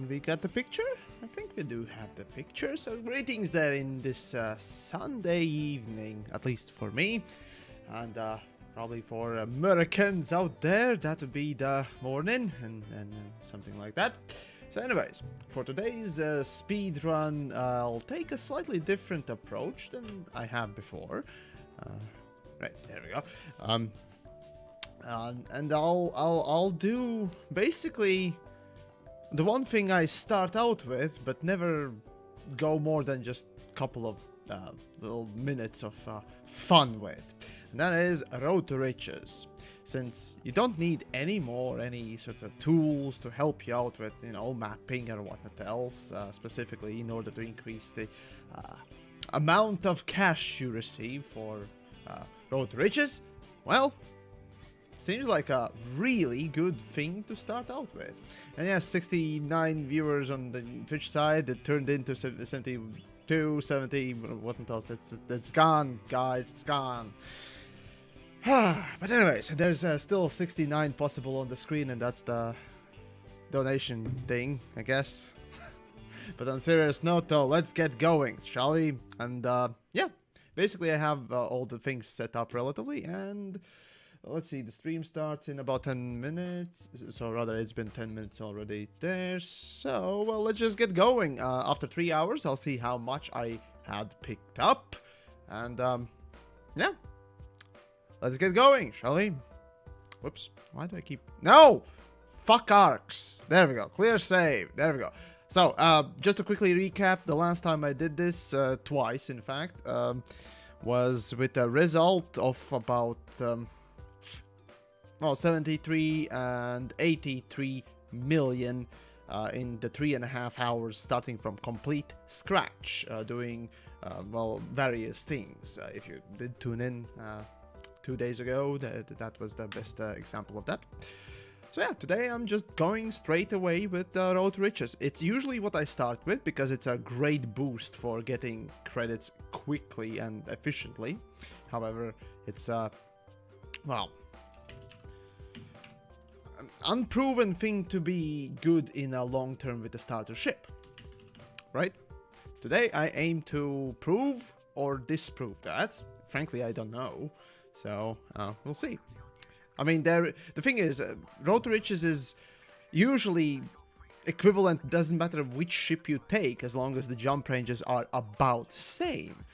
And we got the picture? I think we do have the picture. So greetings there in this Sunday evening, at least for me. And probably for Americans out there, that would be the morning and something like that. So anyways, for today's speed run, I'll take a slightly different approach than I have before. Right, there we go. And I'll do basically the one thing I start out with, but never go more than just a couple of little minutes of fun with. And that is Road to Riches. Since you don't need any sorts of tools to help you out with, you know, mapping or whatnot else, specifically in order to increase the amount of cash you receive for Road to Riches, well, seems like a really good thing to start out with. And yeah, 69 viewers on the Twitch side, it turned into 72, 70, what else, it's gone, guys, it's gone. But anyways, there's still 69 possible on the screen, and that's the donation thing, I guess. But on serious note though, let's get going, shall we? And yeah, basically I have all the things set up relatively, and let's see, the stream starts in about 10 minutes, so rather it's been 10 minutes already there, so well, let's just get going. After 3 hours, I'll see how much I had picked up, and yeah. Let's get going, shall we? Whoops. Why do I keep... No! Fuck arcs. There we go. Clear save. There we go. So, just to quickly recap, the last time I did this, twice in fact, was with a result of about, well, 73 and 83 million in the 3.5 hours starting from complete scratch, doing, well, various things. If you did tune in 2 days ago, that was the best example of that. So yeah, today I'm just going straight away with Road to Riches. It's usually what I start with because it's a great boost for getting credits quickly and efficiently. However, it's well, an unproven thing to be good in a long term with a starter ship, right? Today I aim to prove or disprove that. Frankly, I don't know. So, we'll see. I mean, the thing is, Road to Riches is usually equivalent, doesn't matter which ship you take, as long as the jump ranges are about the same.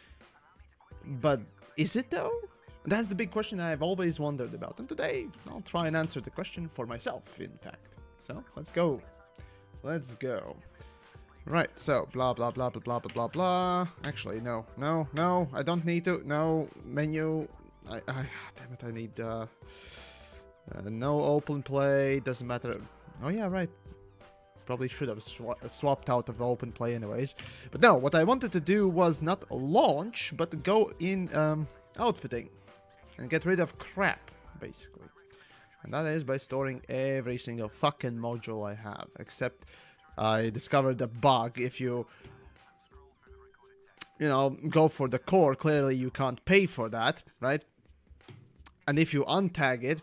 But, is it though? That's the big question I've always wondered about, and today I'll try and answer the question for myself, in fact. So, let's go. Let's go. Right, so, blah, blah, blah, blah, blah, blah, blah, blah. Actually, no, I don't need to. No, menu... damn it, I need, no open play, doesn't matter. Oh yeah, right. Probably should have swapped out of open play anyways. But no, what I wanted to do was not launch, but go in, outfitting. And get rid of crap, basically. And that is by storing every single fucking module I have. Except, I discovered a bug. If you know, go for the core, clearly you can't pay for that, right? And if you untag it,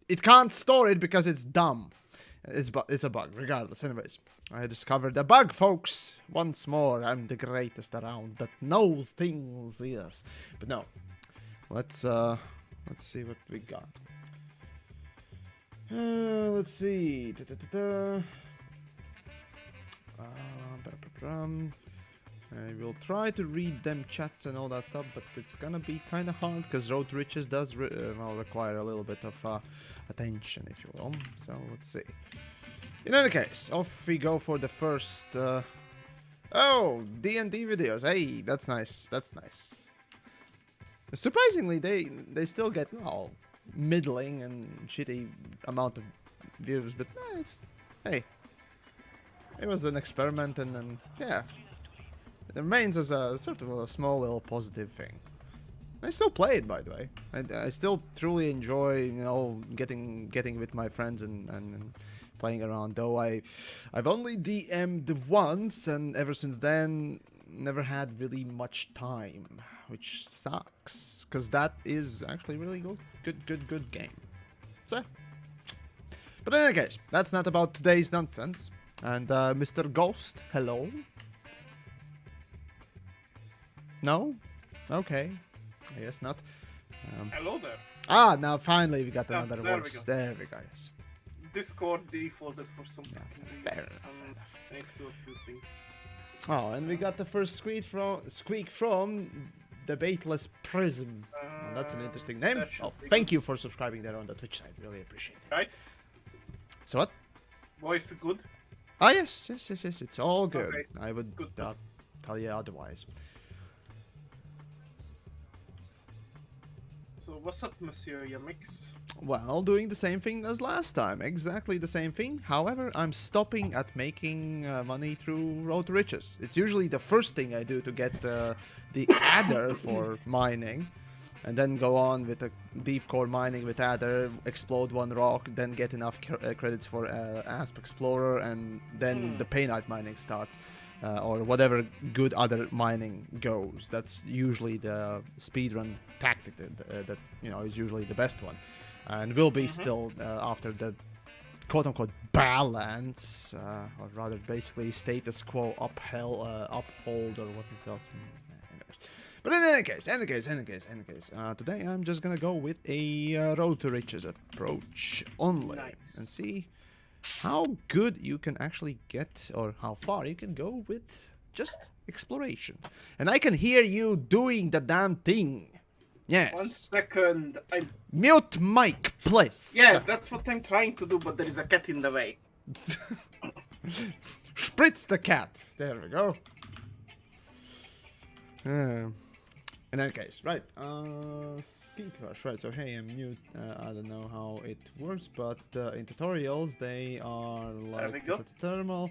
it can't store it because it's dumb. It's a bug, regardless. Anyways, I discovered a bug, folks. Once more, I'm the greatest around that knows things, yes. But no, let's see what we got. Let's see. I will try to read them chats and all that stuff, but it's gonna be kind of hard because Road to Riches does well, require a little bit of attention, if you will. So let's see. In any case, off we go for the first. Oh, D&D videos. Hey, that's nice. That's nice. Surprisingly, they still get, well, middling and shitty amount of views, but it's, hey, it was an experiment, and then yeah. It remains as a sort of a small little positive thing. I still play it, by the way. I still truly enjoy, you know, getting with my friends and playing around. Though I've only DM'd once, and ever since then, never had really much time, which sucks, because that is actually really good game. So, But in any case, that's not about today's nonsense. And Mr. Ghost, hello? No? Okay. I guess not. Hello there. Ah, now finally we got another there voice. we go. There we go. Yes. Discord defaulted for some Yeah, fucking reason. fair enough. I need to do a few things. Oh, and we got the first squeak from Debateless Prism. Oh, that's an interesting name. Oh, thank you for subscribing there on the Twitch side. Really appreciate it. Right? So what? Voice good? Ah, yes. It's all good. Okay. I would Good. tell you otherwise. So what's up, Monsieur Yamix? Well, doing the same thing as last time. Exactly the same thing. However, I'm stopping at making money through Road to Riches. It's usually the first thing I do to get the adder for mining. And then go on with a deep core mining with adder, explode one rock, then get enough credits for Asp Explorer, and then the Painite mining starts. Or whatever good other mining goes. That's usually the speedrun tactic that you know is usually the best one, and will be still after the quote-unquote balance, or rather basically status quo uphold or what it else. But in any case, today I'm just gonna go with a Road to Riches approach only and see how good you can actually get, or how far you can go with just exploration. And I can hear you doing the damn thing. Yes. 1 second. I'm... Mute mic, please. Yes, that's what I'm trying to do, but there is a cat in the way. Spritz the cat. There we go. In any case, right, Speed Rush, right, so hey, I'm new, I don't know how it works, but in tutorials, they are like the thermal,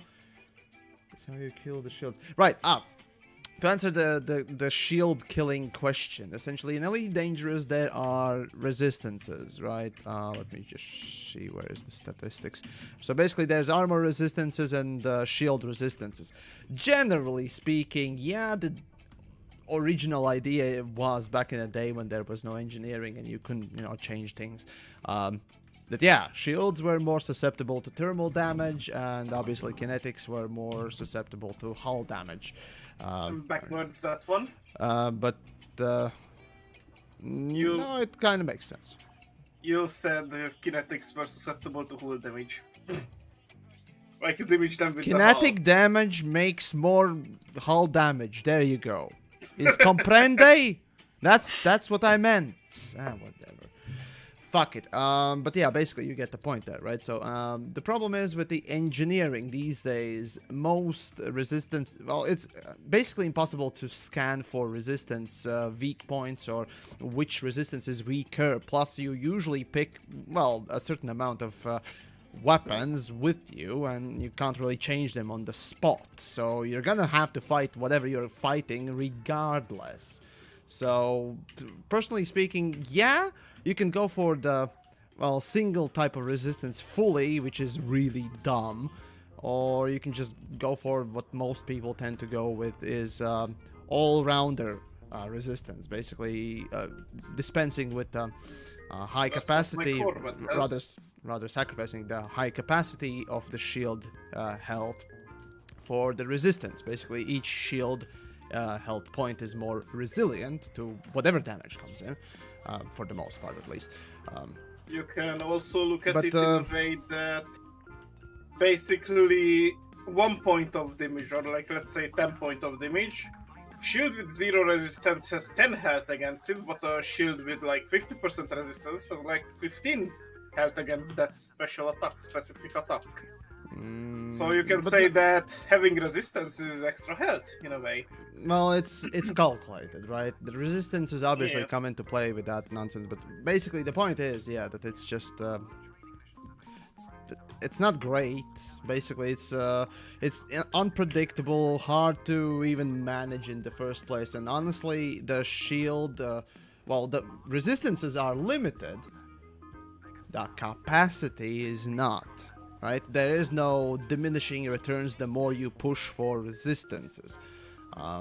that's how you kill the shields. Right, to answer the shield killing question, essentially in Elite Dangerous there are resistances, right, let me just see where is the statistics. So basically there's armor resistances and shield resistances. Generally speaking, yeah, the original idea was back in the day when there was no engineering and you couldn't, you know, change things. That yeah, shields were more susceptible to thermal damage, and obviously kinetics were more susceptible to hull damage. Backwards that one. No, it kind of makes sense. You said the kinetics were susceptible to hull damage. Like you damage them with kinetic damage makes more hull damage. There you go. Is comprende? That's what I meant. Whatever. Fuck it. But yeah, basically you get the point there, right? So the problem is with the engineering these days, most resistance, well, it's basically impossible to scan for resistance weak points or which resistance is weaker. Plus you usually pick, well, a certain amount of weapons with you, and you can't really change them on the spot, so you're gonna have to fight whatever you're fighting regardless. So personally speaking, yeah, you can go for the, well, single type of resistance fully, which is really dumb, or you can just go for what most people tend to go with is all-rounder resistance, basically dispensing with high capacity, rather sacrificing the high capacity of the shield health for the resistance. Basically, each shield health point is more resilient to whatever damage comes in, for the most part at least. You can also look at it in a way that basically 1 point of damage, or like let's say 10 point of damage, shield with 0 resistance has 10 health against it, but a shield with like 50% resistance has like 15 health against that specific attack. So you can say that having resistance is extra health in a way. Well, it's calculated, right? The resistances obviously come into play with that nonsense, but basically the point is, yeah, that it's just it's not great. Basically, it's unpredictable, hard to even manage in the first place, and honestly, the shield, well, the resistances are limited. The capacity is not, right? There is no diminishing returns the more you push for resistances.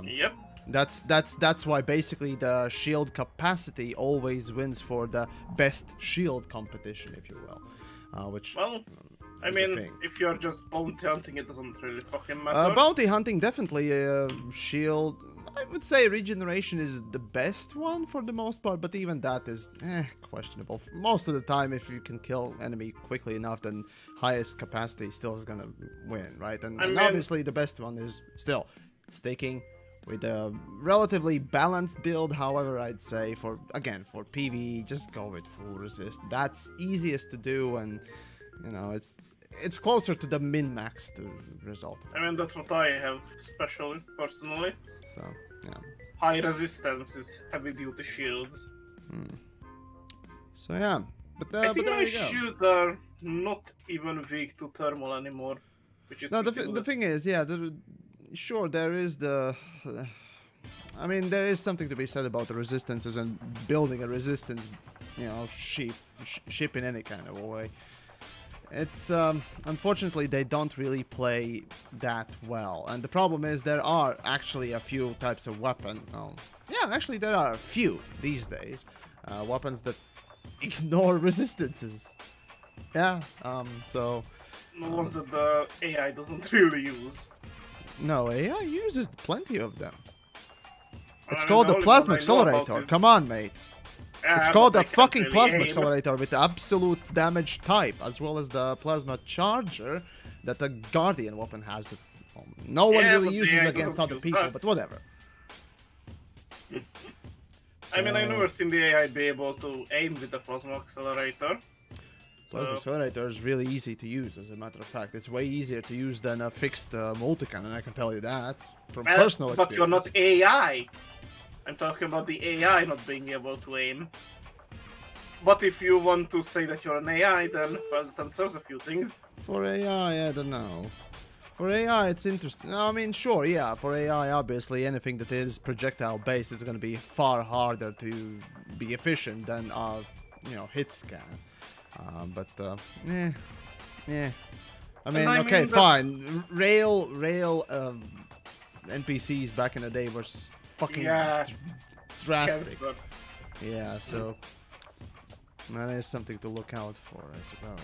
Yep. That's why basically the shield capacity always wins for the best shield competition, if you will. which Well, I is a mean, thing. if you're just bounty hunting, it doesn't really fucking matter. Bounty hunting, definitely. Shield, I would say regeneration is the best one for the most part, but even that is questionable. Most of the time, if you can kill enemy quickly enough, then highest capacity still is gonna win, right? And obviously the best one is still sticking with a relatively balanced build. However, I'd say for PvE, just go with full resist. That's easiest to do, and you know it's closer to the min-max result. I mean, that's what I have, especially, personally. So, yeah. High resistance is heavy-duty shields. So, yeah. But I think there my you go. shields are not even weak to thermal anymore, which is No, the thing is, yeah, sure, there is I mean, there is something to be said about the resistances and building a resistance, you know, ship in any kind of a way. It's, unfortunately, they don't really play that well. And the problem is there are actually a few types of weapon. Oh, yeah, actually there are a few these days. Weapons that ignore resistances. Yeah, so... The ones that the AI doesn't really use. No, AI uses plenty of them. It's I called mean, the the Plasma only one I know about Accelerator. is- Come on, mate. Yeah, It's but called they the can't fucking really Plasma aim. Accelerator with the absolute damage type, as well as the Plasma Charger that the Guardian weapon has that no one Yeah, really but the uses AI against doesn't other use people, that. but whatever. I mean, I've So, never seen the AI be able to aim with the Plasma Accelerator. Plasma Accelerator is really easy to use, as a matter of fact. It's way easier to use than a fixed multicannon, I can tell you that, from personal experience. But you're not AI. I'm talking about the AI not being able to aim. But if you want to say that you're an AI, then well, that answers a few things. For AI, I don't know. For AI, it's interesting. I mean, sure, yeah. For AI, obviously, anything that is projectile-based is going to be far harder to be efficient than you know, hit scan. Yeah. I mean, okay, fine. Rail NPCs back in the day were fucking drastic. Cancer. Yeah, so that is something to look out for, I suppose.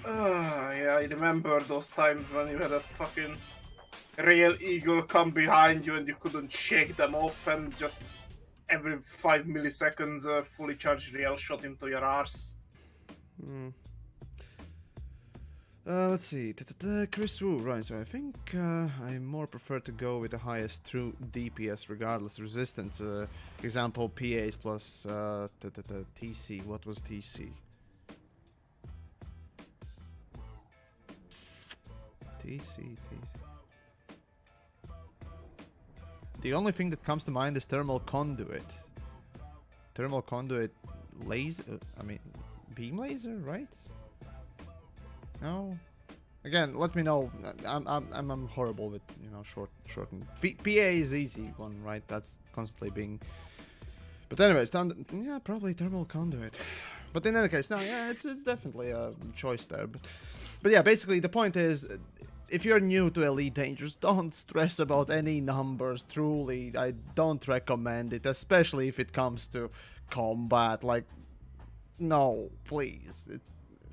Yeah, I remember those times when you had a fucking Rail Eagle come behind you and you couldn't shake them off, and just every 5 milliseconds a fully charged rail shot into your arse. Let's see. Chris Wu, right, so I think I more prefer to go with the highest true DPS regardless resistance. Example, PAs plus TC. What was TC? TC. The only thing that comes to mind is thermal conduit. Thermal conduit laser, I mean, beam laser, right? No. Again, let me know. I'm horrible with, you know, shorten. PA is easy one, right? That's constantly being. But anyways, yeah, probably thermal conduit. But in any case, no, yeah, it's definitely a choice there. But yeah, basically the point is, if you're new to Elite Dangerous, don't stress about any numbers. Truly, I don't recommend it, especially if it comes to combat. Like, no, please.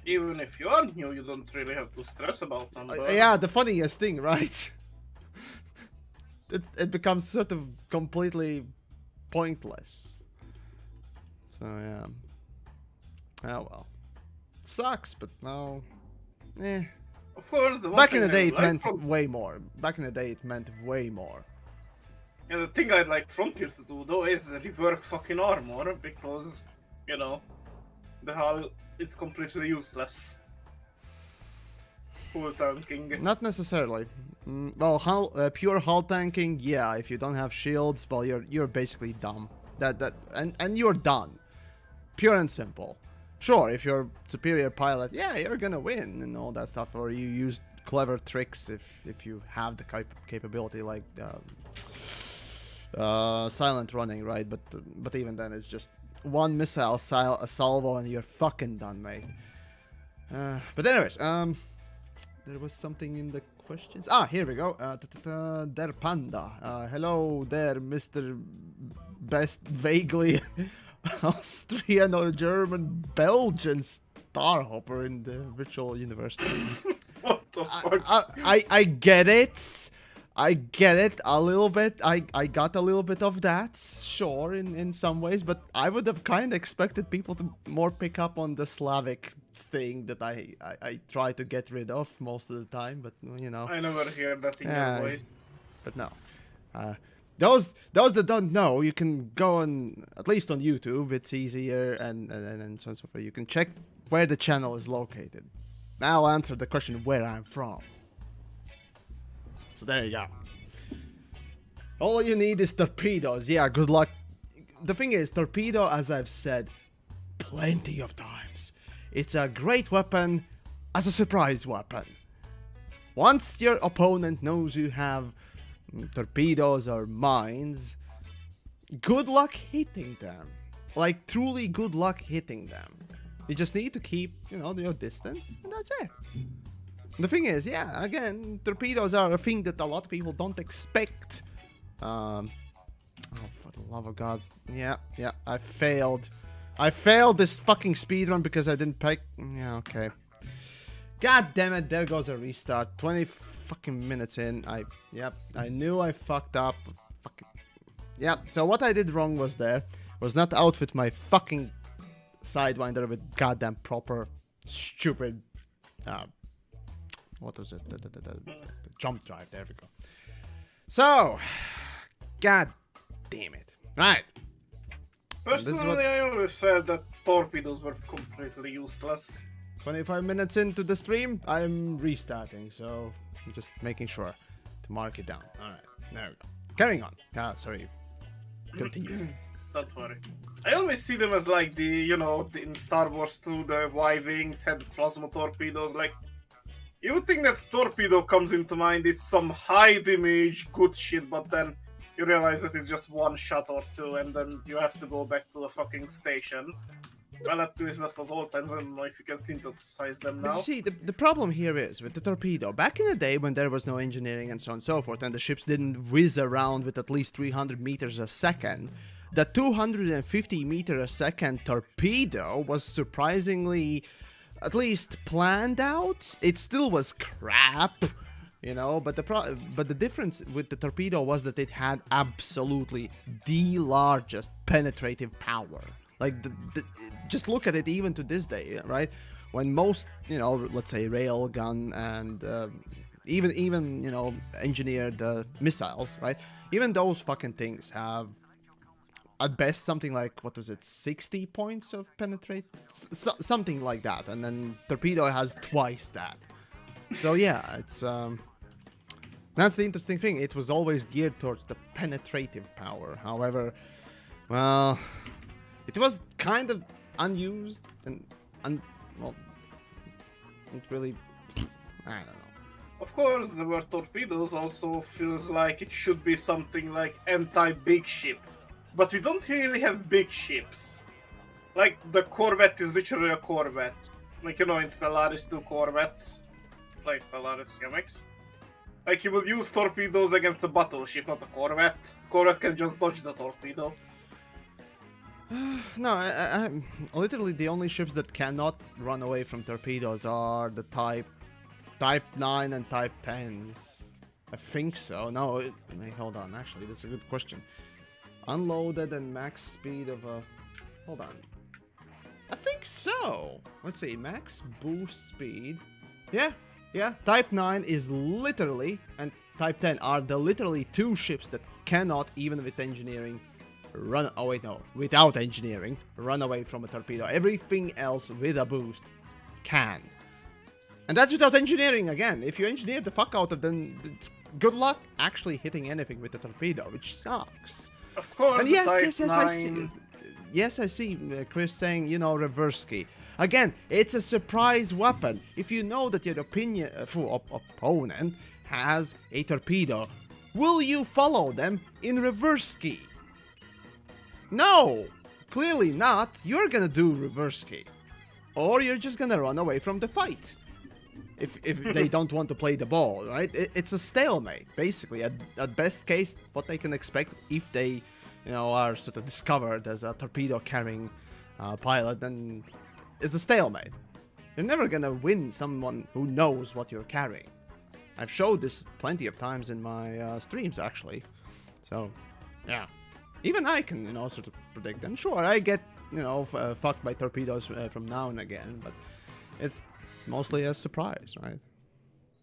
Even if you are new, you don't really have to stress about them. Yeah, the funniest thing, right? it becomes sort of completely pointless. So yeah. Oh well. Sucks, but no. Eh. Of course, back in the day it meant way more. Back in the day it meant way more. Yeah, the thing I'd like Frontier to do though is rework fucking armor, because, you know, the hull is completely useless. Full tanking. Not necessarily. Well, pure hull tanking, yeah. If you don't have shields, well, you're basically dumb. And you're done. Pure and simple. Sure, if you're superior pilot, yeah, you're gonna win and all that stuff, or you use clever tricks if you have the capability, like silent running, right? But even then, it's just one missile, a salvo, and you're fucking done, mate. But anyways, there was something in the questions. Ah, here we go. Der Panda. Hello there, Mr. Best vaguely Austrian or German Belgian star hopper in the virtual universe. What the fuck? I get it. I get it a little bit. I got a little bit of that, sure, in some ways, but I would have kind of expected people to more pick up on the Slavic thing that I try to get rid of most of the time, but you know. I never hear that in your voice. But no. Those that don't know, you can go on, at least on YouTube, it's easier, and so on and so forth. You can check where the channel is located. Now I'll answer the question where I'm from. So there you go. All you need is torpedoes. Yeah, good luck. The thing is, torpedo, as I've said plenty of times, it's a great weapon as a surprise weapon. Once your opponent knows you have torpedoes or mines, good luck hitting them. Like, truly good luck hitting them. You just need to keep, you know, your distance, and that's it. The thing is, yeah, again, torpedoes are a thing that a lot of people don't expect. Oh, for the love of God. Yeah, I failed. I failed this fucking speedrun because I didn't pick. Yeah, okay. God damn it, there goes a restart. 20 fucking minutes in. I knew I fucked up. Fucking. Yep, so what I did wrong was not outfit my fucking Sidewinder with goddamn proper, stupid, what was it? The jump drive. There we go. So, god damn it. Right. Personally, I always said that torpedoes were completely useless. 25 minutes into the stream, I'm restarting, so I'm just making sure to mark it down. Alright, there we go. Carrying on. Sorry. Continue. Don't worry. I always see them as like the, you know, in Star Wars 2, the Y-Wings had plasma torpedoes, like, you would think that torpedo comes into mind, it's some high damage, good shit, but then you realize that it's just one shot or two, and then you have to go back to the fucking station. Well, at least that was all times. I don't know if you can synthesize them now. But you see, the problem here is with the torpedo. Back in the day when there was no engineering and so on and so forth, and the ships didn't whiz around with at least 300 meters a second, the 250 meter a second torpedo was surprisingly, at least planned out. It still was crap, you know, but the difference with the torpedo was that it had absolutely the largest penetrative power. Like, just look at it even to this day, right? When most, you know, let's say railgun and even you know, engineered missiles, right? Even those fucking things have at best something like, what was it, 60 points of penetrate, something like that, and then torpedo has twice that. So yeah, it's that's the interesting thing. It was always geared towards the penetrative power. However, well, it was kind of unused and well, it really, I don't know. Of course, the word torpedoes also feels like it should be something like anti-big ship. But we don't really have big ships. Like, the Corvette is literally a Corvette. Like, you know, in Stellaris 2 Corvettes. Play Stellaris MX. Like, you will use torpedoes against a battleship, not a Corvette. Corvette can just dodge the torpedo. No, I literally the only ships that cannot run away from torpedoes are the Type 9 and Type 10s. I think so. No, wait, hold on. Actually, that's a good question. Unloaded and max speed of a... Hold on. I think so. Let's see. Max boost speed. Yeah. Type 9 is literally, and Type 10 are the literally two ships that cannot, even with engineering, run... Oh wait, no. Without engineering, run away from a torpedo. Everything else with a boost can. And that's without engineering again. If you engineer the fuck out of them, good luck actually hitting anything with a torpedo, which sucks. Of course, and yes, I see Chris saying, you know, reverse key. Again, it's a surprise weapon. If you know that your opponent has a torpedo, will you follow them in reverse key? No, clearly not. You're gonna do reverse key. Or you're just gonna run away from the fight. If they don't want to play the ball, right? It's a stalemate, basically. At best case, what they can expect if they, you know, are sort of discovered as a torpedo-carrying pilot, then is a stalemate. You're never gonna win someone who knows what you're carrying. I've showed this plenty of times in my streams, actually. So, yeah. Even I can, sort of predict. And sure, I get, fucked by torpedoes from now and again, but it's mostly a surprise, right?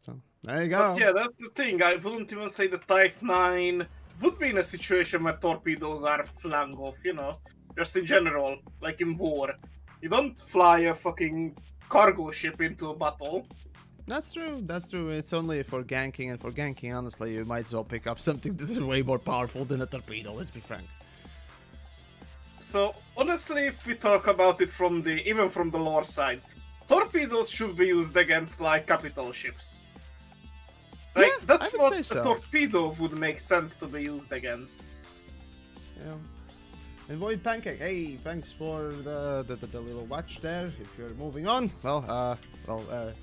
So, there you go. But yeah, that's the thing. I wouldn't even say the Type 9 would be in a situation where torpedoes are flung off, just in general, like in war. You don't fly a fucking cargo ship into a battle. That's true, It's only for ganking, and for ganking, honestly, you might as well pick up something that is way more powerful than a torpedo, let's be frank. So, honestly, if we talk about it even from the lore side, torpedoes should be used against, like, capital ships. Like, yeah, that's what a so. torpedo would make sense to be used against. Yeah. And Void Pancake, hey, thanks for the little watch there. If you're moving on, well,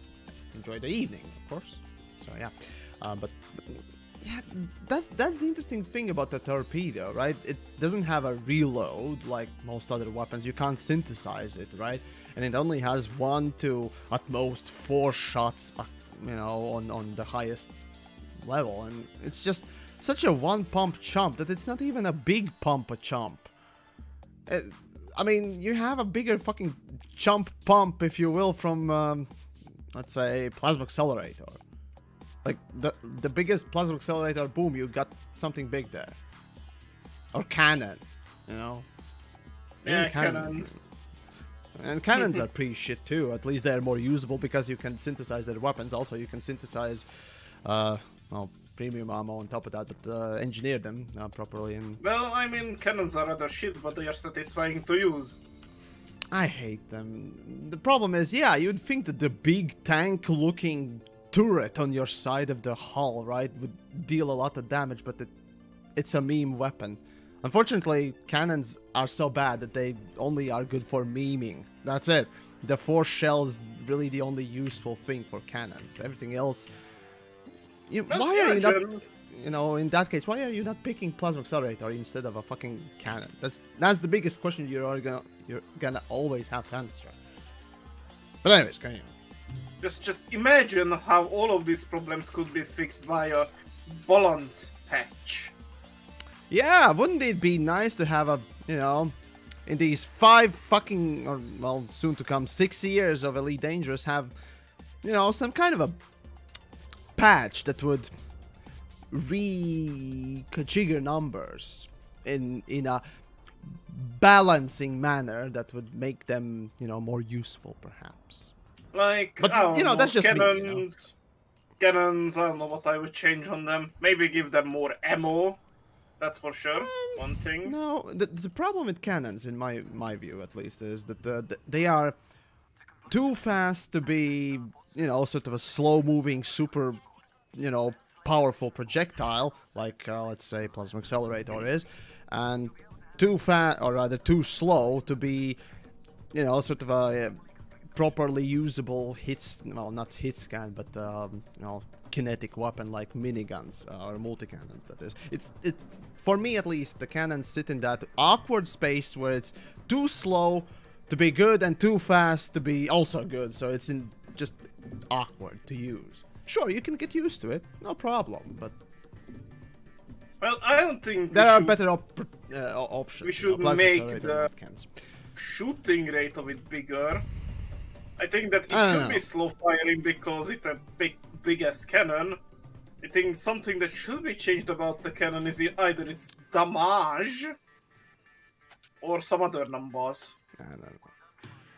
enjoy the evening, of course. So yeah, but yeah, that's the interesting thing about the torpedo, right? It doesn't have a reload like most other weapons. You can't synthesize it, right? And it only has 1 to at most 4 shots, on the highest level, and it's just such a one-pump chump that it's not even a big pump a chump. I mean, you have a bigger fucking chump pump, if you will, from let's say plasma accelerator. Like the biggest plasma accelerator, boom, you got something big there. Or cannon, Yeah, cannons. And cannons are pretty shit too. At least they're more usable because you can synthesize their weapons. Also, you can synthesize, premium ammo on top of that, but engineer them properly. And well, I mean, cannons are other shit, but they are satisfying to use. I hate them. The problem is, yeah, you'd think that the big tank-looking turret on your side of the hull, right, would deal a lot of damage, but it's a meme weapon. Unfortunately, cannons are so bad that they only are good for memeing. That's it. The 4 shells really the only useful thing for cannons. Everything else... why are you not... in that case, why are you not picking plasma accelerator instead of a fucking cannon? That's the biggest question you're gonna always have to answer. But anyways, continue. Just imagine how all of these problems could be fixed by a balance patch. Yeah, wouldn't it be nice to have in these 5 fucking, or well, soon to come 6 years of Elite Dangerous, have, some kind of a patch that would reconfigure numbers in a balancing manner that would make them, more useful, perhaps. Like, but, I don't know, that's just cannons. Cannons, I don't know what I would change on them. Maybe give them more ammo. That's for sure. One thing. No, the problem with cannons, in my view at least, is that they are too fast to be, sort of a slow-moving, super, powerful projectile, like, let's say, plasma accelerator is, and too fast, or rather too slow to be, sort of a properly usable not hit scan, but, kinetic weapon like miniguns or multi-cannons, that is. For me at least, the cannons sit in that awkward space where it's too slow to be good and too fast to be also good, so it's just awkward to use. Sure, you can get used to it, no problem, but... Well, I don't think there are better options. We should make the shooting rate of it bigger. I think that it should be slow firing because it's a big-ass cannon. I think something that should be changed about the cannon is either its damage or some other numbers. I don't know.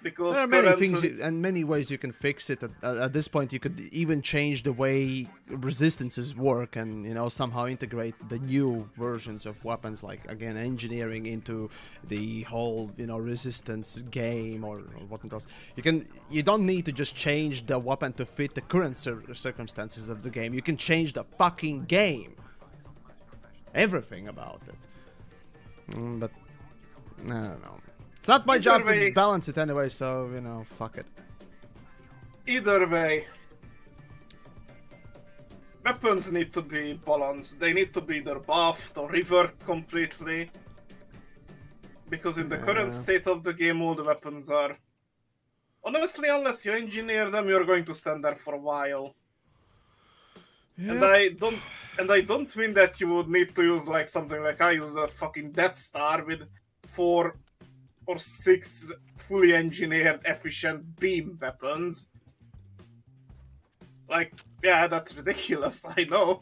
Because there are many things and many ways you can fix it. At this point, you could even change the way resistances work, and somehow integrate the new versions of weapons, like again engineering into the whole resistance game or what else. You don't need to just change the weapon to fit the current circumstances of the game. You can change the fucking game, everything about it. But I don't know. It's not my job to balance it anyway, so, fuck it. Either way, weapons need to be balanced. They need to be either buffed or reworked completely. Because in the current state of the game, all the weapons are Honestly, unless you engineer them, you're going to stand there for a while. And Yep. I don't mean that you would need to use like something like I use a fucking Death Star with 4 or 6 fully engineered efficient beam weapons. Like, yeah, that's ridiculous, I know.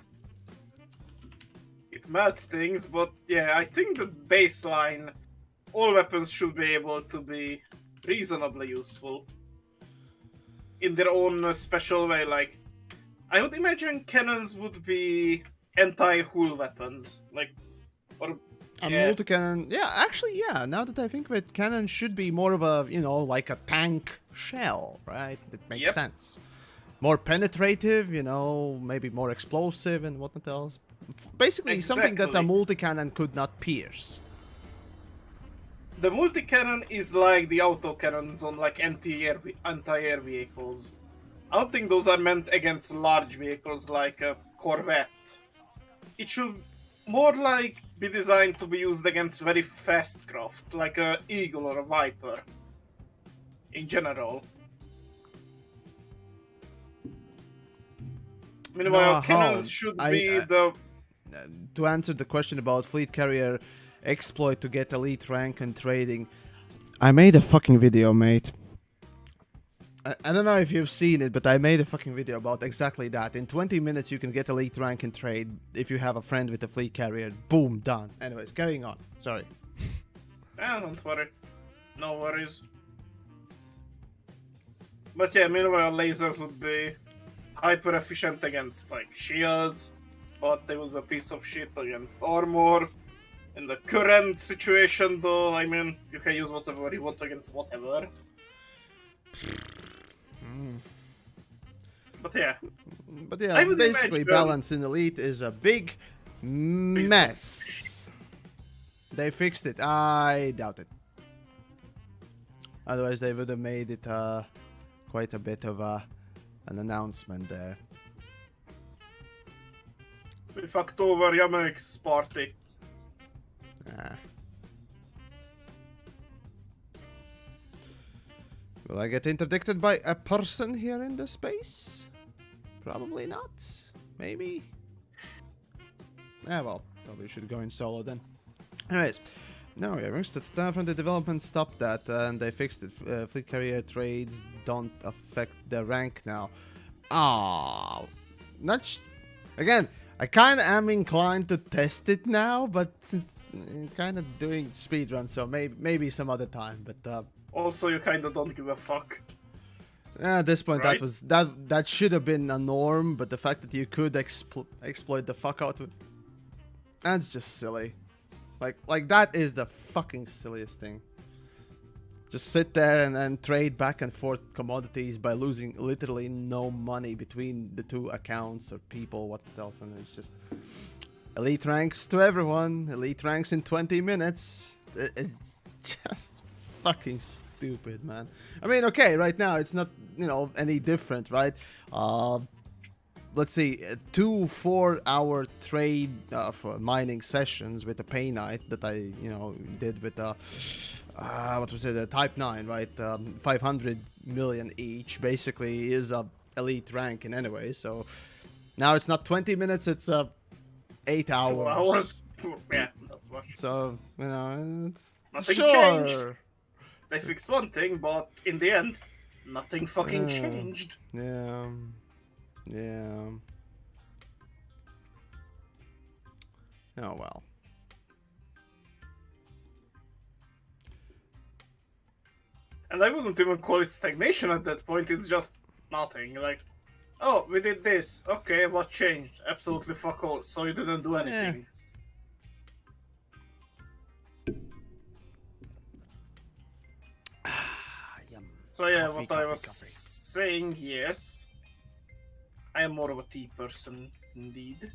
It melts things, but yeah, I think the baseline, all weapons should be able to be reasonably useful in their own special way. Like, I would imagine cannons would be anti-hull weapons, like, or A yeah, multi-cannon, yeah, actually, yeah, now that I think of it, cannon should be more of a, like a tank shell, right? That makes Yep. sense. More penetrative, maybe more explosive and whatnot else. Basically, something that a Exactly. multi-cannon could not pierce. The multi-cannon is like the autocannons on like anti-air vehicles. I don't think those are meant against large vehicles like a Corvette. It should more like be designed to be used against very fast craft, like a Eagle or a Viper. In general. Meanwhile, No, cannons should be the. to answer the question about fleet carrier exploit to get elite rank and trading, I made a fucking video, mate. I don't know if you've seen it, but I made a fucking video about exactly that. In 20 minutes, you can get elite rank and trade if you have a friend with a fleet carrier. Boom, done. Anyways, carrying on. Sorry. Don't worry. No worries. But yeah, meanwhile, lasers would be hyper efficient against like shields, but they would be a piece of shit against armor. In the current situation, though, I mean, you can use whatever you want against whatever. But yeah, But yeah, I would basically, imagine- balance in elite is a big mess. They fixed it. I doubt it. Otherwise, they would have made it quite a bit of an announcement there. we fucked over Yamek's party. Ah. Will I get interdicted by a person here in the space? Probably not. Maybe. Well, probably should go in solo then. Anyways, no, yeah, from the development stopped that and they fixed it. Fleet carrier trades don't affect the rank now. Again, I kind of am inclined to test it now, but since I'm kind of doing speedruns, so maybe some other time. But Also, you kinda don't give a fuck. at this point, Right? that should have been a norm. But the fact that you could exploit the fuck out of it, that's just silly. Like that is the fucking silliest thing. Just sit there and trade back and forth commodities by losing literally no money between the two accounts or people, what else, and it's just elite ranks to everyone, elite ranks in 20 minutes. It's just fucking stupid, man. I mean, okay, right now it's not, any different, right? Let's see, 2 4-hour trade for mining sessions with a pay night that I, did with what was it, Type 9, right? 500 million each basically is a elite rank in anyway, so now it's not 20 minutes, it's 8 hours. 2 hours. Yeah, not much. So, it's Nothing sure. changed. They fixed one thing, but in the end, nothing fucking Yeah. changed. Yeah. Yeah. Oh well. And I wouldn't even call it stagnation at that point, it's just nothing. Like, oh, we did this. Okay, what changed? Absolutely fuck all. So you didn't do anything. So yeah, Coffee, what I was coffee. saying, yes. I am more of a tea person, indeed.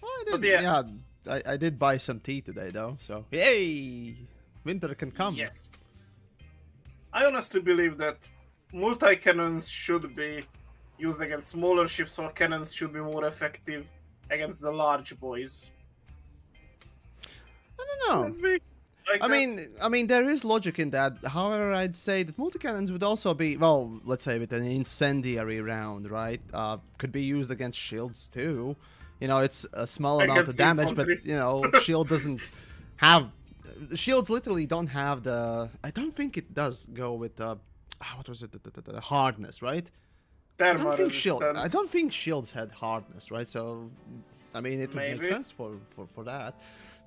Well, I But did, yeah. I did buy some tea today though, so yay! Winter can come. Yes. I honestly believe that multi-cannons should be used against smaller ships, or cannons should be more effective against the large boys. I don't know. Should be. like I that. mean, there is logic in that. However, I'd say that multi-cannons would also be, well, let's say with an incendiary round, right? Could be used against shields too. You know, it's a small amount of Against damage, but infantry. you know, shield doesn't have. Shields literally don't have the. I don't think it does go with what was it? The hardness, right? Thermal resistance. I don't think shields had hardness, right? So, I mean, it would make Maybe. sense for that.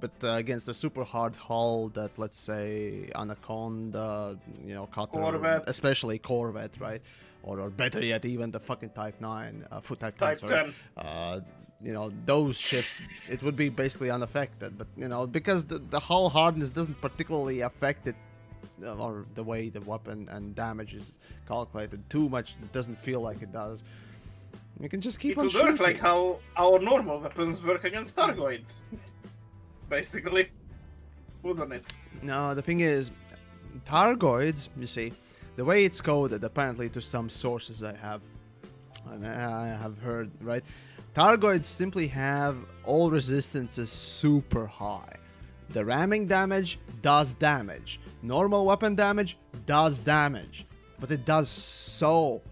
But against a super hard hull that, let's say, Anaconda, you know, Cutter, Corvette. especially Corvette, right? Or better yet, even the fucking Type 9, Foot Type 10, Type sorry. 10. You know, those ships, it would be basically unaffected. But, you know, because the hull hardness doesn't particularly affect it, or the way the weapon and damage is calculated too much, it doesn't feel like it does. You can just keep It on would shooting. work like how our normal weapons work against Targoids. Basically. Wouldn't it? No, the thing is, Targoids, you see, the way it's coded, apparently to some sources I have heard, right? Targoids simply have all resistances super high. The ramming damage does damage. Normal weapon damage does damage. But it does so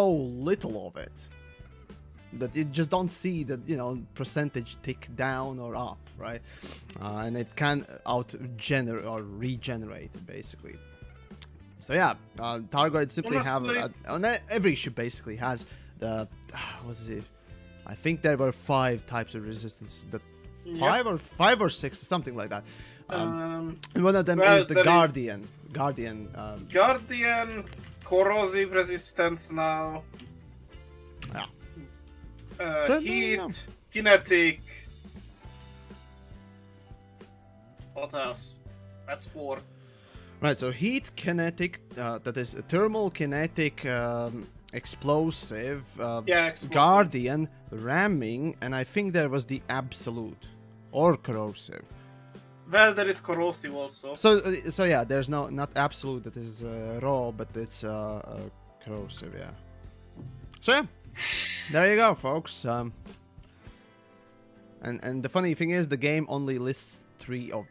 little of it that you just don't see the, you know, percentage tick down or up, right? And it can out-generate or regenerate it, basically. So yeah, Targoids simply Honestly, have... every ship basically has the... what's it? I think there were 5 types of resistance. That Yep. 5 or 6, something like that. And one of them well, is the there is- Guardian. Guardian. Guardian, corrosive resistance now, Yeah. So, heat, no. kinetic. What else? That's 4. Right, so heat, kinetic, that is thermal, kinetic, explosive, Explosive. Guardian, ramming, and I think there was the absolute or corrosive. Well, there is corrosive also. So yeah, there's not absolute that is raw, but it's corrosive, yeah. So yeah, there you go, folks. And the funny thing is, the game only lists 3 of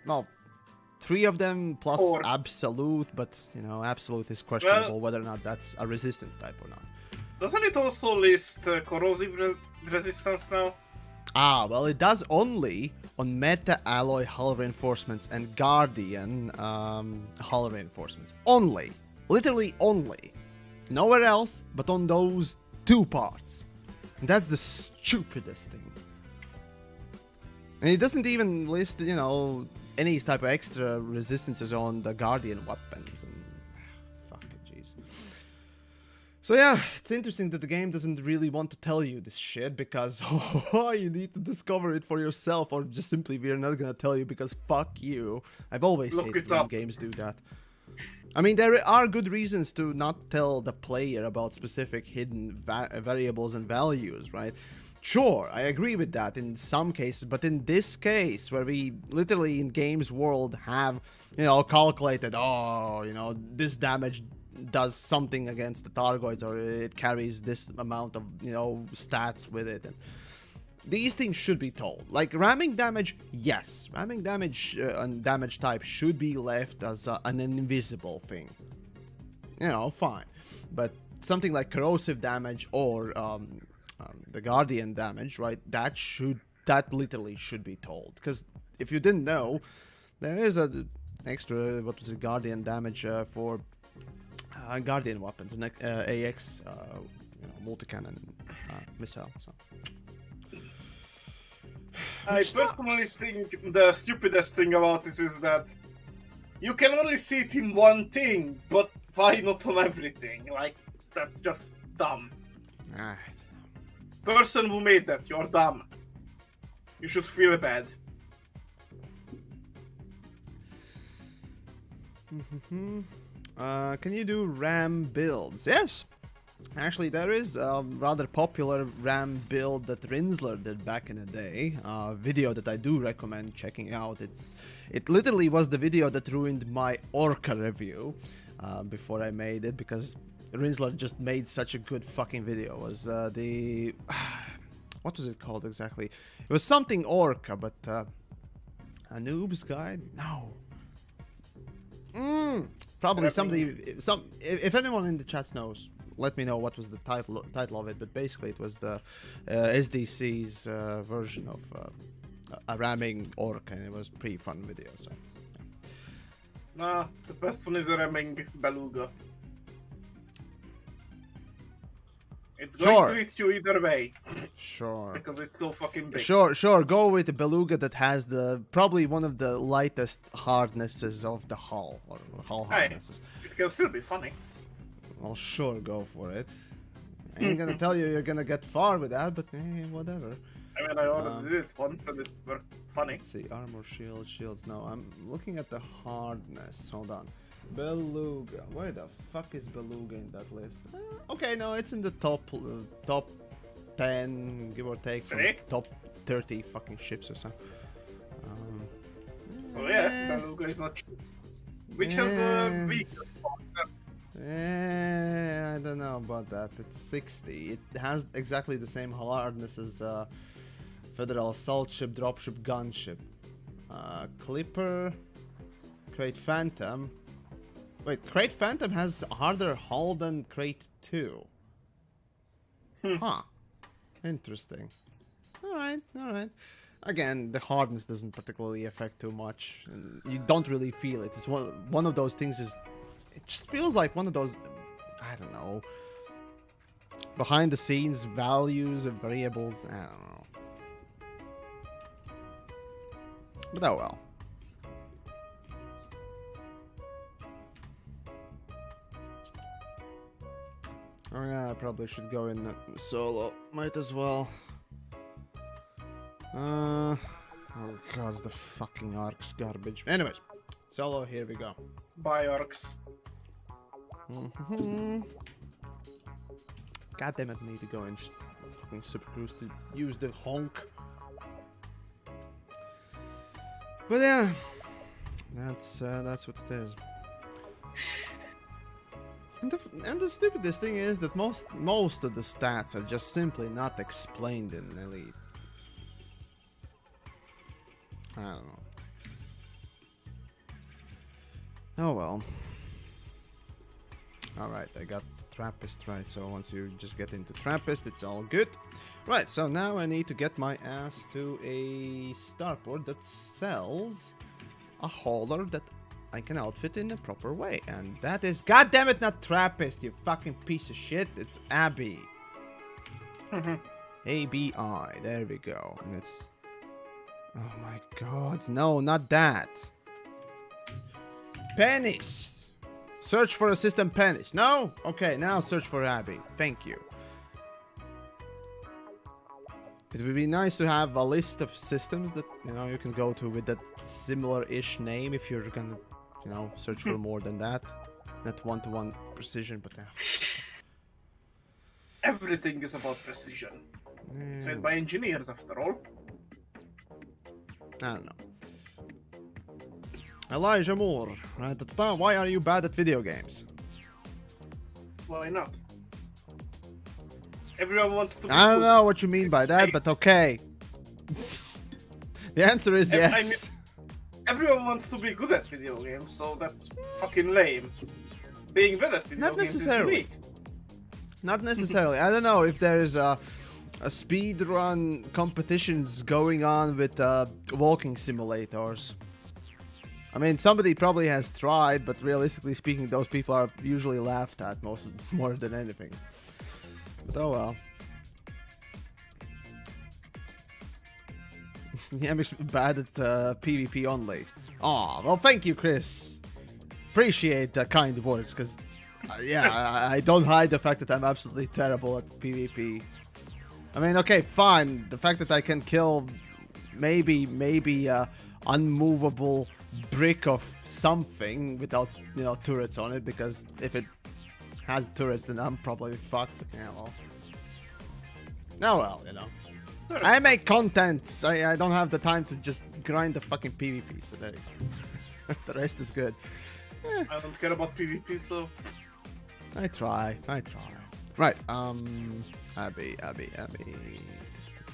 them plus 4. absolute, but you know, absolute is questionable whether or not that's a resistance type or not. Doesn't it also list corrosive resistance now? Well, it does only on meta alloy hull reinforcements and Guardian hull reinforcements. Only. Literally only. Nowhere else but on those 2 parts. And that's the stupidest thing. And it doesn't even list, you know, any type of extra resistances on the Guardian weapons. And fuck it, jeez. So yeah, it's interesting that the game doesn't really want to tell you this shit because you need to discover it for yourself, or just simply we're not gonna tell you because fuck you. I've always Look hated it when up. games do that. I mean, there are good reasons to not tell the player about specific hidden variables and values, right? Sure, I agree with that in some cases, but in this case, where we literally in games world have, you know, calculated, oh, you know, this damage does something against the Targoids, or it carries this amount of, you know, stats with it. And these things should be told. Like ramming damage, yes, ramming damage and damage type should be left as an invisible thing. You know, fine, but something like corrosive damage or the Guardian damage, right? That literally should be told, because if you didn't know, there is a extra Guardian damage for Guardian weapons and AX, you know, multi-cannon missile. So. I personally think the stupidest thing about this is that you can only see it in one thing, but why not on everything? Like, that's just dumb. Person who made that, you're dumb. You should feel bad. Can you do RAM builds? Yes. Actually, there is a rather popular RAM build that Rinsler did back in the day. A video that I do recommend checking out. It literally was the video that ruined my Orca review before I made it, because Rinsler just made such a good fucking video. It was the... what was it called exactly? It was something Orca, but... a noob's guide? No. Probably somebody, if anyone in the chats knows, let me know what was the title of it. But basically, it was the SDC's version of a ramming orc, and it was pretty fun video. So, Nah, the best one is a ramming beluga. It's going to hit you either way. Sure. Because it's so fucking big. Sure. Go with the beluga that has probably one of the lightest hardnesses of the hull, or hull hardnesses. It can still be funny. Well, sure, go for it. I ain't gonna tell you you're gonna get far with that, but whatever. I mean, I already did it once and it were funny. Let's see, armor, shields. No, I'm looking at the hardness. Hold on. Beluga. Where the fuck is Beluga in that list? Okay, no, it's in the top 10, give or take, from top 30 fucking ships or so. So yeah, Beluga is not cheap. Which has the weakest part? I don't know about that. It's 60. It has exactly the same hardness as Federal Assault Ship, Dropship, Gunship. Clipper, Crate Phantom. Wait, Crate Phantom has harder hull than Crate 2. Huh. Interesting. Alright. Again, the hardness doesn't particularly affect too much. You don't really feel it. It's one of those things it just feels like one of those, I don't know, behind the scenes values and variables. I don't know. But oh well. Oh yeah, I probably should go in solo. Might as well. Oh god, the fucking arcs garbage. Anyways, solo, here we go. Bye, orcs. God damn it, I need to go in fucking Super Cruise to use the honk. But yeah, that's what it is. And the stupidest thing is that most of the stats are just simply not explained in Elite. I don't know. Oh well. Alright, I got Trappist right, so once you just get into Trappist, it's all good. Right, so now I need to get my ass to a starport that sells a hauler that I can outfit in a proper way, and that is, goddammit, not Trappist, you fucking piece of shit, it's Abby. ABI, there we go, and it's, oh my god, no, not that. Penis! Search for a system penis. No? Okay, now search for Abby. Thank you. It would be nice to have a list of systems that, you know, you can go to with that similar-ish name if you're gonna, you know, search for more than that. Not one-to-one precision, but... Everything is about precision. It's made by engineers, after all. I don't know. Elijah Moore, right? Why are you bad at video games? Why not? Everyone wants to be I don't good. know what you mean by that, but okay. The answer is yes. I mean, everyone wants to be good at video games, so that's fucking lame. Being bad at video games is unique. Not necessarily. I don't know if there is a speedrun competitions going on with walking simulators. I mean, somebody probably has tried, but realistically speaking, those people are usually laughed at more than anything. But oh well. Yeah, I'm bad at PvP only. Aw, well, thank you, Chris. Appreciate the kind words, because yeah, I don't hide the fact that I'm absolutely terrible at PvP. I mean, okay, fine. The fact that I can kill maybe unmovable brick of something without, you know, turrets on it, because if it has turrets, then I'm probably fucked. Yeah, well. Oh well, you know. I make content. I don't have the time to just grind the fucking PvP, so there you go. The rest is good. I don't care about PvP, so... I try. Right, Abby.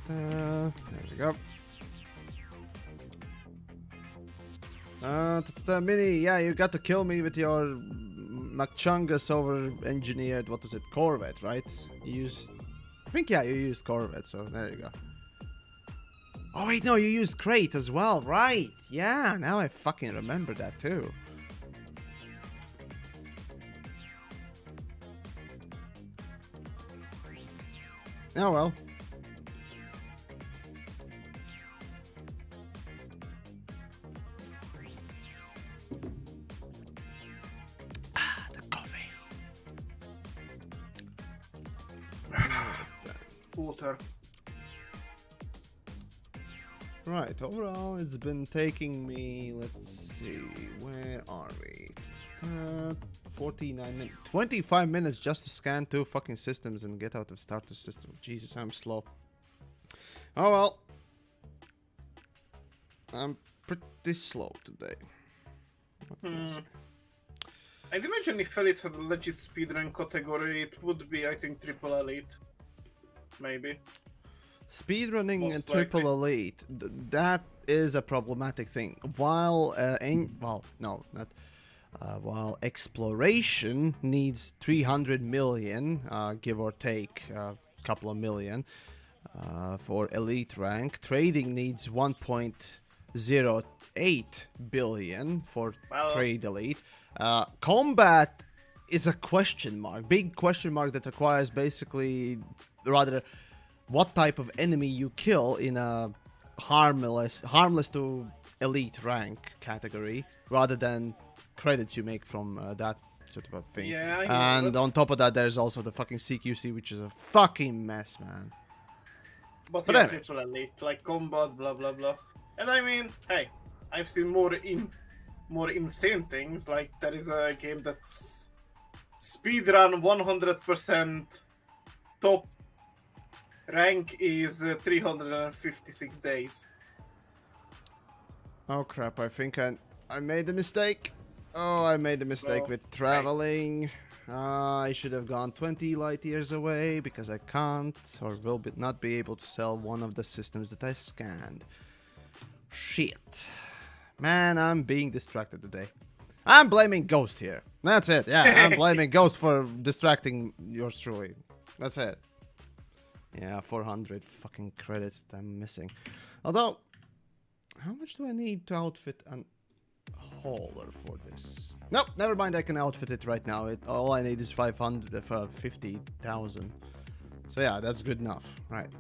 There we go. Mini, yeah, you got to kill me with your McChungus over-engineered, what was it, Corvette, right? You used... I think, yeah, you used Corvette, so there you go. Oh, wait, no, you used Crate as well, right? Yeah, now I fucking remember that, too. Oh, well. Ah, the coffee. Water. Right, overall, it's been taking me, let's see, where are we? 49 minutes, 25 minutes just to scan 2 fucking systems and get out of starter system. Jesus, I'm slow. Oh well. I'm pretty slow today. I'd imagine if Elite had a legit speedrun category, it would be, I think, Triple Elite. Maybe. Speedrunning and Triple Elite, that is a problematic thing. While, while exploration needs 300 million, give or take a couple of million, for elite rank, trading needs 1.08 billion for trade elite. Combat is a question mark, big question mark that requires basically, rather, what type of enemy you kill in a harmless to elite rank category, rather than credits you make from that sort of a thing. Yeah, and on top of that, there's also the fucking CQC, which is a fucking mess, man. But yeah, Triple Elite, like combat, blah blah blah. And I mean, hey, I've seen more insane things. Like there is a game that's speedrun 100%, top rank is 356 days. Oh crap, I think I made a mistake. Oh, I made a mistake with traveling. I should have gone 20 light years away because I can't or will not be able to sell one of the systems that I scanned. Shit. Man, I'm being distracted today. I'm blaming Ghost here. That's it. Yeah, I'm blaming Ghost for distracting yours truly. That's it. Yeah, 400 fucking credits that I'm missing. Although, how much do I need to outfit an hauler for this? Nope, never mind, I can outfit it right now. All I need is 50,000. So yeah, that's good enough. Right.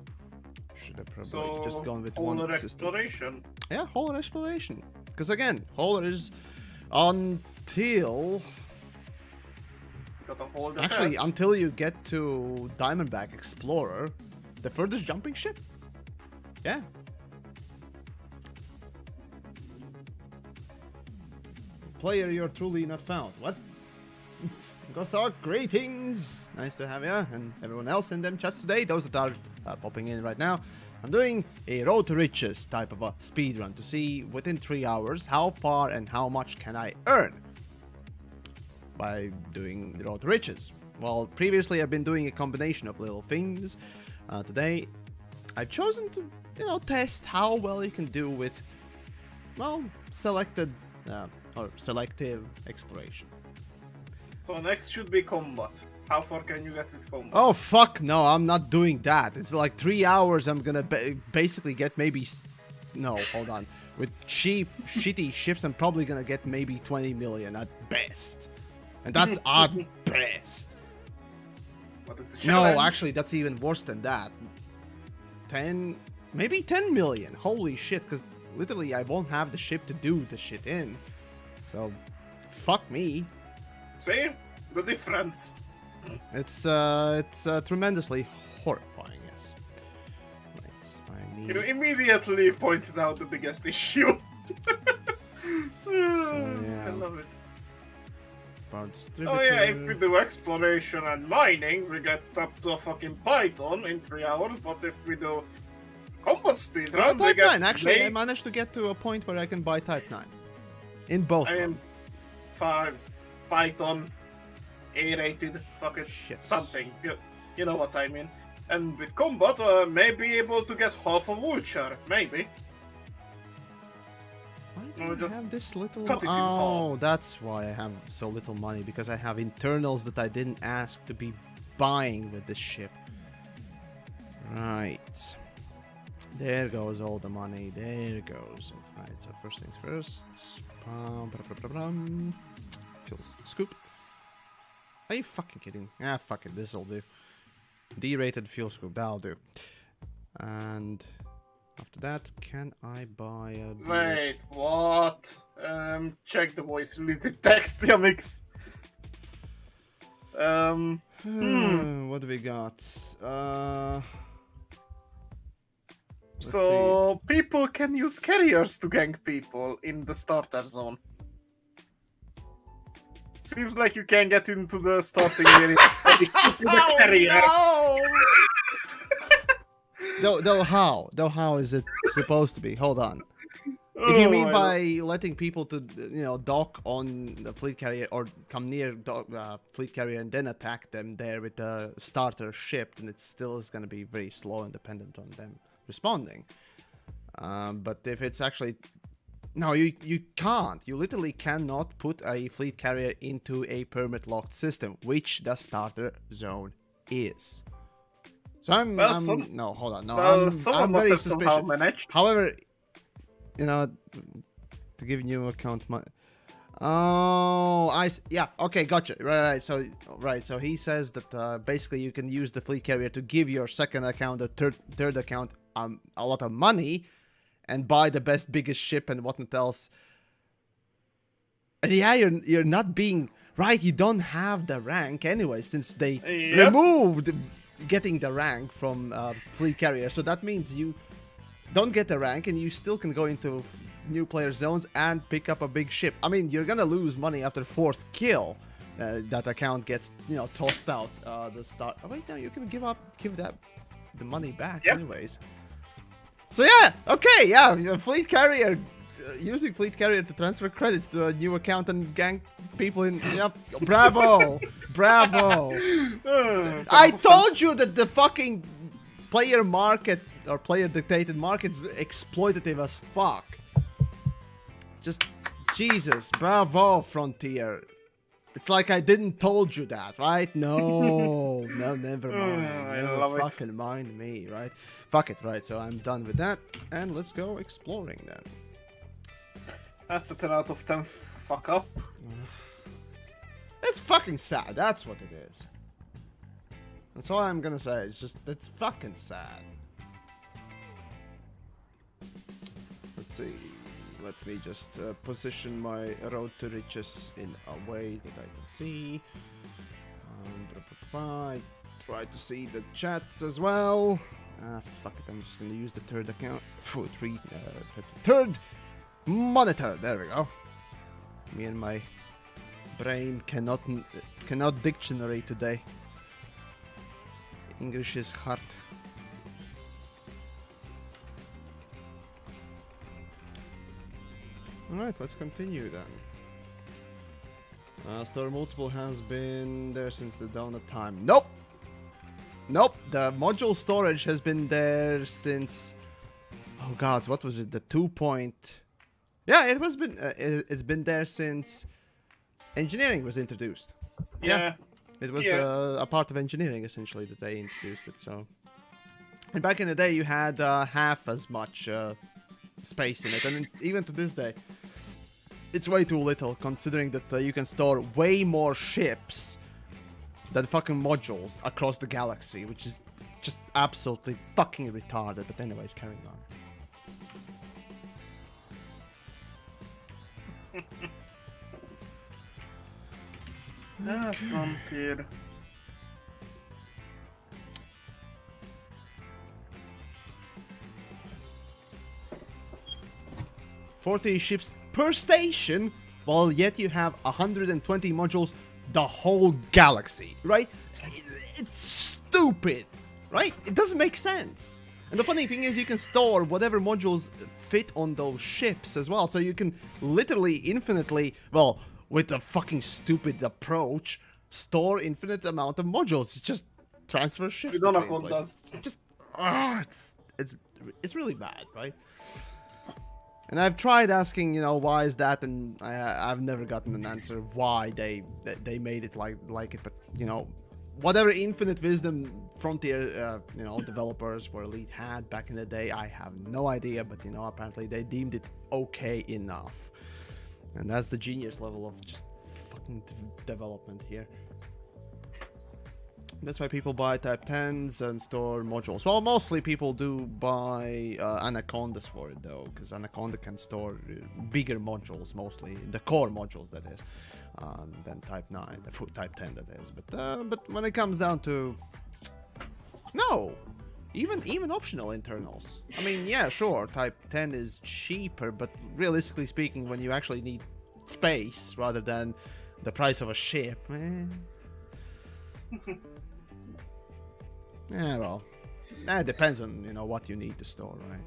Should have probably just gone with one system. Exploration. Yeah, hauler exploration. Because again, hauler is until... Actually, until you get to Diamondback Explorer, the furthest jumping ship. Yeah. Player, you're truly not found. What? Gosark, greetings! Nice to have you and everyone else in them chats today. Those that are popping in right now. I'm doing a Road to Riches type of a speedrun to see within 3 hours how far and how much can I earn by doing the Road to Riches. Well, previously I've been doing a combination of little things. Today I've chosen to, test how well you can do with, well, selected or selective exploration. So next should be combat. How far can you get with combat? Oh fuck no, I'm not doing that. It's like 3 hours. I'm gonna basically get maybe, no, hold on. With cheap, shitty ships, I'm probably gonna get maybe 20 million at best. And that's at best. But it's a no, actually, that's even worse than that. 10, maybe 10 million. Holy shit, because literally I won't have the ship to do the shit in. So, fuck me. See? The difference. It's tremendously horrifying, yes. Right, You immediately pointed out the biggest issue. yeah. I love it. Oh yeah, if we do exploration and mining, we get up to a fucking Python in 3 hours, but if we do combat speedrun, Type 9, actually, I managed to get to a point where I can buy Type 9. In both. I mean, 5, Python, A-rated, fuck it, something, you know what I mean. And with combat, may be able to get half a vulture, maybe. Why No, do I just have this little? cut it in Oh, half. that's why I have so little money, because I have internals that I didn't ask to be buying with this ship. Right. There goes all the money. There goes. Right. So first things first. Fuel scoop. Are you fucking kidding? Ah, fuck it. This'll do. D-rated fuel scoop. That'll do. And after that, can I buy a... Wait, what? Check the voice related text, Yamix. What do we got? So people can use carriers to gank people in the starter zone. Seems like you can get into the starting area with a carrier. No, how? Though how is it supposed to be? Hold on. If you mean by letting people to, dock on the fleet carrier or come near fleet carrier and then attack them there with the starter ship, then it still is going to be very slow and dependent on them responding. But if it's actually... No, you can't. You literally cannot put a fleet carrier into a permit-locked system, which the starter zone is. So no, hold on. No, I'm very suspicious. Managed. However, to give new account my... Oh, yeah, okay, gotcha. Right. So he says that basically you can use the fleet carrier to give your second account, the third account, a lot of money, and buy the best, biggest ship and whatnot else. And yeah, you're not being right. You don't have the rank anyway, since they removed getting the rank from fleet carrier. So that means you don't get the rank, and you still can go into new player zones and pick up a big ship. I mean, you're gonna lose money after 4th kill. That account gets tossed out. The start. Oh, wait, no, you can give that the money back anyways. So yeah, okay, yeah, fleet carrier, using fleet carrier to transfer credits to a new account and gank people in. Yep, bravo, bravo. I told you that the fucking player market or player dictated market is exploitative as fuck. Just Jesus, bravo, Frontier. It's like I didn't told you that, right? No, never mind. I love fucking mind me, right? Fuck it, right? So I'm done with that, and let's go exploring then. That's a 10 out of 10 fuck up. It's fucking sad. That's what it is. That's all I'm gonna say. It's fucking sad. Let's see. Let me just position my road to riches in a way that I can see. Try to see the chats as well. Fuck it, I'm just gonna use the third account. Third monitor. There we go. Me and my brain cannot dictionary today. English is hard. Alright, let's continue then. Store multiple has been there since the dawn of time. Nope! Nope, the module storage has been there since... Oh god, what was it? The 2 point... Yeah, it's been there since engineering was introduced. Yeah. It was a part of engineering, essentially, that they introduced it, so... And back in the day, you had half as much space in it, and even to this day, it's way too little, considering that you can store way more ships than fucking modules across the galaxy, which is just absolutely fucking retarded. But anyways, carrying on. Frontier. 40 ships per station, while yet you have 120 modules the whole galaxy, right? It's stupid, right? It doesn't make sense. And the funny thing is you can store whatever modules fit on those ships as well, so you can literally infinitely, well, with a fucking stupid approach, store infinite amount of modules. Just transfer ships. You don't know what does. Just, it's really bad, right? And I've tried asking, you know, why is that, and I've never gotten an answer why they made it like it. But you know, whatever infinite wisdom Frontier, you know, developers or Elite had back in the day, I have no idea. But you know, apparently they deemed it okay enough, and that's the genius level of just fucking development here. That's why people buy Type 10s and store modules. Well, mostly people do buy Anacondas for it, though, because Anaconda can store bigger modules, mostly the core modules, that is, than Type 9, Type 10, that is. But when it comes down to no, even optional internals. I mean, yeah, sure, Type 10 is cheaper, but realistically speaking, when you actually need space rather than the price of a ship, yeah, well, that depends on, you know, what you need to store, right?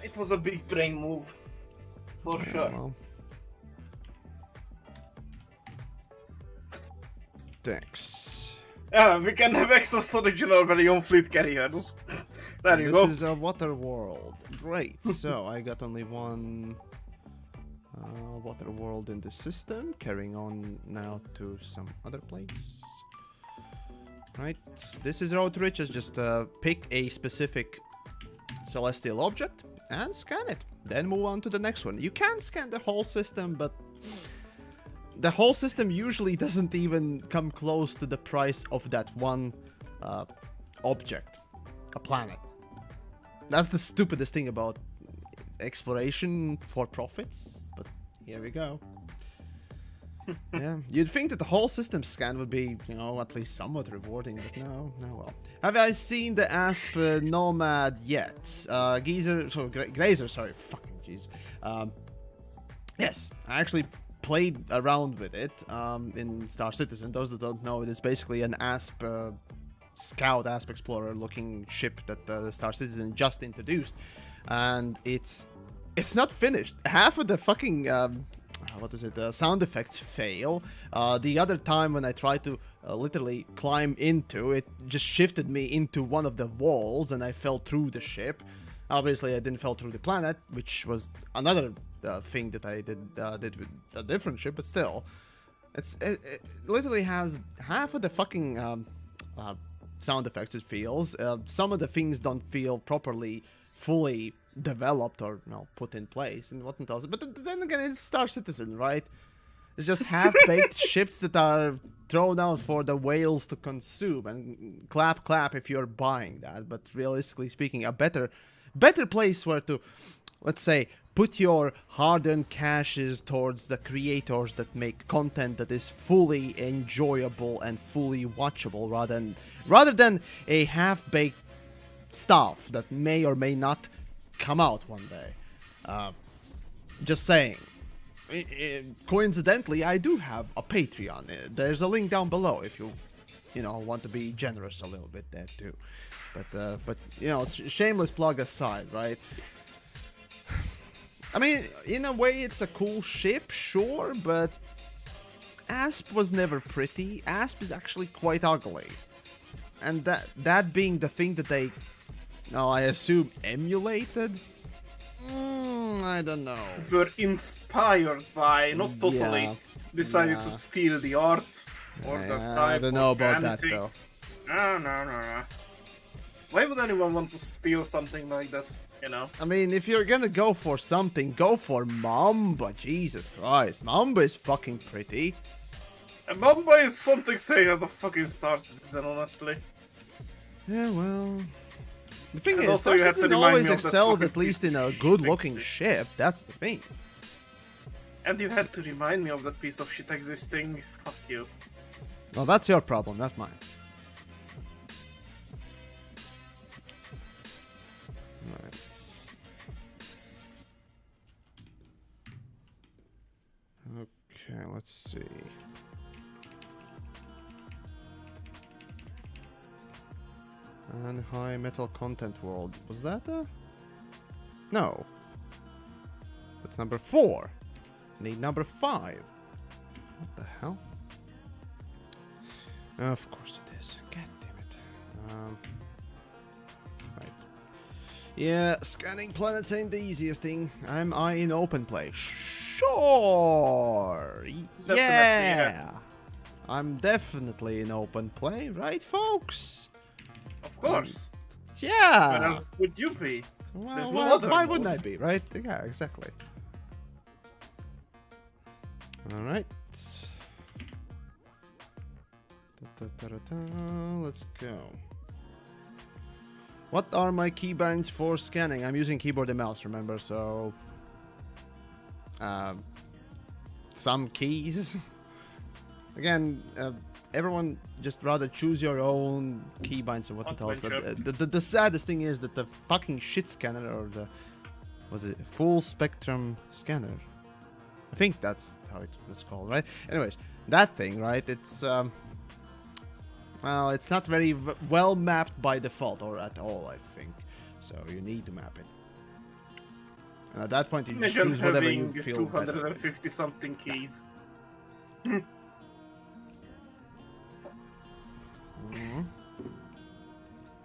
It was a big brain move, for sure. Well. Thanks. Yeah, we can have extra storage in our very own fleet carriers. There you go. This is a water world. Great. So I got only one water world in the system. Carrying on now to some other place. Right, this is Road to Riches. Just pick a specific celestial object and scan it. Then move on to the next one. You can scan the whole system, but the whole system usually doesn't even come close to the price of that one object, a planet. That's the stupidest thing about exploration for profits, but here we go. Yeah, you'd think that the whole system scan would be, you know, at least somewhat rewarding, but no, well. Have I seen the Asp Nomad yet? Grazer, sorry, fucking jeez. Yes, I actually played around with it in Star Citizen. Those that don't know, it is basically an Asp Scout, Asp Explorer looking ship that the Star Citizen just introduced, and it's not finished. Half of the fucking sound effects fail. The other time when I tried to literally climb into it, just shifted me into one of the walls and I fell through the ship. Obviously I didn't fall through the planet, which was another thing that I did with a different ship, but still, it literally has half of the fucking sound effects it feels. Some of the things don't feel properly fully developed or, you know, put in place and whatnot else. But then again, it's Star Citizen, right? It's just half-baked ships that are thrown out for the whales to consume, and clap if you're buying that. But realistically speaking, a better place where to, let's say, put your hard-earned cashes towards the creators that make content that is fully enjoyable and fully watchable, rather than a half-baked stuff that may or may not come out one day. Just saying. Coincidentally, I do have a Patreon. There's a link down below if you want to be generous a little bit there too. But you know, shameless plug aside, right? I mean, in a way, it's a cool ship, sure, but Asp was never pretty. Asp is actually quite ugly, and that being the thing that they, I assume, emulated. I don't know. Were inspired by, not totally decided to steal the art or the type. I don't know about that though. No. Why would anyone want to steal something like that? You know. I mean, if you're gonna go for something, go for Mamba. Jesus Christ, Mamba is fucking pretty. And Mamba is something straight out of fucking Star Citizen, honestly. Yeah, well. The thing is, Star Citizen always excelled at least in a good-looking ship. That's the thing. And you had to remind me of that piece of shit existing. Fuck you. Well, that's your problem, not mine. Right. Okay, let's see. And high metal content world. Was that a... No. That's number 4. Need number 5. What the hell? Of course it is. God damn it. Right. Yeah, scanning planets ain't the easiest thing. Am I in open play? Sure. Yeah. I'm definitely in open play, right, folks? Of course. Yeah. Where else would you be? Well, There's no other why mode. wouldn't I be, right? Yeah, exactly. All right. Let's go. What are my keybinds for scanning? I'm using keyboard and mouse, remember, so... some keys. Again, everyone just rather choose your own keybinds and what else. The saddest thing is that the fucking shit scanner, or the... was it full spectrum scanner? I think that's how it's called, right? Anyways, that thing, right? It's well, it's not very well mapped by default, or at all, I think. So you need to map it. And at that point, you just choose whatever you feel 250 something keys.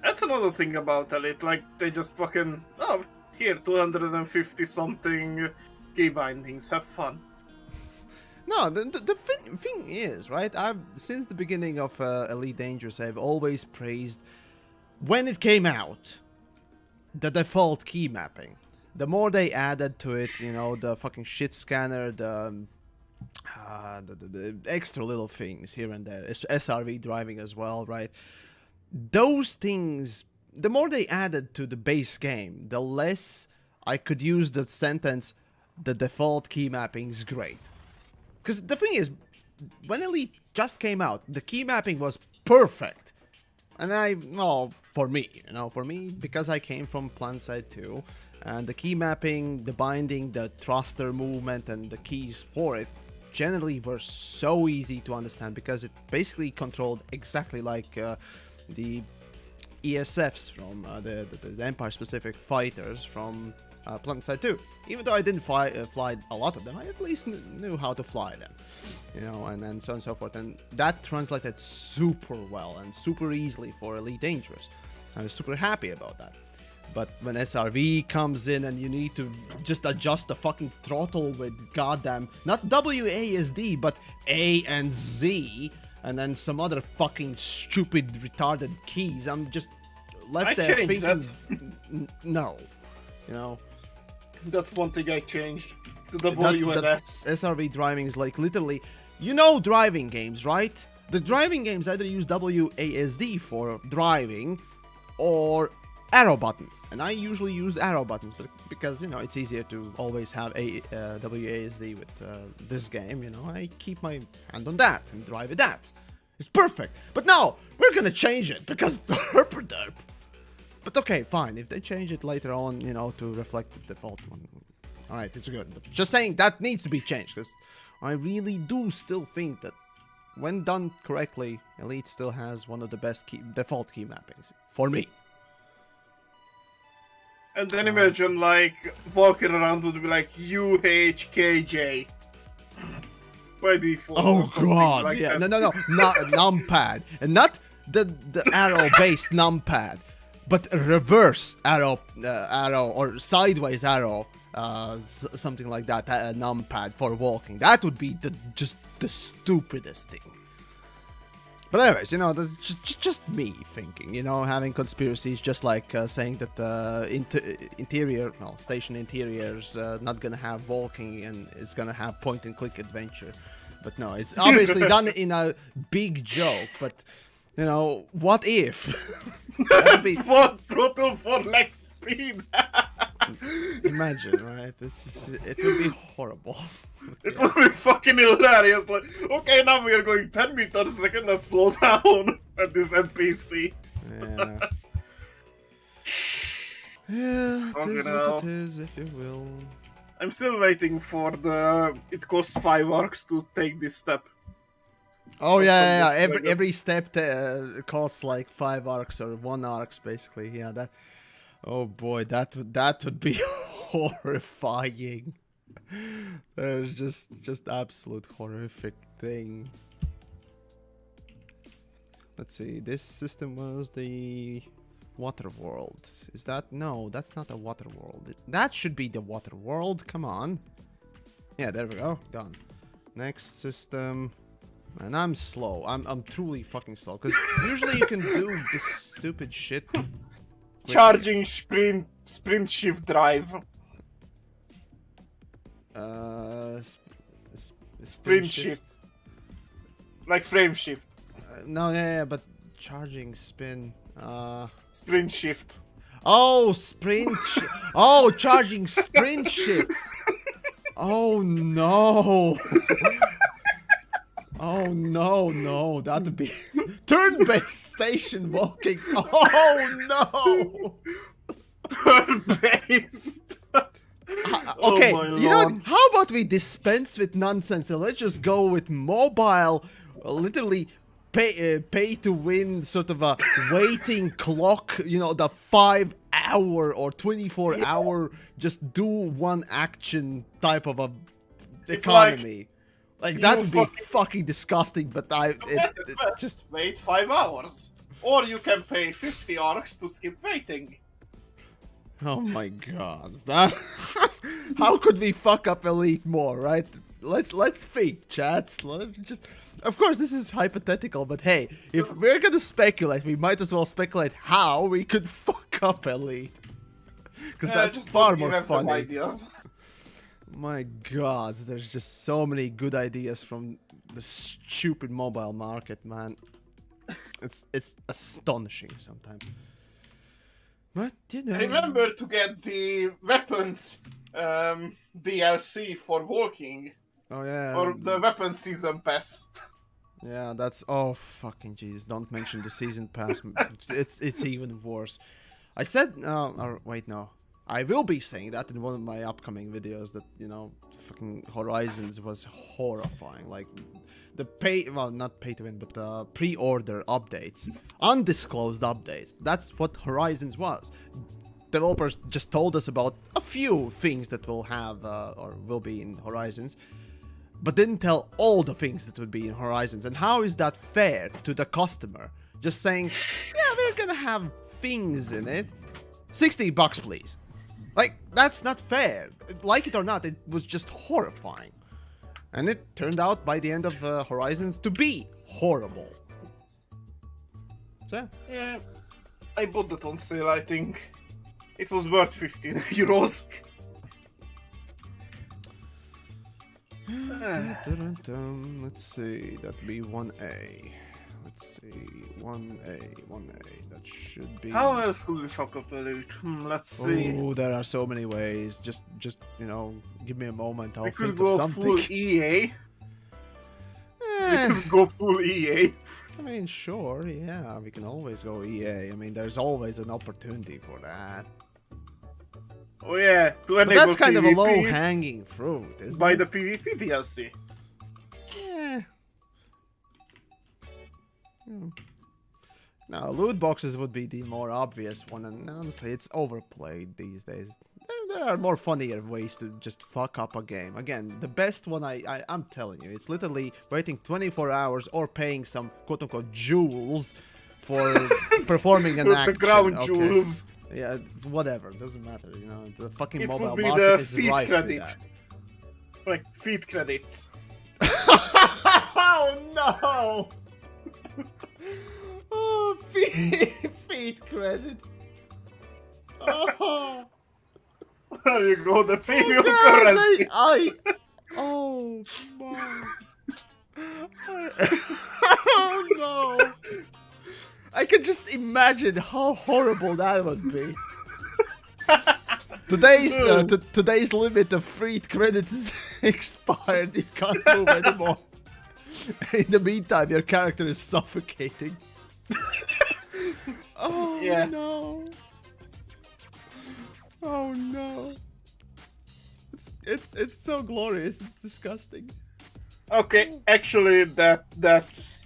That's another thing about Elite. Like they just fucking here 250 something key bindings. Have fun. No, the thing is, right, since the beginning of Elite Dangerous, I've always praised, when it came out, the default key mapping. The more they added to it, you know, the fucking shit scanner, the extra little things here and there, SRV driving as well, right? Those things, the more they added to the base game, the less I could use the sentence, the default key mapping is great. Because the thing is, when Elite just came out, the key mapping was perfect. And for me, because I came from PlanetSide 2, and the key mapping, the binding, the thruster movement, and the keys for it generally were so easy to understand, because it basically controlled exactly like the ESFs from the Empire-specific fighters from PlanetSide 2. Even though I didn't fly a lot of them, I at least knew how to fly them, you know, and so on and so forth. And that translated super well and super easily for Elite Dangerous. I was super happy about that. But when SRV comes in and you need to just adjust the fucking throttle with goddamn, not WASD, but A and Z, and then some other fucking stupid retarded keys, I'm just left there thinking, no, you know. That's one thing I changed to W and S. SRV driving is like literally, you know, driving games, right? The driving games either use WASD for driving or arrow buttons, and I usually use arrow buttons, but because, you know, it's easier to always have a WASD with this game, you know, I keep my hand on that and drive at that. It's perfect. But no, we're gonna change it because derp. But okay, fine. If they change it later on, you know, to reflect the default one, all right, it's good. But just saying that needs to be changed, because I really do still think that when done correctly, Elite still has one of the best default key mappings for me. And then imagine, like, walking around would be like UHKJ by default. Oh god, like yeah, that. no, not numpad, and not the arrow-based numpad, but reverse arrow or sideways arrow, something like that, numpad for walking. That would be just the stupidest thing. But anyways, you know, that's just me thinking, you know, having conspiracies, just like saying that station interiors not gonna have walking and it's gonna have point-and-click adventure. But no, it's obviously done in a big joke, but, you know, what if? What throttle for leg speed? Imagine, right? It would be horrible. It would be fucking hilarious. Like, okay, now we are going 10 meters a second. Let's slow down at this NPC. Yeah. Yeah, it is what it is, if you will. I'm still waiting for it costs 5 arcs to take this step. Oh yeah. Every step costs like 5 arcs or 1 arcs, basically. Yeah, that. Oh boy, that would be horrifying. There's just absolute horrific thing. Let's see. This system was the Water world. Is that? No, that's not a water world. That should be the water world. Come on. Yeah, there we go. Done. Next system. And I'm slow. I'm truly fucking slow. Because usually you can do this stupid shit. Charging sprint shift drive. Sprint shift. Like frame shift. No, yeah, but charging spin. Sprint shift. Oh, sprint. Oh, charging sprint shift. Oh no. Oh no, that'd be turn-based station walking. Oh no. Turn-based. Okay, Oh, you know, how about we dispense with nonsense and let's just go with mobile, literally pay to win sort of a waiting clock, you know, the 5-hour or 24-hour just do one action type of a economy. Like that would be fucking disgusting, but it just wait 5 hours. Or you can pay 50 orcs to skip waiting. Oh my god, that how could we fuck up Elite more, right? Let's think, chat. Just, of course, this is hypothetical, but hey, if we're gonna speculate, we might as well speculate how we could fuck up Elite, because that's far more funny. My god, there's just so many good ideas from the stupid mobile market, man. It's astonishing sometimes. But, you know... Remember to get the weapons DLC for walking. Oh yeah. Or the weapons season pass. Yeah, that's... Oh, fucking jeez. Don't mention the season pass. It's even worse. I said... or wait, no. I will be saying that in one of my upcoming videos that, you know, fucking Horizons was horrifying. Like, the well, not pay to win, but pre-order updates. Undisclosed updates. That's what Horizons was. Developers just told us about a few things that will have, or will be in Horizons, but didn't tell all the things that would be in Horizons. And how is that fair to the customer? Just saying, yeah, we're gonna have things in it. $60, please. Like, that's not fair. Like it or not, it was just horrifying. And it turned out by the end of Horizons to be horrible. So, yeah, I bought that on sale, I think. It was worth 15 euros. Let's see, that'd be 1A. Let's see, 1A, that should be... How else could we fuck up Elite? Let's see. Oh, there are so many ways. Just you know, give me a moment, I'll We think could go of something. full EA. We could go full EA. I mean, sure, yeah, we can always go EA. I mean, there's always an opportunity for that. Oh yeah, to But enable that's kind PvP of a low-hanging fruit, isn't by it? the PvP DLC. Yeah. Now, loot boxes would be the more obvious one, and honestly, it's overplayed these days. There are more funnier ways to just fuck up a game. Again, the best one, I'm telling you, it's literally waiting 24 hours or paying some quote-unquote jewels for performing an action. The ground okay? jewels. Yeah, whatever, doesn't matter, you know, the fucking It mobile would be market the is feed rife with credit. that. Like, feed credits. Oh no! Oh, feed credits. Oh. There you go, the premium Oh, currency. Oh my. Oh no. I can just imagine how horrible that would be. Today's limit of free credits is expired. You can't move anymore. In the meantime, your character is suffocating. Oh Yeah. no. Oh no. It's so glorious. It's disgusting. Okay, actually, that's...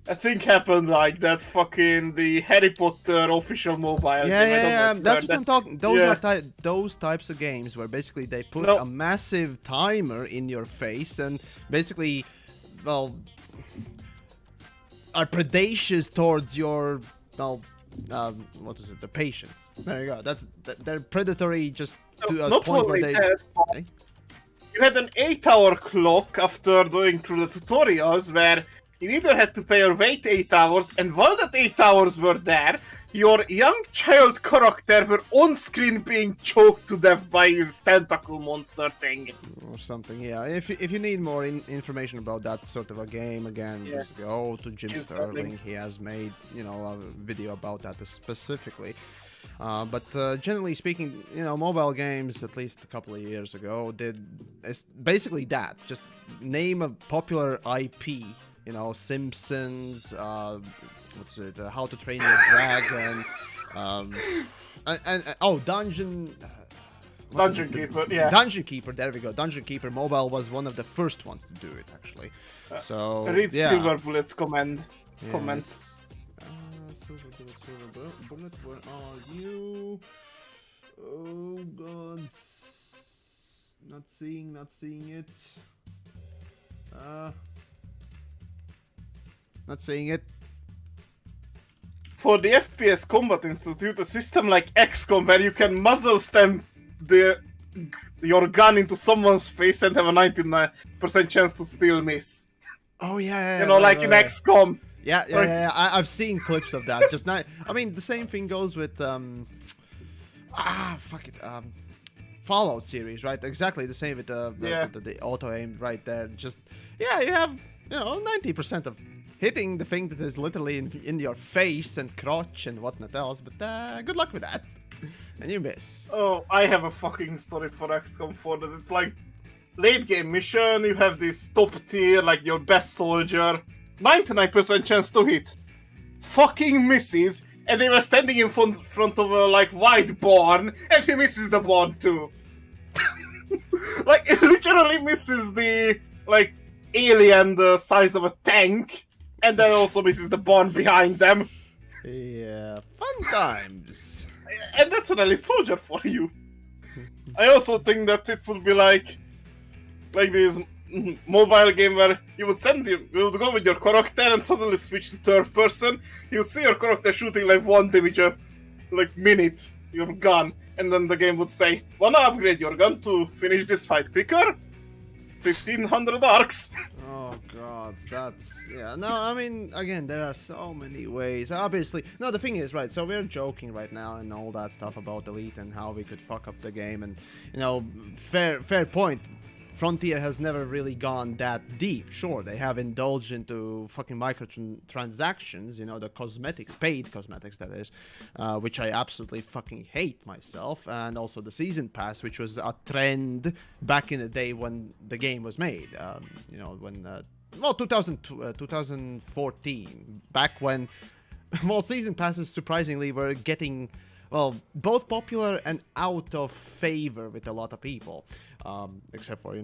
I think happened like that fucking the Harry Potter official mobile game. Yeah. That's what I'm talking. Those Yeah. are those types of games where basically they put a massive timer in your face and basically, well, are predacious towards your, well, what is it? The patience. There you go. They're predatory just to a Not point where only they. that, Eh? you had an 8-hour clock after going through the tutorials where you either had to pay or wait 8 hours, and while that 8 hours were there, your young child character were on screen being choked to death by his tentacle monster thing. Or something, yeah. If you need more information about that sort of a game, again, just go to Jim Sterling. He has made, a video about that specifically. But generally speaking, mobile games, at least a couple of years ago, it's basically that. Just name a popular IP, Simpsons, what's it, How to Train Your Dragon, Dungeon Keeper, yeah. Dungeon Keeper, there we go. Dungeon Keeper Mobile was one of the first ones to do it, actually. So, read yeah. Silver Bullet's comments. Silver Bullet, where are you? Oh god. Not seeing it. Not seeing it. For the FPS Combat Institute, a system like XCOM where you can muzzle stamp your gun into someone's face and have a 99% chance to still miss. Oh yeah. In XCOM. Yeah. I've seen clips of that. Just not. I mean, the same thing goes with Fallout series, right? Exactly the same with the auto aim right there. Just you have 90% of hitting the thing that is literally in your face and crotch and whatnot else. But good luck with that. And you miss. Oh, I have a fucking story for XCOM 4 that it's like late game mission. You have this top tier, like your best soldier. 99% chance to hit. Fucking misses, and they were standing in front of a white barn, and he misses the barn too. It literally misses the alien the size of a tank, and then also misses the barn behind them. Yeah, fun times. And that's an elite soldier for you. I also think that it would be like this mobile game where you would go with your character and suddenly switch to third person. You would see your character shooting one damage a minute, your gun, and then the game would say, wanna upgrade your gun to finish this fight quicker? 1500 arcs. Oh god, no, I mean, again, there are so many ways. Obviously, no, the thing is, right, so we're joking right now and all that stuff about Elite and how we could fuck up the game, and fair point. Frontier has never really gone that deep. Sure, they have indulged into fucking microtransactions, the cosmetics, paid cosmetics that is, which I absolutely fucking hate myself, and also the season pass, which was a trend back in the day when the game was made, 2014, back when, season passes surprisingly were getting, both popular and out of favor with a lot of people. Except for,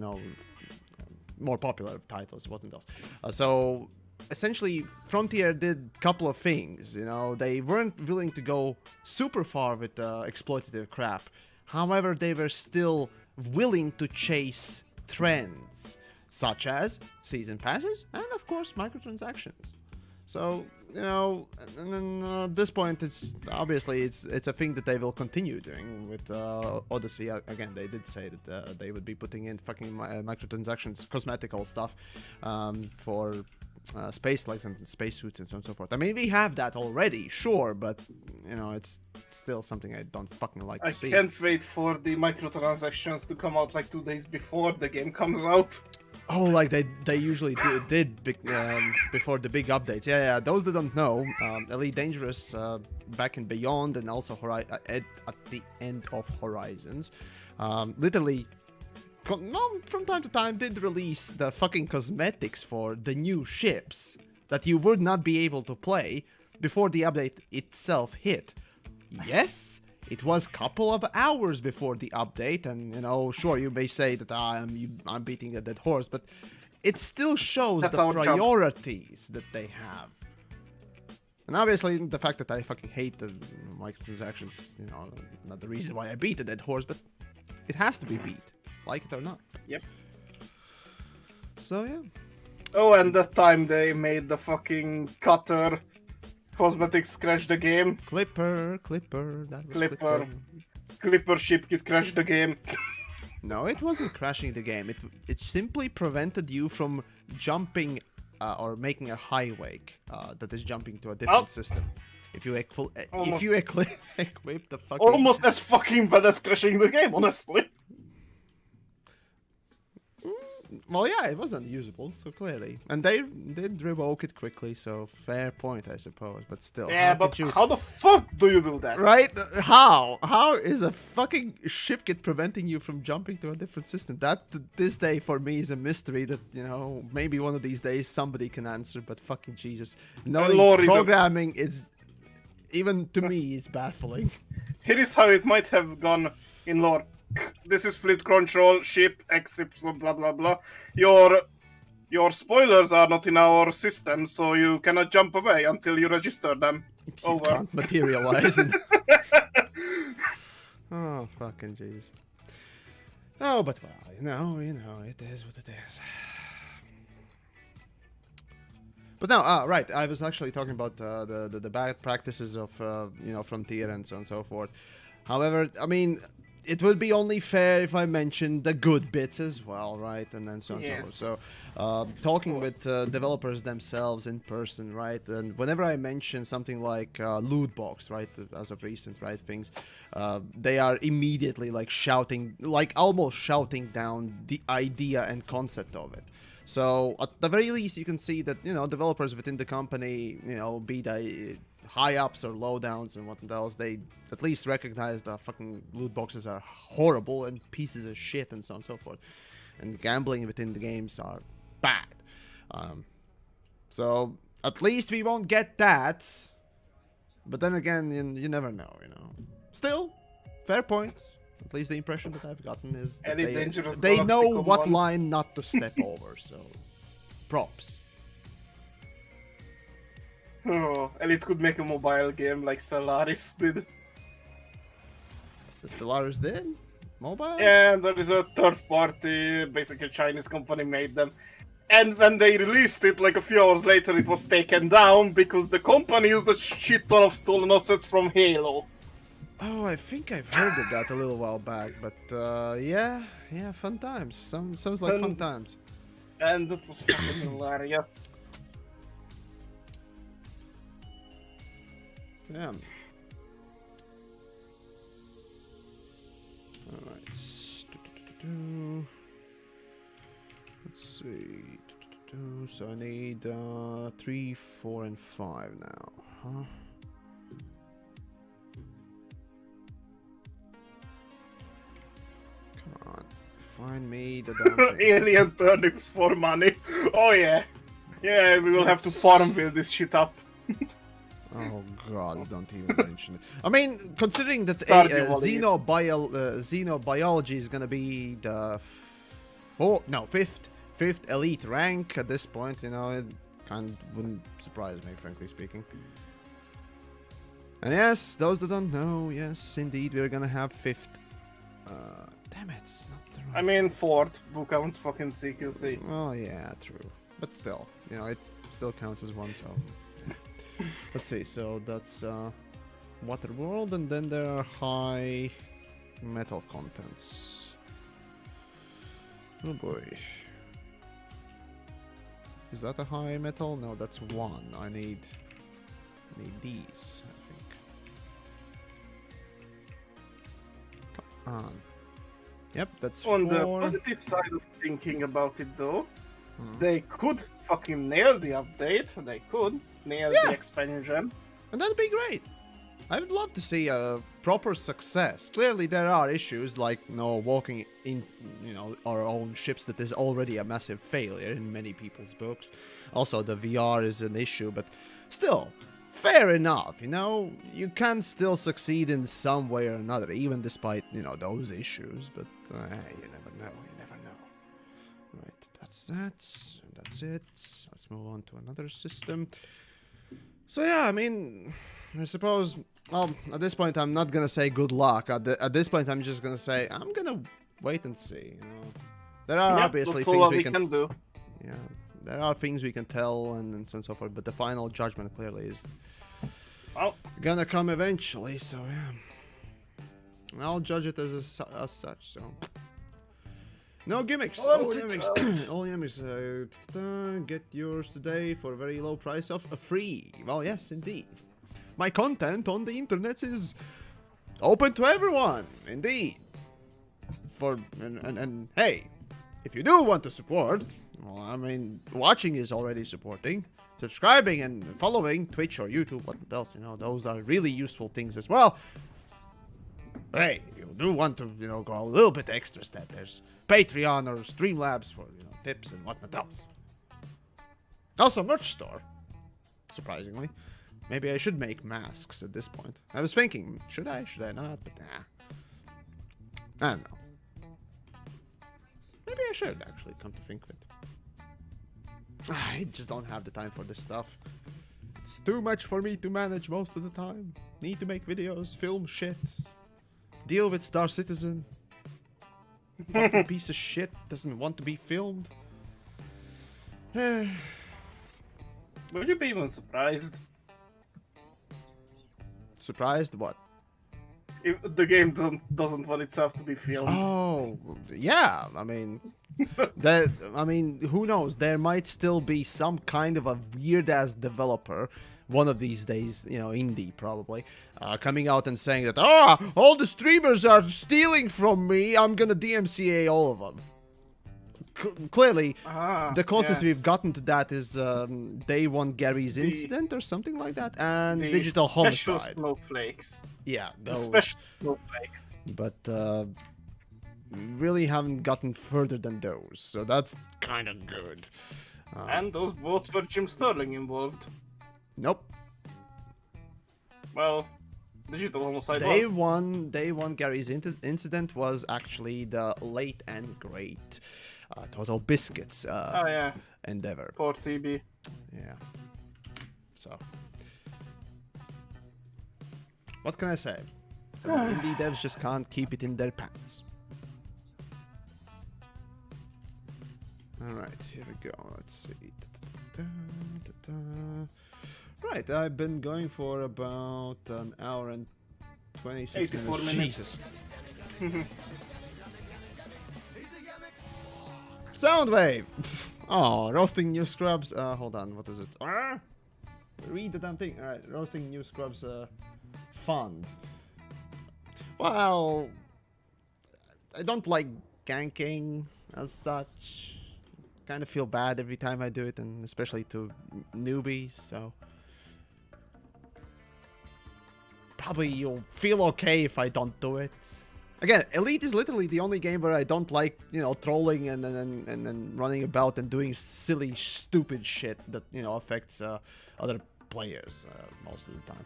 more popular titles, whatnot else. So, essentially, Frontier did a couple of things, They weren't willing to go super far with exploitative crap. However, they were still willing to chase trends, such as season passes and, of course, microtransactions. So, and then at this point, it's obviously it's a thing that they will continue doing with Odyssey. Again, they did say that they would be putting in fucking microtransactions, cosmetical stuff for space legs and spacesuits and so on and so forth. I mean, we have that already, sure, but it's still something I don't fucking like to see. I can't wait for the microtransactions to come out 2 days before the game comes out. Oh, they usually did before the big updates. Yeah. Those that don't know, Elite Dangerous back in Beyond and also at the end of Horizons, literally, from time to time did release the fucking cosmetics for the new ships that you would not be able to play before the update itself hit. Yes. It was a couple of hours before the update, and sure, you may say that I'm beating a dead horse, but it still shows the priorities that they have. And obviously, the fact that I fucking hate the microtransactions, not the reason why I beat a dead horse, but it has to be beat, like it or not. Yep. So yeah. Oh, and that time they made the fucking cutter Cosmetics crashed the game. Clipper. That was Clipper. Clipper ship kit crashed the game. No, it wasn't crashing the game. It simply prevented you from jumping or making a highway that is jumping to a different system. If you equip the fucking... Almost as fucking bad as crashing the game, honestly. Well, yeah, it was unusable, so clearly. And they did revoke it quickly, so fair point, I suppose. But still, yeah, how the fuck do you do that? Right? How? How is a fucking ship kit preventing you from jumping to a different system? That, this day, for me, is a mystery that, you know, maybe one of these days somebody can answer, but fucking Jesus. Knowing programming is, even to me, is baffling. Here is how it might have gone in lore. This is split control, ship, exit, blah blah blah. Your spoilers are not in our system, so you cannot jump away until you register them. You can't materialize. Oh, fucking jeez. Oh, but well, you know, it is what it is. But now, right, I was actually talking about the bad practices of, you know, Frontier and so on and so forth. However, I mean, it would be only fair if I mentioned the good bits as well, right? And then so on and so forth. So, talking with developers themselves in person, right? And whenever I mention something like loot box, right, as of recent, right, things, they are immediately like shouting, like almost shouting down the idea and concept of it. So, at the very least, you can see that, you know, developers within the company, you know, be they high-ups or low-downs and what else, they at least recognize the fucking loot boxes are horrible and pieces of shit and so on and so forth. And gambling within the games are bad. So, at least we won't get that. But then again, you never know, you know. Still, fair point. At least the impression that I've gotten is that they know what line not to step over, so props. Oh, Elite could make a mobile game like Stellaris did. The Stellaris did? Mobile? Yeah, there is a third party, basically Chinese company made them. And when they released it, like a few hours later, it was taken down because the company used a shit ton of stolen assets from Halo. Oh, I think I've heard of that a little while back, but yeah, fun times. Sounds like fun times. And that was fucking hilarious. Yeah. Alright. Let's see. So I need 3, 4, and 5 now. Huh? Come on. Find me the damn thing. Alien turnips for money. Oh yeah. Yeah, we will have to farm build this shit up. Oh god, don't even mention it. I mean, considering that xenobiology is gonna be the fifth elite rank at this point, you know, it wouldn't surprise me, frankly speaking. And yes, those that don't know, yes, indeed, we're gonna have 5th. Damn it, it's not the right. I mean 4th, who counts fucking CQC. Oh yeah, true. But still, you know, it still counts as one, so... Let's see, so that's water world, and then there are high metal contents. Oh boy. Is that a high metal? No, that's 1. I need these, I think. Come on. Yep, that's 4. On the positive side of thinking about it though, they could fucking nail the update, they could nail the expansion. And that'd be great. I would love to see a proper success. Clearly there are issues like, you know, walking in, you know, our own ships that is already a massive failure in many people's books. Also the VR is an issue, but still, fair enough, you know, you can still succeed in some way or another, even despite, you know, those issues, but you never know, Right, that's it. Let's move on to another system. So yeah, I mean, I suppose, well, at this point I'm not gonna say good luck. At this point I'm just gonna say I'm gonna wait and see, you know. There are obviously things we can do. Yeah, there are things we can tell and so on and so forth, but the final judgment clearly is gonna come eventually. So yeah, I'll judge it as such. So no gimmicks. All gimmicks. All gimmicks. Get yours today for a very low price of free. Well, yes, indeed. My content on the internet is open to everyone, indeed. And hey, if you do want to support, well, I mean, watching is already supporting. Subscribing and following Twitch or YouTube, what else, you know, those are really useful things as well. But hey, if you do want to, you know, go a little bit extra step, there's Patreon or Streamlabs for, you know, tips and whatnot else. Also, merch store, surprisingly. Maybe I should make masks at this point. I was thinking, should I not? But nah. I don't know. Maybe I should, actually, come to think of it. I just don't have the time for this stuff. It's too much for me to manage most of the time. Need to make videos, film shit, deal with Star Citizen. Fucking piece of shit doesn't want to be filmed. Would you be even surprised? Surprised what? If the game doesn't want itself to be filmed. Oh, yeah. I mean, who knows? There might still be some kind of a weird-ass developer, one of these days, you know, indie probably, coming out and saying that, all the streamers are stealing from me. I'm gonna DMCA all of them. Clearly, the closest we've gotten to that is Day One Gary's Incident or something like that, and Digital Homicide. Special snowflakes. Yeah, those. Special snowflakes. But really haven't gotten further than those, so that's kind of good. And those both were Jim Sterling involved. Nope. Well, Digital Homicide Day One Gary's Incident was actually the late and great Total Biscuits endeavor. Poor TB. Yeah. So, what can I say? Some indie devs just can't keep it in their pants. Alright, here we go. Let's see. Right, I've been going for about an hour and 26 minutes. Jesus. Soundwave! Oh, roasting new scrubs. Hold on, what is it? Read the damn thing. Alright, roasting new scrubs fund. Well, I don't like ganking as such. Kind of feel bad every time I do it, and especially to newbies, so probably you'll feel okay if I don't do it. Again, Elite is literally the only game where I don't like, you know, trolling and then running about and doing silly, stupid shit that, you know, affects other players most of the time.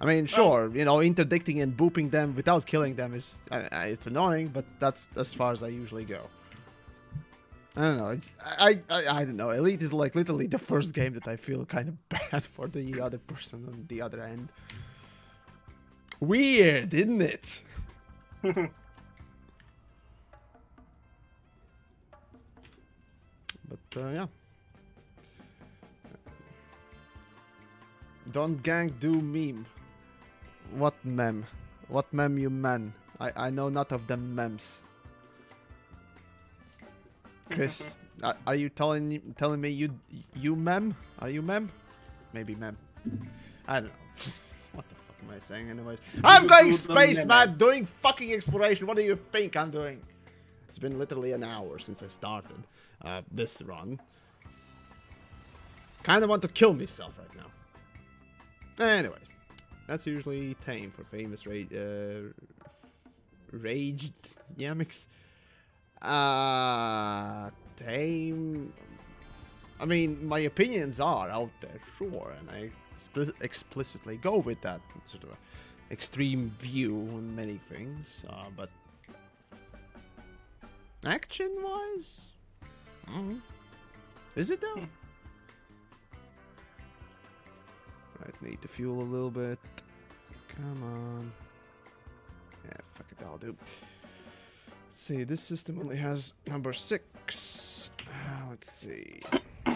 I mean, sure, you know, interdicting and booping them without killing them is it's annoying, but that's as far as I usually go. I don't know. I don't know. Elite is like literally the first game that I feel kind of bad for the other person on the other end. Weird, isn't it? But yeah. Don't gank, do meme. What mem? What mem you man? I know not of them memes. Chris, are you telling me you mem? Are you mem? Maybe mem. I don't know. What the fuck am I saying anyways? I'm going space mad doing fucking exploration. What do you think I'm doing? It's been literally an hour since I started this run. Kind of want to kill myself right now. Anyways, that's usually tame for famous raged yammics. Tame. I mean, my opinions are out there, sure, and I explicitly go with that sort of extreme view on many things, but action-wise, is it though? Right, need to fuel a little bit. Come on. Yeah, fuck it, I'll do. Let's see, this system only has number 6. Let's see.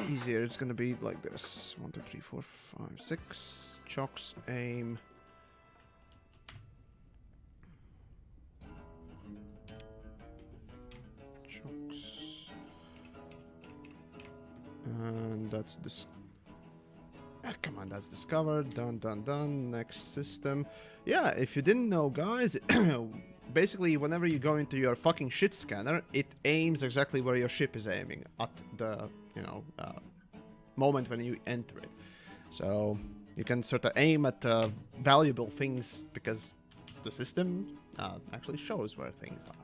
easier. It's gonna be like this. 1, 2, 3, 4, 5, 6. Chocks, aim. Chocks. And that's this. Come on, that's discovered. Done, done, done. Next system. Yeah, if you didn't know, guys, basically, whenever you go into your fucking shit scanner, it aims exactly where your ship is aiming at the, moment when you enter it. So you can sort of aim at valuable things because the system actually shows where things are.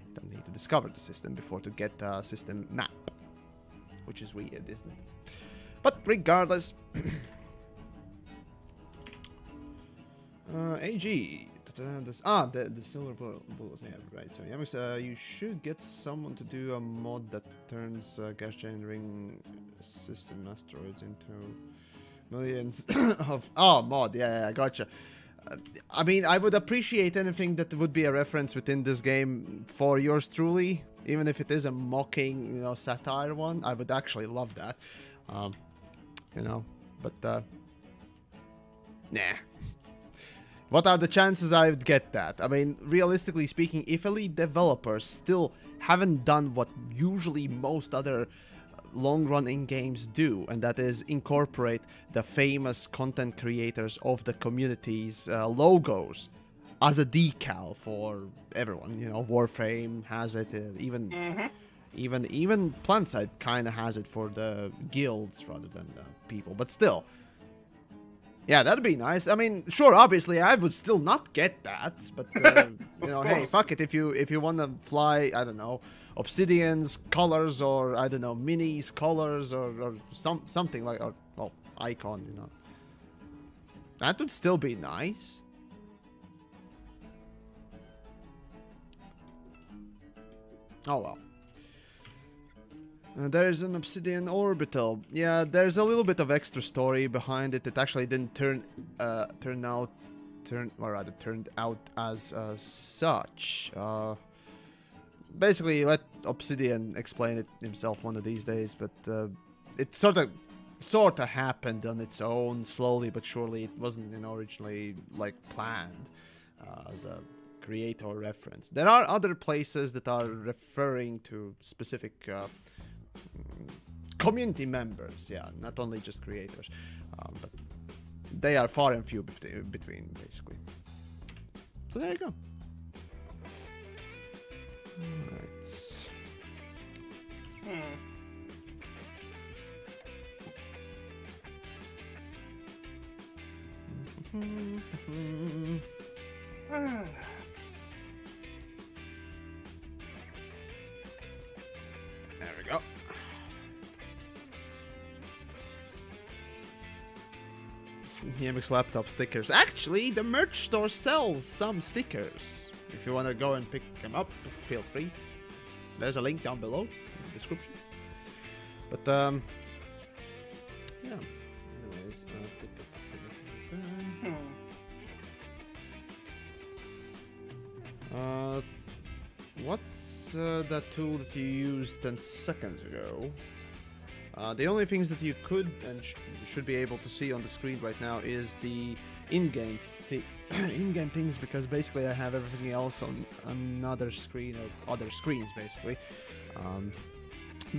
You don't need to discover the system before to get a system map, which is weird, isn't it? But regardless, AG. The silver bullets. Yeah, right. So Yamix, you should get someone to do a mod that turns gas generating system asteroids into millions of. Oh, mod. Yeah, I gotcha. I mean, I would appreciate anything that would be a reference within this game for yours truly, even if it is a mocking, satire one. I would actually love that. But nah. What are the chances I would get that? I mean, realistically speaking, if elite developers still haven't done what usually most other long-running games do, and that is incorporate the famous content creators of the community's logos as a decal for everyone. Warframe has it, even PlanetSide kind of has it for the guilds rather than people, but still. Yeah, that'd be nice. I mean, sure, obviously, I would still not get that, but hey, fuck it. If you want to fly, I don't know, Obsidian's colors, or I don't know, Mini's colors, or something like, or Icon, that would still be nice. Oh well. There's an Obsidian orbital. Yeah, there's a little bit of extra story behind it. It actually didn't turned out as such. Basically, let Obsidian explain it himself one of these days. But it sort of happened on its own, slowly but surely. It wasn't originally planned as a creator reference. There are other places that are referring to specific. Community members, yeah, not only just creators, but they are far and few between, basically. So there you go. Alright. There we go. EMX laptop stickers. Actually, the merch store sells some stickers. If you want to go and pick them up, feel free. There's a link down below in the description. But, yeah. Anyways, what's that tool that you used 10 seconds ago? The only things that you could and should be able to see on the screen right now is the in-game things, because basically I have everything else on another screen, or other screens, basically.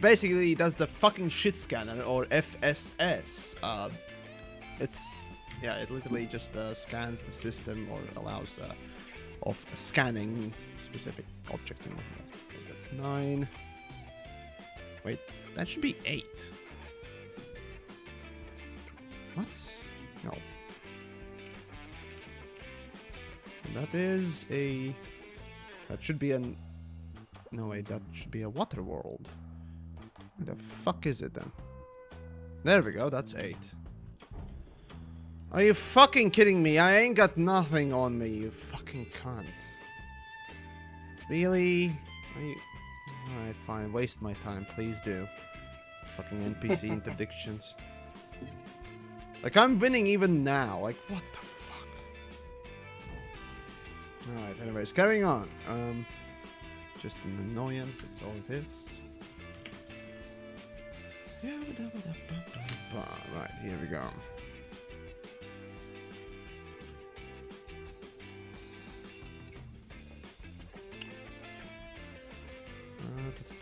Basically, that's the fucking shit scanner, or FSS. It literally just scans the system, or allows of scanning specific objects and whatnot. Okay, that's 9. Wait, that should be 8. What? No. That is a... That should be an... No, wait, that should be a water world. What the fuck is it then? There we go, that's 8. Are you fucking kidding me? I ain't got nothing on me, you fucking cunt. Really? Are you... Alright, fine. Waste my time. Please do. Fucking NPC interdictions. Like, I'm winning even now. Like, what the fuck? Alright, anyways, carrying on. Just an annoyance, that's all it is. Right, here we go.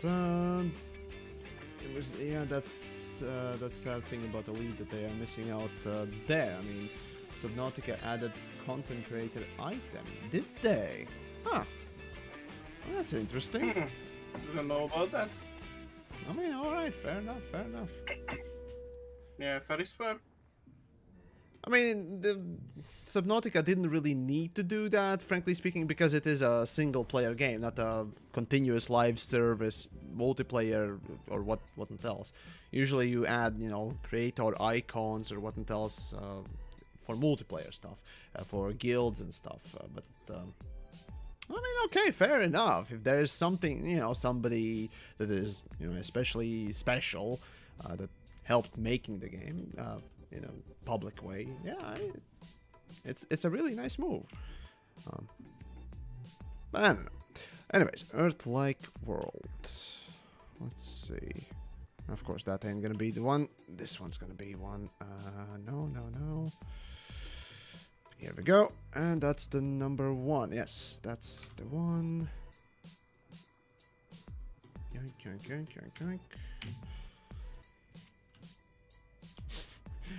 It was, yeah, that's sad thing about Elite that they are missing out there. I mean, Subnautica added content creator item, did they? Huh. Well, that's interesting. Didn't know about that. I mean, all right, fair enough, fair enough. Yeah, very fair. I mean, the Subnautica didn't really need to do that, frankly speaking, because it is a single-player game, not a continuous live service multiplayer or what else. Usually, you add, you know, creator icons or what else for multiplayer stuff, for guilds and stuff. I mean, okay, fair enough. If there is something, you know, somebody that is, you know, especially special that helped making the game. In a public way, yeah, it's a really nice move. But I don't know. Anyways, Earth-like world. Let's see. Of course, that ain't gonna be the one. This one's gonna be one. No. Here we go, and that's the number 1. Yes, that's the one. Yoink.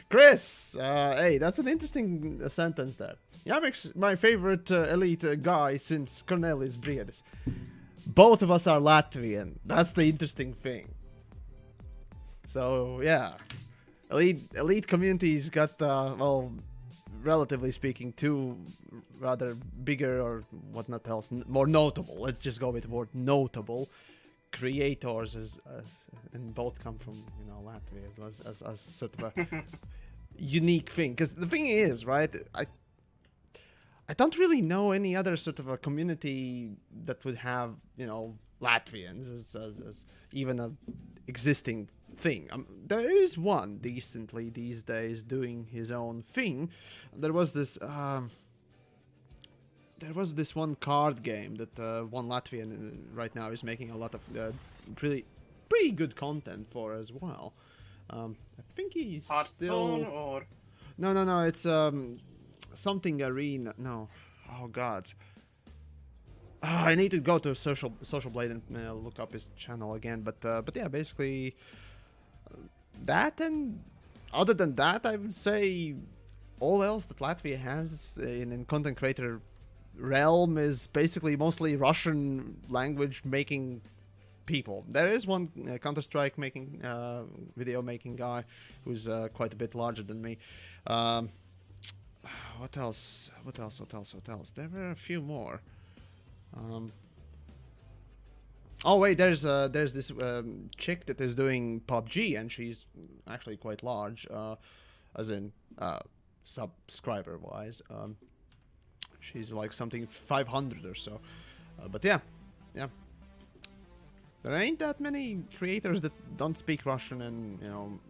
Chris, hey, that's an interesting sentence there. Yamik's my favorite elite guy since Cornelis Briedis. Both of us are Latvian. That's the interesting thing. So yeah, elite communities got well, relatively speaking, two rather bigger or whatnot else, more notable. Let's just go with the word notable. Creators and both come from, you know, Latvia as sort of a unique thing. Because the thing is, right, I don't really know any other sort of a community that would have, you know, Latvians as even a existing thing. There is one decently these days doing his own thing. There was this one card game that one Latvian right now is making a lot of pretty good content for as well. I think he's Hearthstone still... or No. It's something arena. No, oh god. I need to go to Social Blade and look up his channel again. But yeah, basically that, and other than that, I would say all else that Latvia has in content creator realm is basically mostly Russian language making people. There is one Counter-Strike making video making guy who's quite a bit larger than me. What else? There were a few more. Oh wait, there's this chick that is doing PUBG, and she's actually quite large, as in subscriber wise. She's like something 500 or so. But yeah. There ain't that many creators that don't speak Russian and, you know,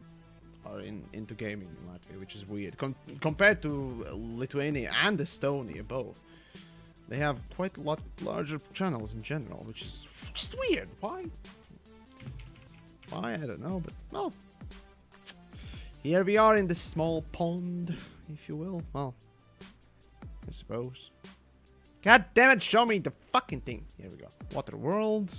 are into gaming in Latvia, which is weird. Compared to Lithuania and Estonia both. They have quite a lot larger channels in general, which is just weird. Why? I don't know, but well. Here we are in this small pond, if you will. Well, I suppose. God damn it, show me the fucking thing. Here we go. Water World.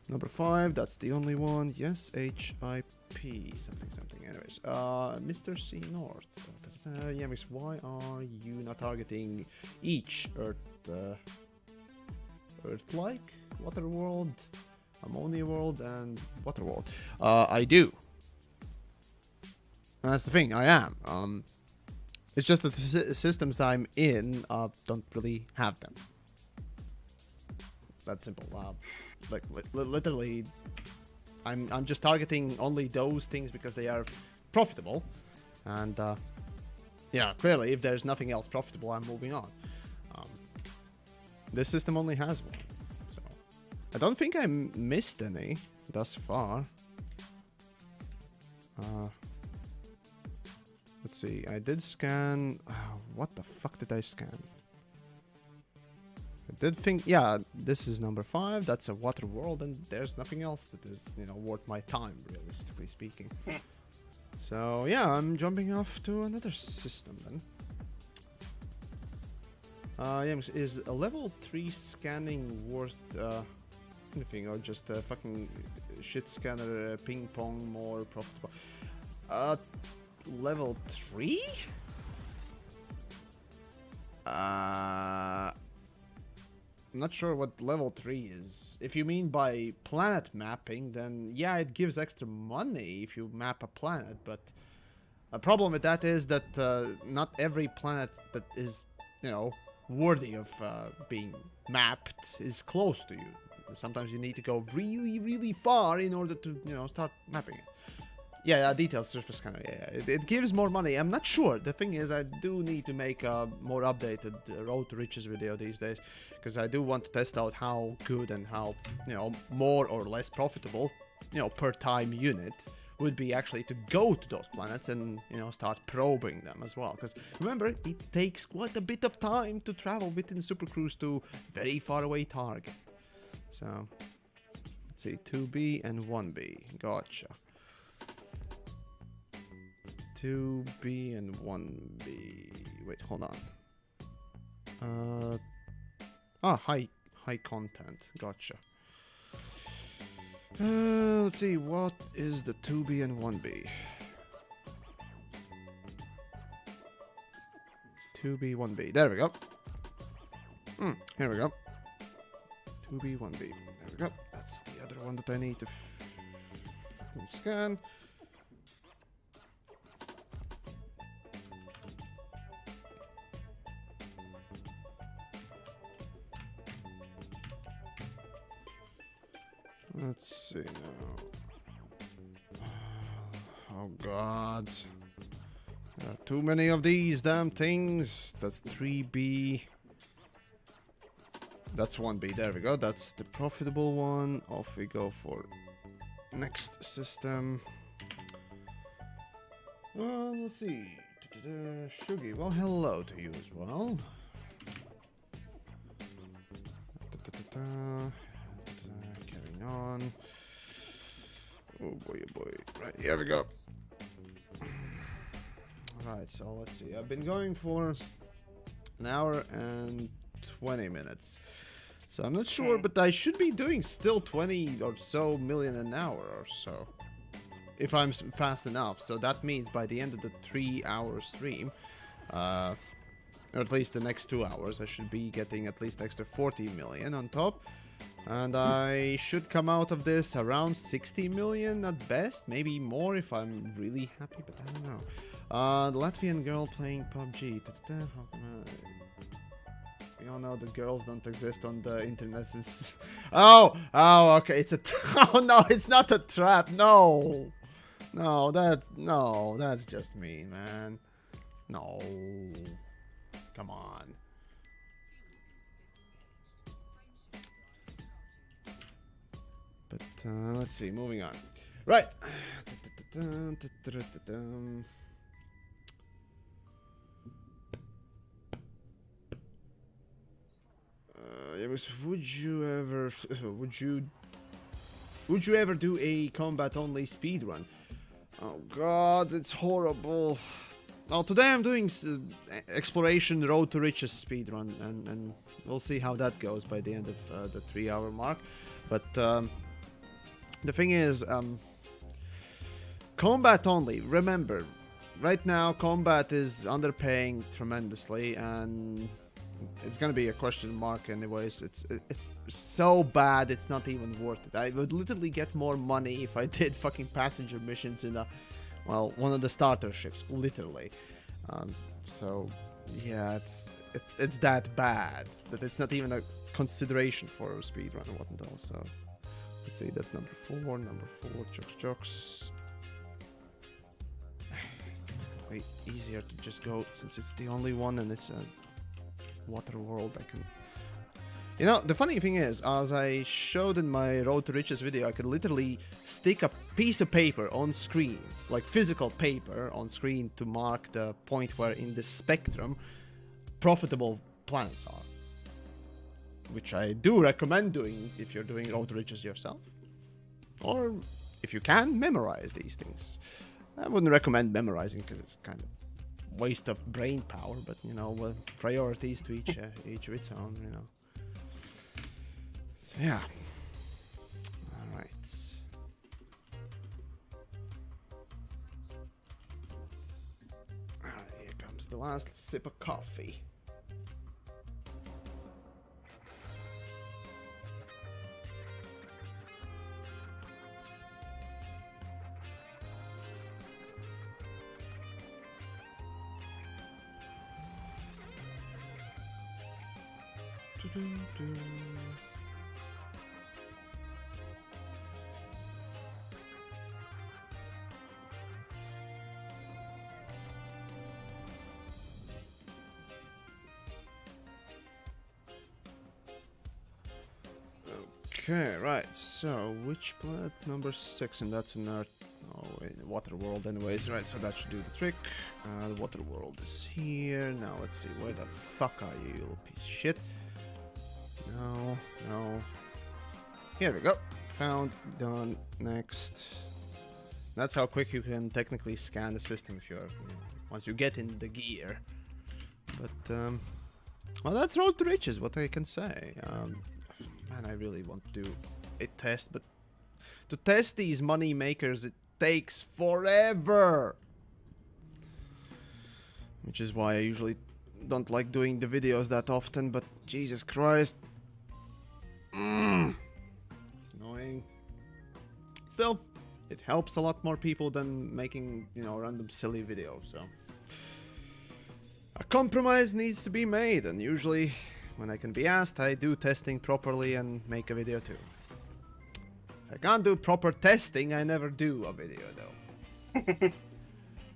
Number 5, that's the only one. Yes, HIP. Something. Anyways, Mr. C North. Yamix, why are you not targeting each Earth-like? Water World, Ammonia World, and Water World. I do. And that's the thing, I am. It's just that the systems I'm in don't really have them. That's simple. Like literally, I'm just targeting only those things because they are profitable, and yeah, clearly if there's nothing else profitable, I'm moving on. This system only has one, so I don't think I missed any thus far. Let's see, I did scan. What the fuck did I scan? I did think, yeah, this is number 5. That's a water world, and there's nothing else that is, you know, worth my time, realistically speaking. So yeah, I'm jumping off to another system then. Yeah, is a level 3 scanning worth anything, or just a fucking shit scanner ping pong more profitable? Level 3? I'm not sure what level 3 is. If you mean by planet mapping, then yeah, it gives extra money if you map a planet, but a problem with that is that not every planet that is, you know, worthy of being mapped is close to you. Sometimes you need to go really, really far in order to, you know, start mapping it. Yeah, detailed surface scanner. Yeah, it gives more money. I'm not sure. The thing is, I do need to make a more updated Road to Riches video these days, because I do want to test out how good and how, you know, more or less profitable, you know, per time unit would be actually to go to those planets and, you know, start probing them as well. Because remember, it takes quite a bit of time to travel within Super Cruise to very far away target. So let's see, 2B and 1B. Gotcha. 2B and 1B. Wait, hold on. High content. Gotcha. Let's see, what is the 2B and 1B? 2B, 1B. There we go. Here we go. 2B, 1B. There we go. That's the other one that I need to scan. Let's see now. Oh god. There are too many of these damn things. That's 3B. That's 1B. There we go. That's the profitable one. Off we go for next system. Let's see. Shuggy. Well, hello to you as well. Carrying on. Oh boy, oh boy. Right, here we go. Alright, so let's see. I've been going for an hour and 20 minutes. So I'm not sure, but I should be doing still 20 or so million an hour or so, if I'm fast enough. So that means by the end of the 3-hour stream, or at least the next 2 hours, I should be getting at least extra 40 million on top. And I should come out of this around 60 million at best, maybe more if I'm really happy, but I don't know. The Latvian girl playing PUBG. How come we all know that girls don't exist on the internet. Oh, okay. It's a. Oh no, it's not a trap. No, that's just mean, man. No, come on. But let's see. Moving on. Right. Would you ever do a combat only speedrun? Oh god, it's horrible. Well, today I'm doing exploration Road to Riches speedrun, and we'll see how that goes by the end of the 3-hour mark. But the thing is, combat only. Remember, right now combat is underpaying tremendously, and it's gonna be a question mark anyways. It's so bad, it's not even worth it. I would literally get more money if I did fucking passenger missions in one of the starter ships, literally. So yeah, it's that bad that it's not even a consideration for a speedrun or whatnot else. So let's see, that's number 4. Jokes. Way easier to just go since it's the only one and it's a water world. I can, you know, the funny thing is, as I showed in my Road to Riches video, I could literally stick a piece of paper on screen, like physical paper on screen, to mark the point where in the spectrum profitable planets are. which I do recommend doing if you're doing Road to Riches yourself. Or, if you can, memorize these things. I wouldn't recommend memorizing because it's kind of waste of brain power, but, you know, priorities to each of its own, you know. So, yeah. Alright. Here comes the last sip of coffee. Okay, right, so which planet? Number 6, and that's in our water world anyways, right, so that should do the trick. The water world is here. Now let's see, where the fuck are you, you little piece of shit? No, no. Here we go. Found, done, next. That's how quick you can technically scan the system if you're, you know, once you get in the gear. But, well, that's Road to Riches, what I can say. Man, I really want to do a test, but to test these money makers, it takes forever. Which is why I usually don't like doing the videos that often, but Jesus Christ. It's annoying. Still, it helps a lot more people than making, you know, random silly videos, so. A compromise needs to be made, and usually, when I can be asked, I do testing properly and make a video too. If I can't do proper testing, I never do a video though.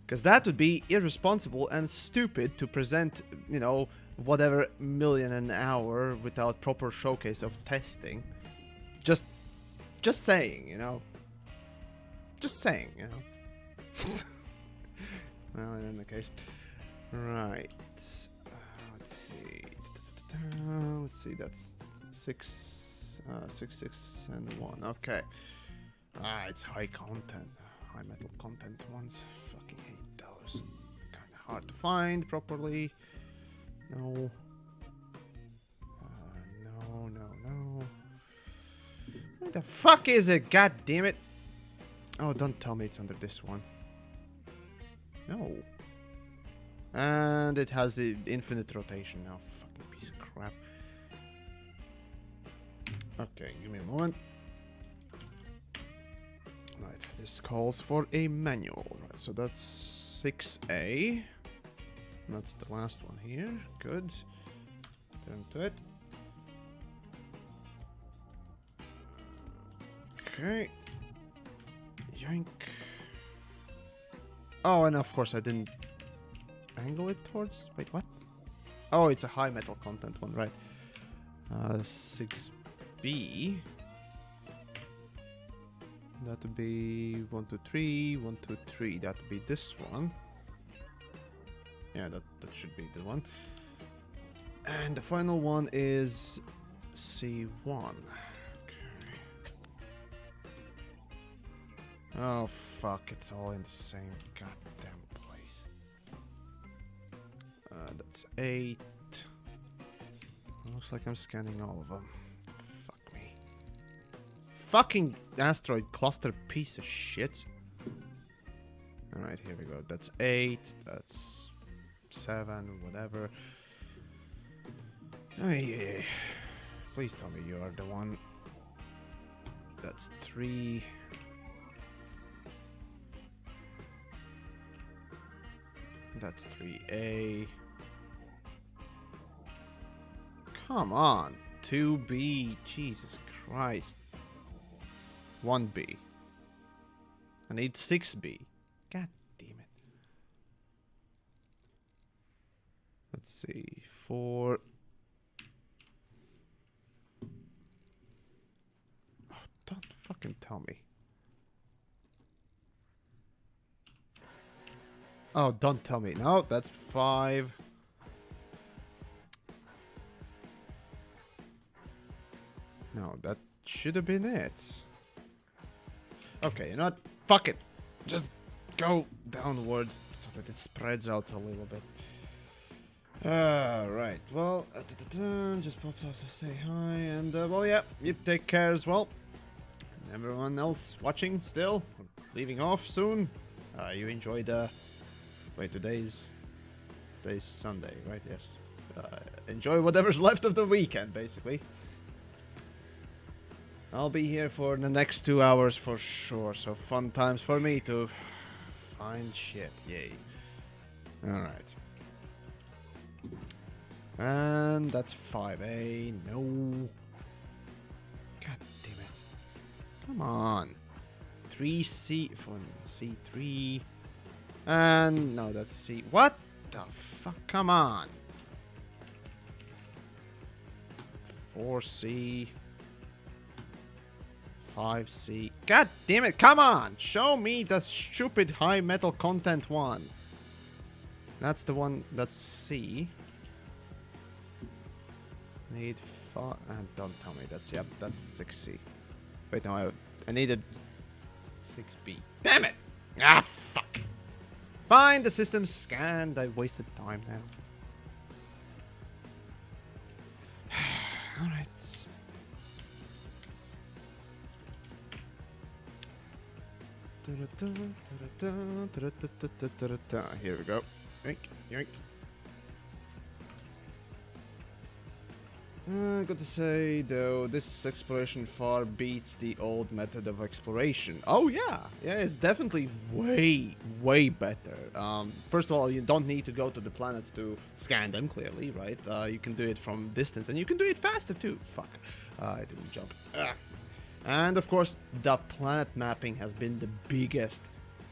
Because that would be irresponsible and stupid to present, you know, whatever million an hour without proper showcase of testing. Just saying, you know. Just saying, you know. Well, in any case. Right. Let's see. Let's see, that's 6, 6, and 1. Okay. It's high content. High metal content ones. Fucking hate those. Kind of hard to find properly. No. No. Where the fuck is it? God damn it. Oh, don't tell me it's under this one. No. And it has the infinite rotation now. Fucking piece of crap. Okay, give me a moment. Right, this calls for a manual. Right, so that's 6A. That's the last one here. Good. Turn to it. Okay. Yoink. Oh, and of course I didn't angle it towards... Wait, what? Oh, it's a high metal content one, right. 6B. That would be 1, 2, 3, 1, 2, 3. That would be this one. Yeah, that should be the one. And the final one is C1. Okay. Oh, fuck. It's all in the same goddamn place. That's 8. Looks like I'm scanning all of them. Fuck me. Fucking asteroid cluster piece of shit. Alright, here we go. That's 8. That's 7. Whatever. Oh, yeah. Please tell me you are the one. That's 3. That's 3A. Come on. 2B. Jesus Christ. 1B. I need 6B. God damn it. Let's see. 4. Oh, don't fucking tell me. Oh, don't tell me. No, that's 5. No, that should have been it. Okay, you know what? Fuck it. Just go downwards so that it spreads out a little bit. Right. Well, just popped out to say hi, and well, yeah, you take care as well. And everyone else watching still, leaving off soon. You enjoyed. Wait, today's Sunday, right? Yes. Enjoy whatever's left of the weekend, basically. I'll be here for the next 2 hours for sure. So fun times for me to find shit. Yay. All right. And that's 5A. No. God damn it. Come on. 3C. C3. And no, that's C. What the fuck? Come on. 4C. 5C. God damn it. Come on. Show me the stupid high metal content one. That's the one. That's C. Need 5. Don't tell me that's. Yep, that's 6C. Wait, no, I needed 6B. Damn it! Ah, fuck. Fine, the system's scanned. I wasted time now. Alright. Here we go. Yoink, yoink. Got to say, though, this exploration far beats the old method of exploration. Oh, yeah. Yeah, it's definitely way, way better. First of all, you don't need to go to the planets to scan them, clearly, right? You can do it from distance, and you can do it faster, too. Fuck. I didn't jump. And, of course, the planet mapping has been the biggest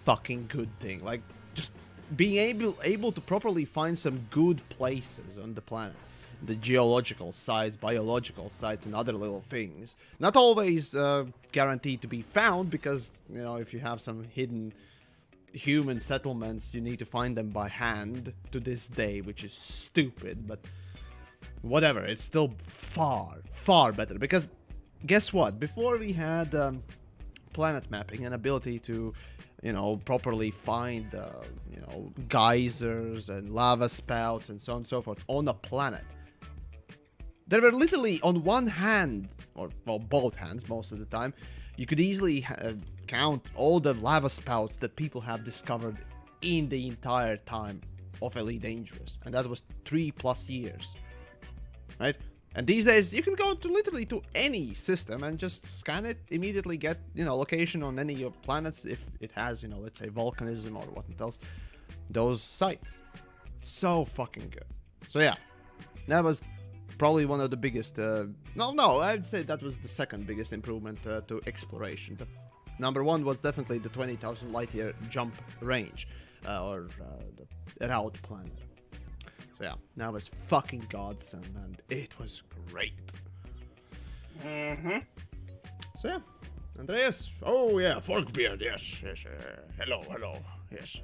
fucking good thing. Like, just being able to properly find some good places on the planet. The geological sites, biological sites, and other little things. Not always guaranteed to be found, because, you know, if you have some hidden human settlements, you need to find them by hand to this day, which is stupid, but whatever. It's still far, far better, because guess what? Before we had planet mapping and ability to, you know, properly find, you know, geysers and lava spouts and so on and so forth on a planet, there were literally on one hand, or well, both hands most of the time, you could easily count all the lava spouts that people have discovered in the entire time of Elite Dangerous. And that was 3+ years. Right? And these days, you can go to literally to any system and just scan it, immediately get, you know, location on any of your planets if it has, you know, let's say volcanism or what else, those sites. So fucking good. So yeah, that was probably one of the biggest, no, I'd say that was the second biggest improvement to exploration. The number one was definitely the 20,000 light year jump range, or the route planner. So yeah, that was fucking godsend, and it was great. Mm-hmm. So yeah, Andreas. Oh yeah, Forkbeard, yes. Hello, yes.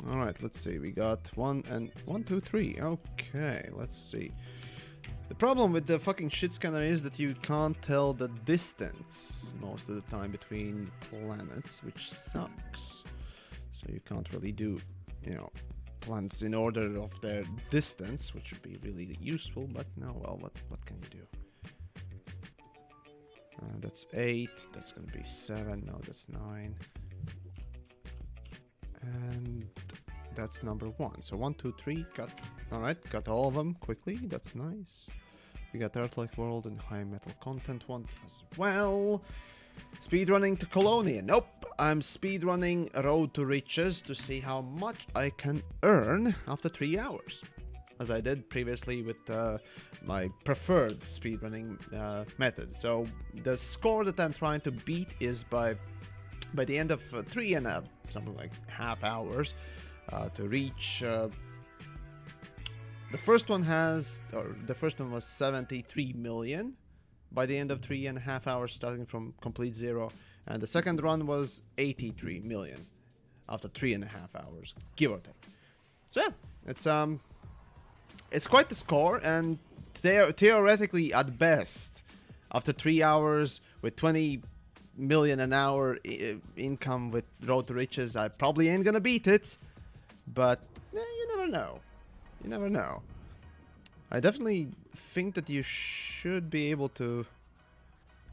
Alright, let's see. We got 1, 2, 3. Okay, let's see. The problem with the fucking shit scanner is that you can't tell the distance most of the time between planets, which sucks. So you can't really do, you know, planets in order of their distance, which would be really useful, but no, well, what can you do? That's 8, that's gonna be 7, no, that's 9. And that's number 1. So 1, 2, 3, got all of them quickly. That's nice. We got Earth-like World and high metal content one as well. Speedrunning to Colonia. Nope, I'm speedrunning Road to Riches to see how much I can earn after 3 hours, as I did previously with my preferred speedrunning method. So the score that I'm trying to beat is by the end of 3 and something like half hours to reach. The first one was 73 million by the end of 3.5 hours, starting from complete zero, and the second run was 83 million after 3.5 hours, give or take. So yeah, it's quite the score, and theoretically at best, after 3 hours with 20 million an hour income with Road to Riches, I probably ain't gonna beat it. But you never know. You never know. I definitely think that you should be able to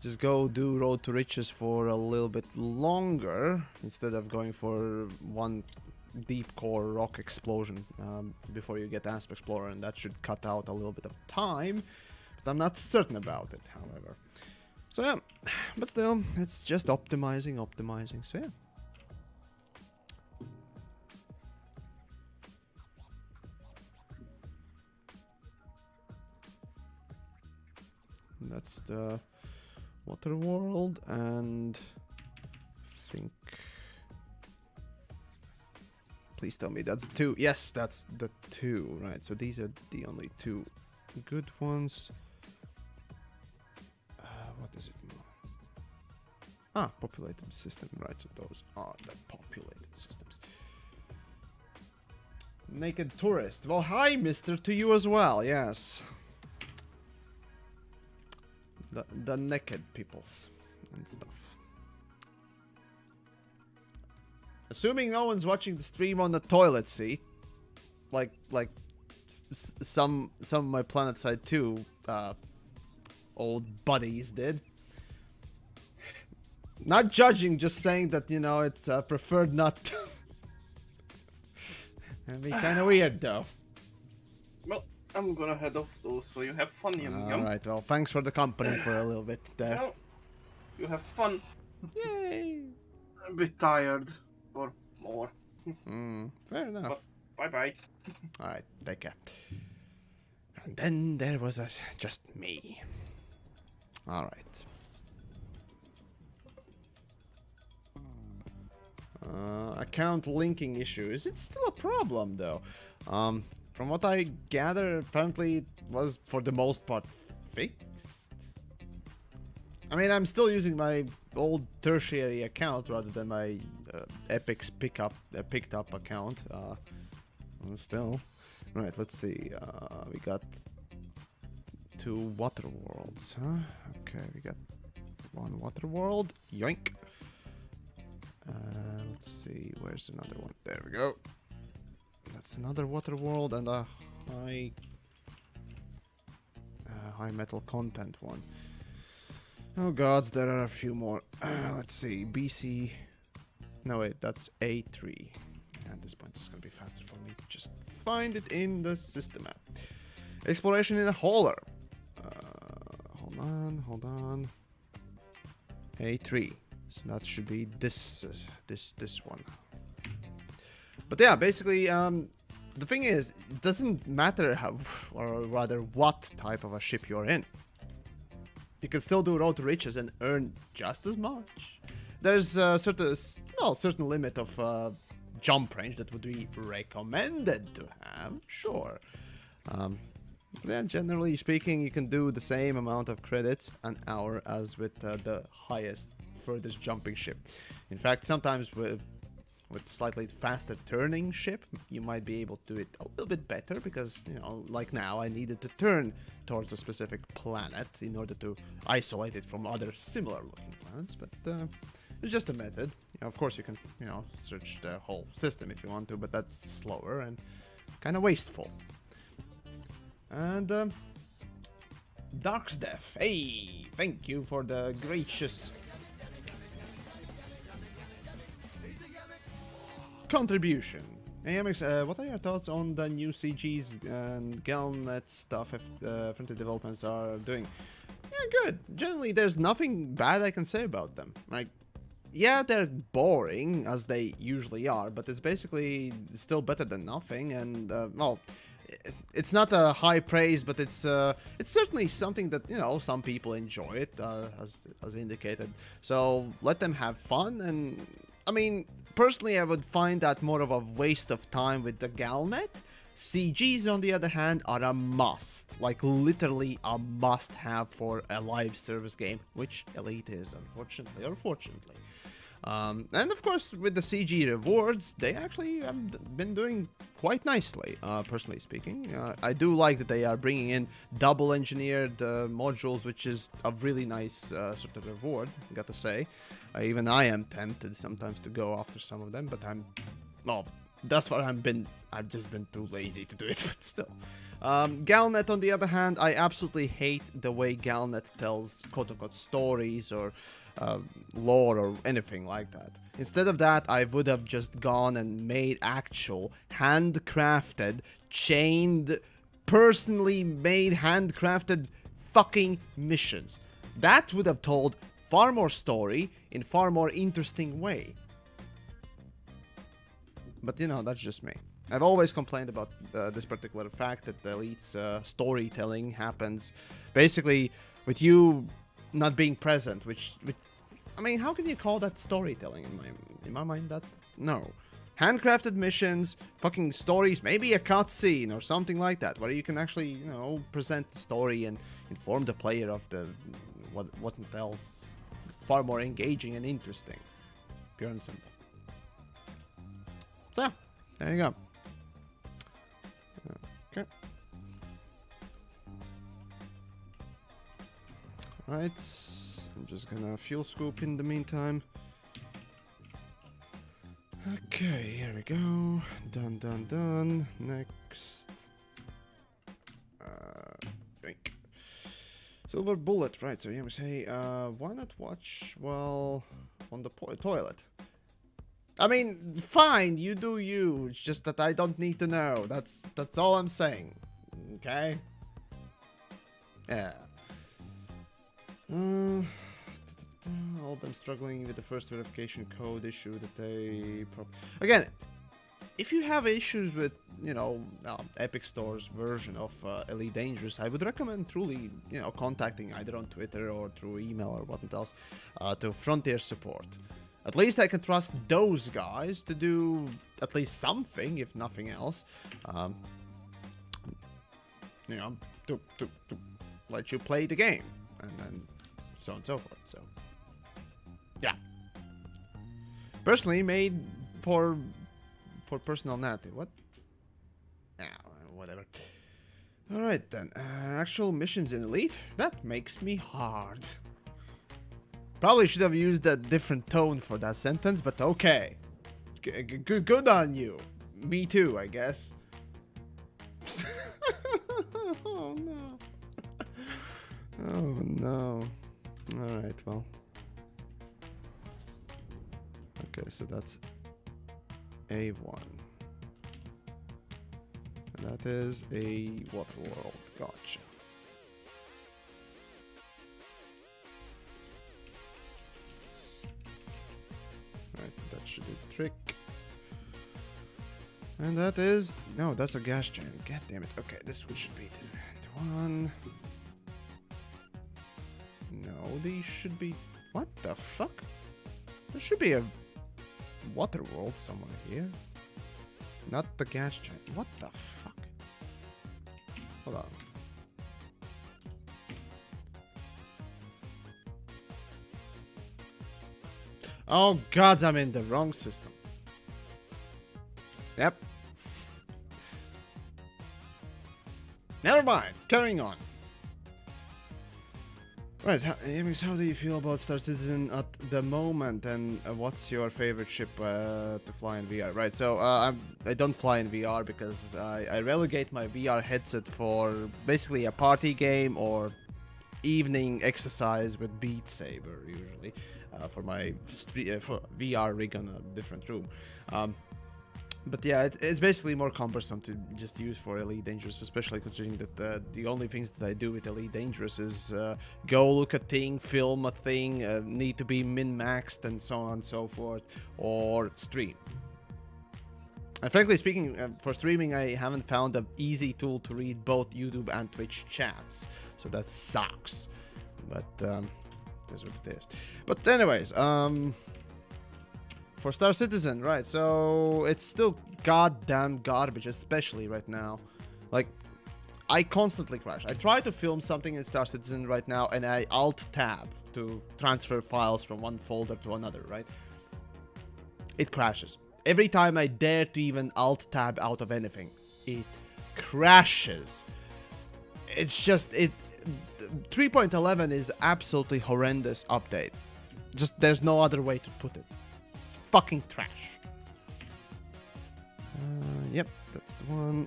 just go do Road to Riches for a little bit longer instead of going for one deep core rock explosion before you get Asp Explorer, and that should cut out a little bit of time, but I'm not certain about it, however. So yeah, but still, it's just optimizing, so yeah. That's the water world, and I think... Please tell me that's 2. Yes, that's the 2, right? So these are the only 2 good ones. What is it? Ah, populated system, right? So those are the populated systems. Naked tourist. Well, hi, mister, to you as well, yes. The naked peoples and stuff. Assuming no one's watching the stream on the toilet seat, like some of my Planet Side 2 old buddies did. Not judging, just saying that, you know, it's preferred not to. That'd be kind of weird, though. Well, I'm gonna head off though, so you have fun, Yum. Alright, well, thanks for the company for a little bit there. Well, you have fun. Yay! I'm a bit tired. Or more. Fair enough. But bye-bye. Alright, take care. And then there was just me. Alright. Account linking issue. Is it still a problem, though? From what I gather, apparently it was, for the most part, fixed. I mean, I'm still using my old tertiary account rather than my Epic's picked up account. Still. Right, let's see. We got 2 water worlds, huh? Okay, we got 1 water world. Yoink. Let's see, where's another one? There we go. That's another water world and a high metal content one. Oh gods, there are a few more. Let's see, BC. No wait, that's A3. At this point, it's gonna be faster for me to just find it in the system app. Exploration in a hauler. Hold on. A3. So that should be this one. But yeah, basically, the thing is, it doesn't matter how, or rather what type of a ship you're in. You can still do Road to Riches and earn just as much. There's a certain limit of jump range that would be recommended to have, sure. Then generally speaking, you can do the same amount of credits an hour as with the highest, furthest jumping ship. In fact, sometimes with slightly faster turning ship, you might be able to do it a little bit better because, you know, like now, I needed to turn towards a specific planet in order to isolate it from other similar looking planets, but it's just a method. You know, of course, you can, you know, search the whole system if you want to, but that's slower and kind of wasteful. And Dark's Death, hey, thank you for the gracious contribution. AMX, what are your thoughts on the new CGs and Galnet stuff Frontier developments are doing? Yeah, good. Generally, there's nothing bad I can say about them. Like, yeah, they're boring, as they usually are, but it's basically still better than nothing, and, well, it's not a high praise, but it's certainly something that, you know, some people enjoy it, as indicated. So let them have fun, and I mean, personally, I would find that more of a waste of time with the Galnet. CGs, on the other hand, are a must, like literally a must-have for a live service game, which Elite is, unfortunately or fortunately. And of course, with the CG rewards, they actually have been doing quite nicely, personally speaking. I do like that they are bringing in double engineered modules, which is a really nice sort of reward, got to say. Even I am tempted sometimes to go after some of them, but well, that's what I've just been too lazy to do it, but still. Galnet, on the other hand, I absolutely hate the way Galnet tells quote-unquote stories or lore or anything like that. Instead of that, I would have just gone and made actual handcrafted, chained, personally made handcrafted fucking missions. That would have told far more story in far more interesting way. But you know, that's just me. I've always complained about this particular fact that the Elite's storytelling happens basically with you not being present, which I mean, how can you call that storytelling? In my mind, that's no. Handcrafted missions, fucking stories, maybe a cutscene or something like that, where you can actually, you know, present the story and inform the player of what else. Far more engaging and interesting. Pure and simple. So, there you go. Okay. Right. I'm just gonna fuel scoop in the meantime. Okay, here we go. Done. Next. Drink. Silver bullet, right, so yeah, we say, why not watch, well, on the toilet? I mean, fine, you do you, it's just that I don't need to know, that's all I'm saying, okay? Yeah. All of them struggling with the first verification code issue that they... Again, if you have issues with, you know, Epic Store's version of Elite Dangerous, I would recommend truly, you know, contacting either on Twitter or through email or whatnot else to Frontier support. At least I can trust those guys to do at least something, if nothing else. You know, to let you play the game, and then so on and so forth. So, yeah. Personally made for personal narrative. What? Ah, whatever. Alright then. Actual missions in Elite? That makes me hard. Probably should have used a different tone for that sentence, but okay. Good on you. Me too, I guess. Oh no. Oh no. Alright, well. Okay, so that's A1. And that is a water world. Gotcha. Right, so that should do the trick. And that is... No, that's a gas giant. God damn it. Okay, this one should be the one. No, these should be... What the fuck? There should be a water world somewhere here. Not the gas giant. What the fuck? Hold on. Oh god, I'm in the wrong system. Yep. Never mind. Carrying on. Right, Amos, how do you feel about Star Citizen at the moment, and what's your favorite ship to fly in VR? Right, so I don't fly in VR because I relegate my VR headset for basically a party game or evening exercise with Beat Saber, usually, for my for VR rig on a different room. But yeah, it's basically more cumbersome to just use for Elite Dangerous, especially considering that the only things that I do with Elite Dangerous is go look at thing, film a thing, need to be min-maxed and so on and so forth, or stream. And frankly speaking, for streaming, I haven't found an easy tool to read both YouTube and Twitch chats, so that sucks. But that's what it is. But anyways, for Star Citizen, right, so it's still goddamn garbage, especially right now. Like, I constantly crash. I try to film something in Star Citizen right now, and I Alt-Tab to transfer files from one folder to another, right? It crashes. Every time I dare to even Alt-Tab out of anything, it crashes. It's just, 3.11 is absolutely horrendous update. Just, there's no other way to put it. It's fucking trash. Yep, that's the one.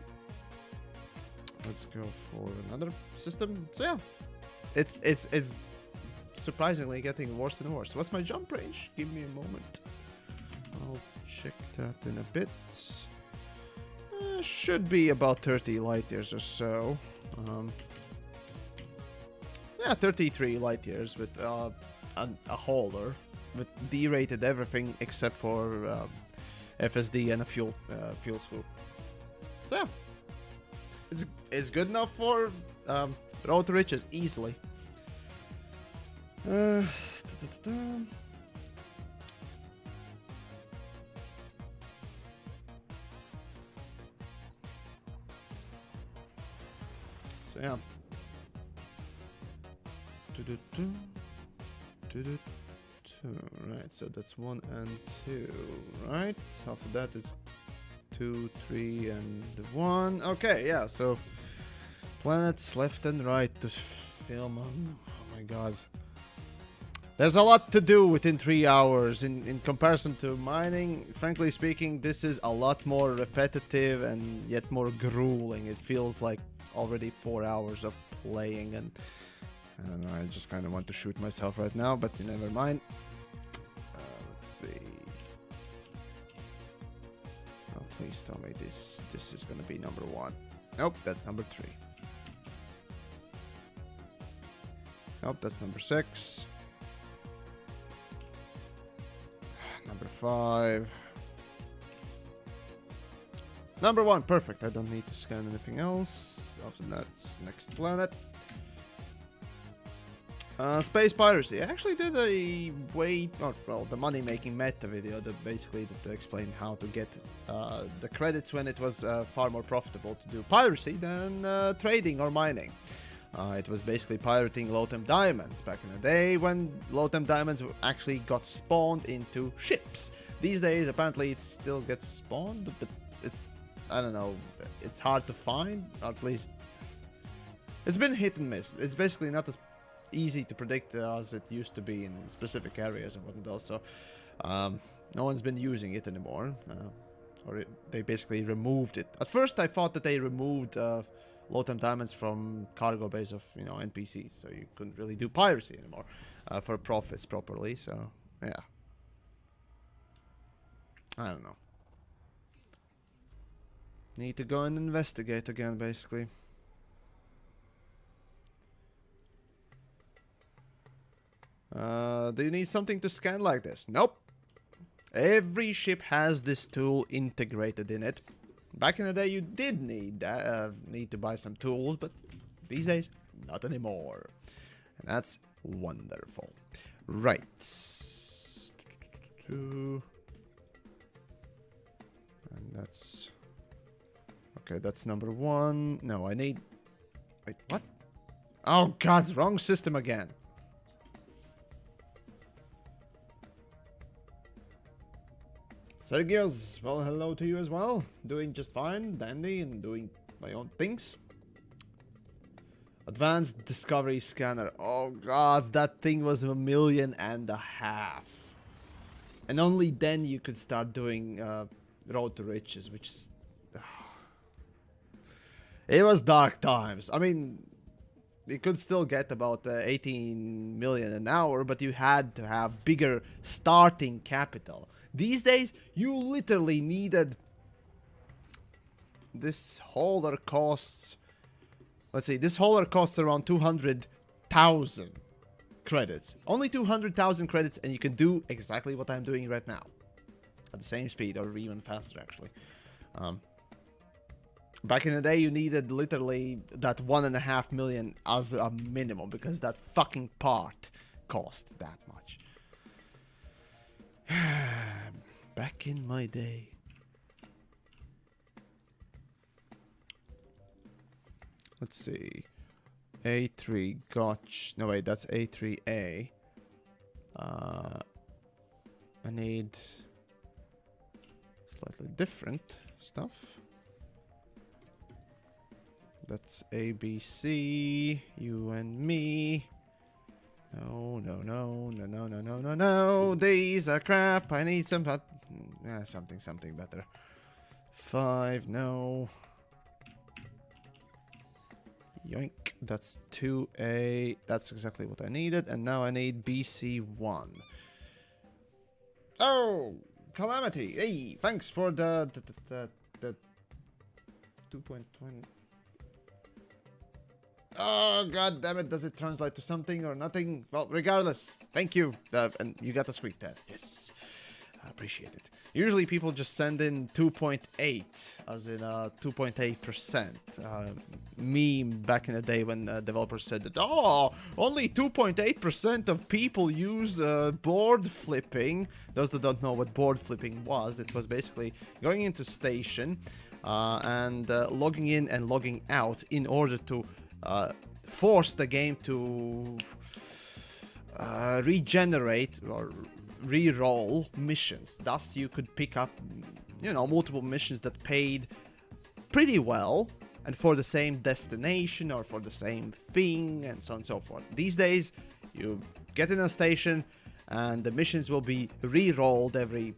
Let's go for another system. So yeah, it's surprisingly getting worse and worse. What's my jump range? Give me a moment. I'll check that in a bit. Should be about 30 light years or so. Yeah, 33 light years with a hauler with derated everything except for FSD and a fuel scoop. So yeah, it's good enough for Road to Riches easily. So yeah. Right, so that's 1 and 2, right? After that it's 2, 3, and 1. Okay, yeah, so planets left and right to film. Oh my god. There's a lot to do within 3 hours. In comparison to mining, frankly speaking, this is a lot more repetitive and yet more grueling. It feels like already 4 hours of playing, and I don't know, I just kind of want to shoot myself right now, but never mind. Let's see. Oh, please tell me this is gonna be number 1. Nope, that's number 3. Nope, that's number 6. Number 5. Number 1, perfect. I don't need to scan anything else. After that, next planet. Space piracy. I actually did a the money-making meta video that basically explained how to get the credits when it was far more profitable to do piracy than trading or mining. It was basically pirating low-temp diamonds back in the day when low-temp diamonds actually got spawned into ships. These days, apparently, it still gets spawned, but I don't know, it's hard to find, or at least it's been hit and miss. It's basically not as easy to predict as it used to be in specific areas and whatnot else, so no one's been using it anymore, they basically removed it. At first I thought that they removed low-temp diamonds from cargo base of, NPCs, so you couldn't really do piracy anymore for profits properly, so yeah. I don't know. Need to go and investigate again, basically. Do you need something to scan like this? Nope. Every ship has this tool integrated in it. Back in the day, you did need to buy some tools, but these days, not anymore. And that's wonderful. Right. And that's... Okay, that's number 1. No, I need... Wait, what? Oh, God, wrong system again. Sergios, well, hello to you as well. Doing just fine, dandy, and doing my own things. Advanced Discovery Scanner. Oh, God, that thing was 1.5 million. And only then you could start doing Road to Riches, which is... It was dark times. I mean, you could still get about 18 million an hour, but you had to have bigger starting capital. These days, you literally needed... This hauler costs... Let's see, this hauler costs around 200,000 credits. Only 200,000 credits, and you can do exactly what I'm doing right now. At the same speed, or even faster, actually. Back in the day, you needed literally that 1.5 million as a minimum, because that fucking part cost that much. Back in my day. let's see. A3 gotch. No wait, that's A3A. I need slightly different stuff. That's ABC, you and me. No, no, no, no, no, no, no, no, no. These are crap. I need some, something better. 5, no. Yoink. That's 2A. That's exactly what I needed. And now I need BC1. Oh, Calamity. Hey, thanks for the 2.20. Oh, god damn it. Does it translate to something or nothing? Well, regardless. Thank you. And you got the squeak there. Yes. I appreciate it. Usually people just send in 2.8, as in 2.8%. Meme back in the day when developers said that, oh, only 2.8% of people use board flipping. Those that don't know what board flipping was, it was basically going into station and logging in and logging out in order to force the game to regenerate or re-roll missions. Thus, you could pick up, you know, multiple missions that paid pretty well and for the same destination or for the same thing and so on and so forth. These days, you get in a station and the missions will be re-rolled every,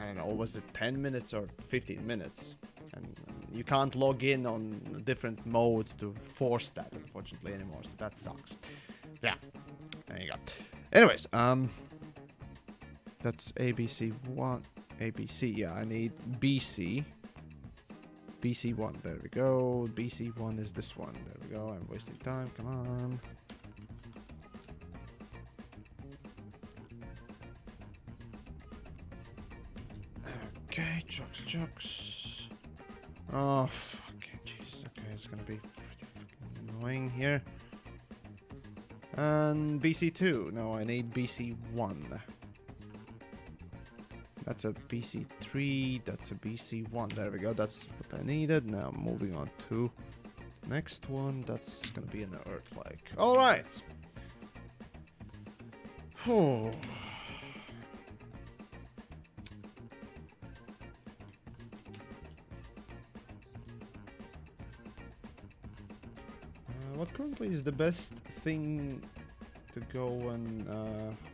I don't know, was it 10 minutes or 15 minutes? And you can't log in on different modes to force that, unfortunately, anymore, so that sucks. Yeah, there you go. Anyways, that's ABC1. ABC, yeah, I need BC. BC1, there we go. BC1 is this one. There we go. I'm wasting time. Come on. Okay, chucks. Oh, fucking jeez. Okay, it's gonna be pretty fucking annoying here. And BC2. No, I need BC1. That's a BC3, that's a BC1. There we go, that's what I needed. Now moving on to next one. That's gonna be an Earth-like. Alright. What currently is the best thing to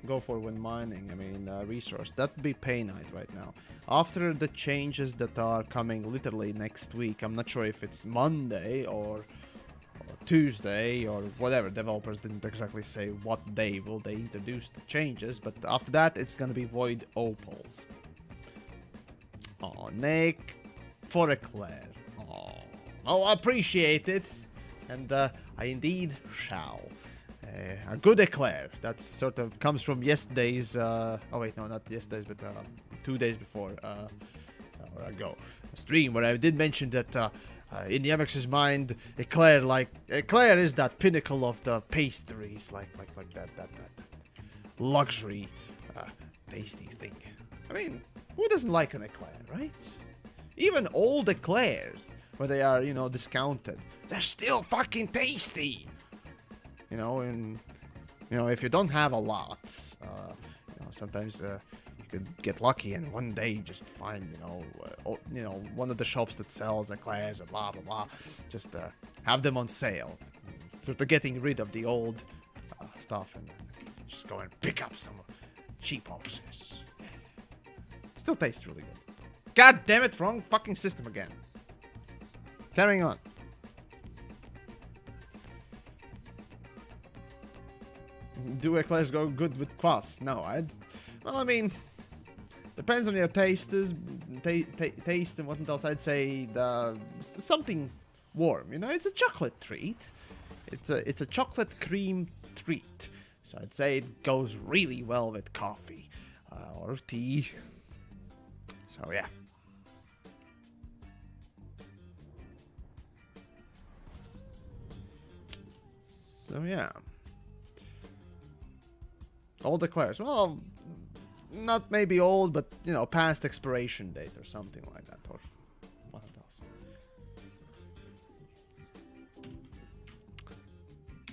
go for when mining? I mean, resource. That'd be Pay Night right now. After the changes that are coming literally next week, I'm not sure if it's Monday or Tuesday or whatever. Developers didn't exactly say what day will they introduce the changes, but after that, it's gonna be Void Opals. Oh, Nick, for Eclair. Oh, I'll appreciate it, and I indeed shall. A good eclair. That sort of comes from yesterday's. Oh wait, no, not yesterday's, but 2 days before or ago, a stream where I did mention that in Yamex's mind, eclair is that pinnacle of the pastries, like that luxury, tasty thing. I mean, who doesn't like an eclair, right? Even old eclairs, where they are, you know, discounted, they're still fucking tasty. You know, and you know, if you don't have a lot, you know, sometimes you could get lucky and one day just find, you know, one of the shops that sells eclairs and blah blah blah, just have them on sale, sort of getting rid of the old stuff and just go and pick up some cheap options. Still tastes really good. God damn it, wrong fucking system again. Carrying on. Do eclairs go good with kvass? No, well, I mean, depends on your taste and what else. I'd say something warm. You know, it's a chocolate treat. It's a chocolate cream treat. So I'd say it goes really well with coffee or tea. So yeah. So yeah. Old eclairs. Well, not maybe old, but, you know, past expiration date or something like that. Or what else?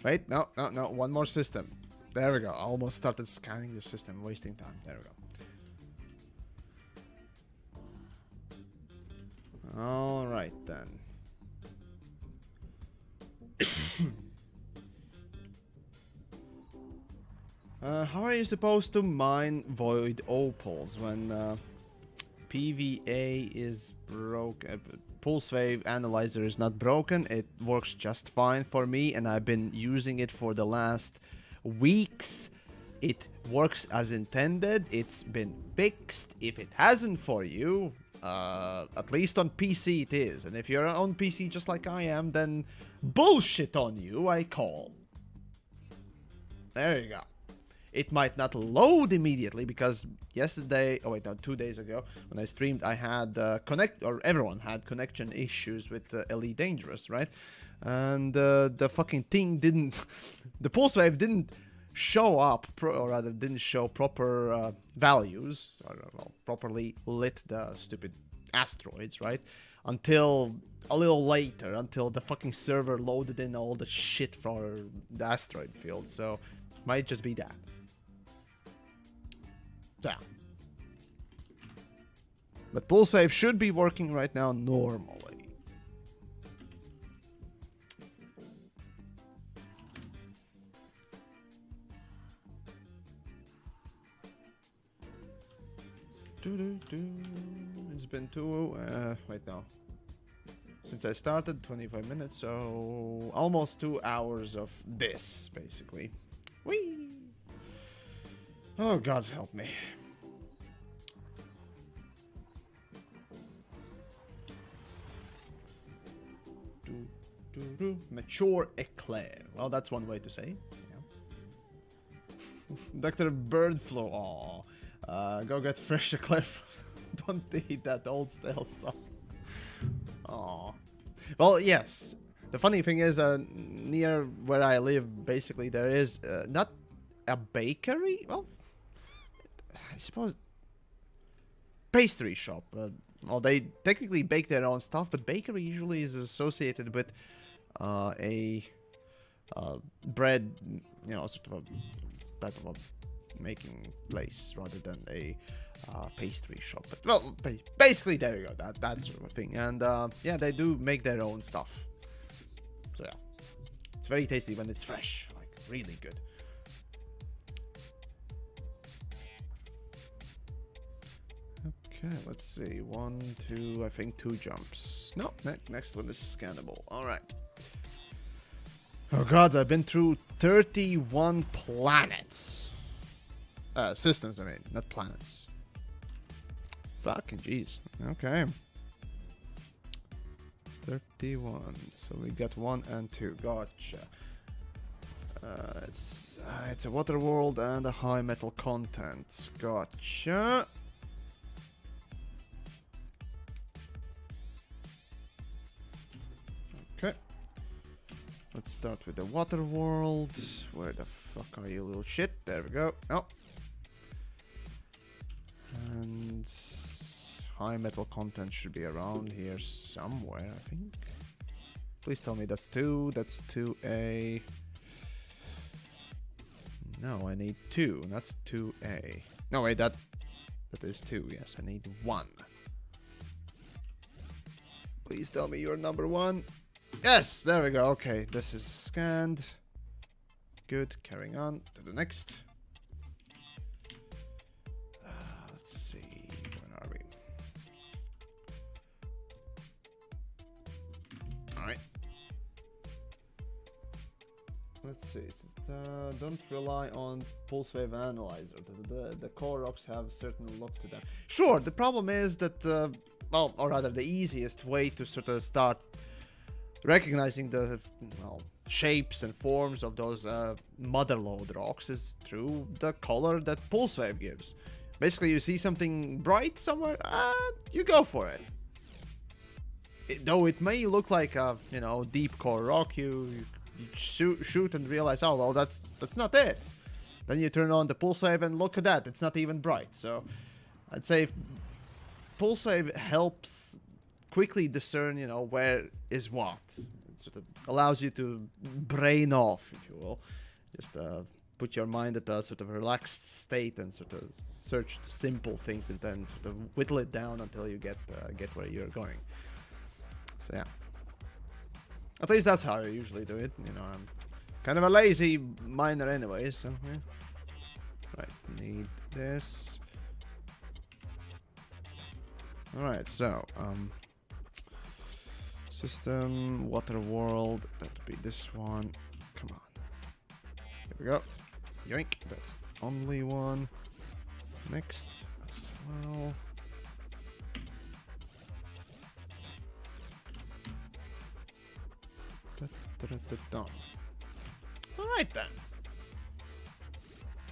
Wait, no, no, no. One more system. There we go. I almost started scanning the system, wasting time. There we go. Alright then. How are you supposed to mine void opals when PVA is broken? Pulse wave analyzer is not broken. It works just fine for me, and I've been using it for the last weeks. It works as intended. It's been fixed. If it hasn't for you, at least on PC it is. And if you're on PC just like I am, then bullshit on you, I call. There you go. It might not load immediately because yesterday, 2 days ago, when I streamed, I had everyone had connection issues with Elite Dangerous, right? And the fucking thing didn't, the pulse wave didn't show up, or rather didn't show proper values, or well, properly lit the stupid asteroids, right? Until a little later, until the fucking server loaded in all the shit for the asteroid field, so might just be that. Yeah. But pulse wave should be working right now normally. It's been wait now. Since I started, 25 minutes, so almost 2 hours of this, basically. Whee! Oh, God help me. Mature eclair. Well, that's one way to say. Yeah. Dr. Birdflow. Aw. Go get fresh eclair. Don't eat that old stale stuff. Aw. Well, yes. The funny thing is, near where I live, basically, there is not a bakery. Well, I suppose pastry shop. Well, they technically bake their own stuff, but bakery usually is associated with a bread, you know, sort of a type of a making place rather than a pastry shop. But well, basically there you go, that sort of thing. And yeah, they do make their own stuff. So yeah, it's very tasty when it's fresh, like really good. Okay, let's see. 1, 2, I think 2 jumps. No, next one is scannable. Alright. Oh god, I've been through 31 planets. Systems, I mean, not planets. Fucking jeez. Okay. 31. So we got 1 and 2. Gotcha. It's a water world and a high metal content. Gotcha. Okay. Let's start with the water world. Where the fuck are you, little shit? There we go. Oh. And high metal content should be around here somewhere, I think. Please tell me that's 2. That's 2A. No, I need 2. That's 2A. No, wait, that is 2. Yes, I need 1. Please tell me you're number 1. Yes, there we go. Okay, this is scanned. Good. Carrying on to the next. Let's see. Where are we? All right. Let's see. Don't rely on pulse wave analyzer. The core rocks have a certain look to them. Sure. The problem is that, well, or rather, the easiest way to sort of start recognizing the shapes and forms of those motherlode rocks is through the color that pulse wave gives. Basically, you see something bright somewhere, you go for it. Though it may look like a deep core rock, you shoot and realize, oh well, that's not it. Then you turn on the pulse wave and look at that, it's not even bright. So I'd say pulse wave helps quickly discern, where is what. sort of allows you to brain off, if you will. Just put your mind at a sort of relaxed state and sort of search simple things and then sort of whittle it down until you get where you're going. So yeah, at least that's how I usually do it. You know, I'm kind of a lazy miner anyway, so yeah. Right, need this. Alright, so system, water world, that would be this one. Come on. Here we go. Yoink, that's only one. Next as well. Alright then.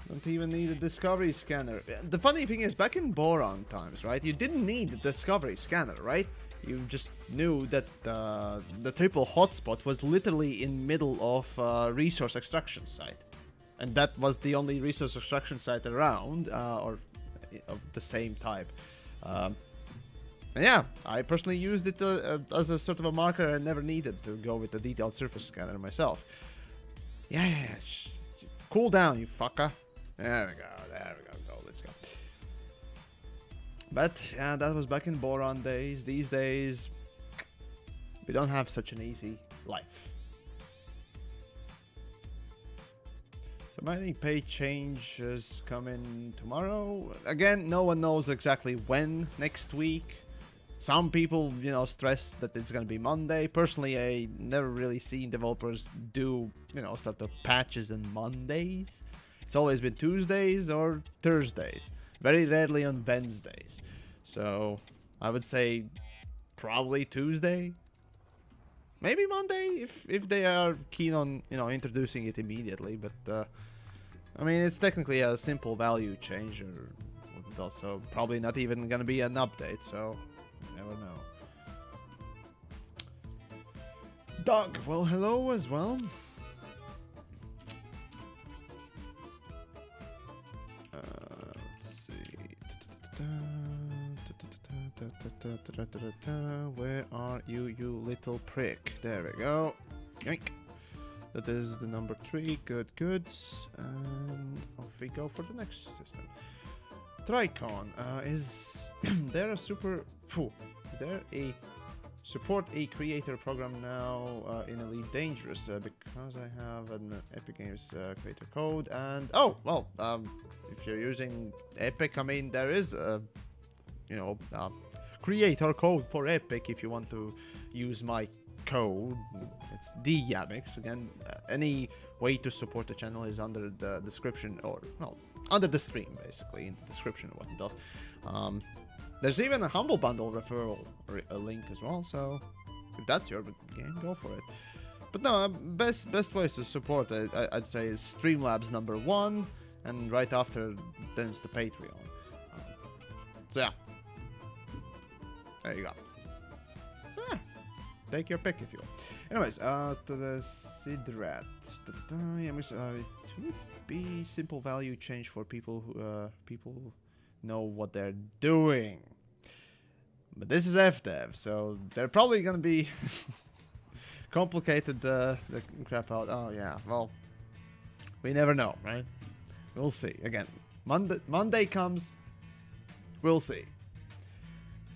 Don't even need a discovery scanner. The funny thing is, back in Boron times, right, you didn't need a discovery scanner, right? You just knew that the triple hotspot was literally in middle of resource extraction site. And that was the only resource extraction site around, or of the same type. And yeah, I personally used it as a sort of a marker. I never needed to go with the detailed surface scanner myself. Yeah. Cool down, you fucker. There we go, let's go. But yeah, that was back in Boron days. These days, we don't have such an easy life. So mining pay changes coming tomorrow. Again, no one knows exactly when next week. Some people, you know, stress that it's gonna be Monday. Personally, I never really seen developers do, you know, sort of patches on Mondays. It's always been Tuesdays or Thursdays. Very rarely on Wednesdays. So I would say probably Tuesday. Maybe Monday if they are keen on, you know, introducing it immediately. But I mean, it's technically a simple value change, or also probably not even gonna be an update. So you never know. Doug, well, hello as well. Let's see. Where are you, you little prick? There we go. Yoink. That is the number 3. Good. And off we go for the next system. Tricon. Is there a super... Is there a support a creator program now in Elite Dangerous? Because I have an Epic Games creator code and... Oh, well, if you're using Epic, I mean, there is a, you know, creator code for Epic if you want to use my code. It's DYamix. Again, any way to support the channel is under the description, or, well, under the stream, basically, in the description of what it does. There's even a Humble Bundle referral link as well, so if that's your game, go for it. But no, best ways to support it, I'd say, is Streamlabs #1, and right after, then it's the Patreon. So yeah, there you go. Take your pick if you will. Anyways, to the Sidrat. Yeah, it would be simple value change for people who know what they're doing. But this is FDev, so they're probably gonna be complicated the crap out. Oh yeah, well, we never know, right? We'll see. Again, Monday comes, we'll see.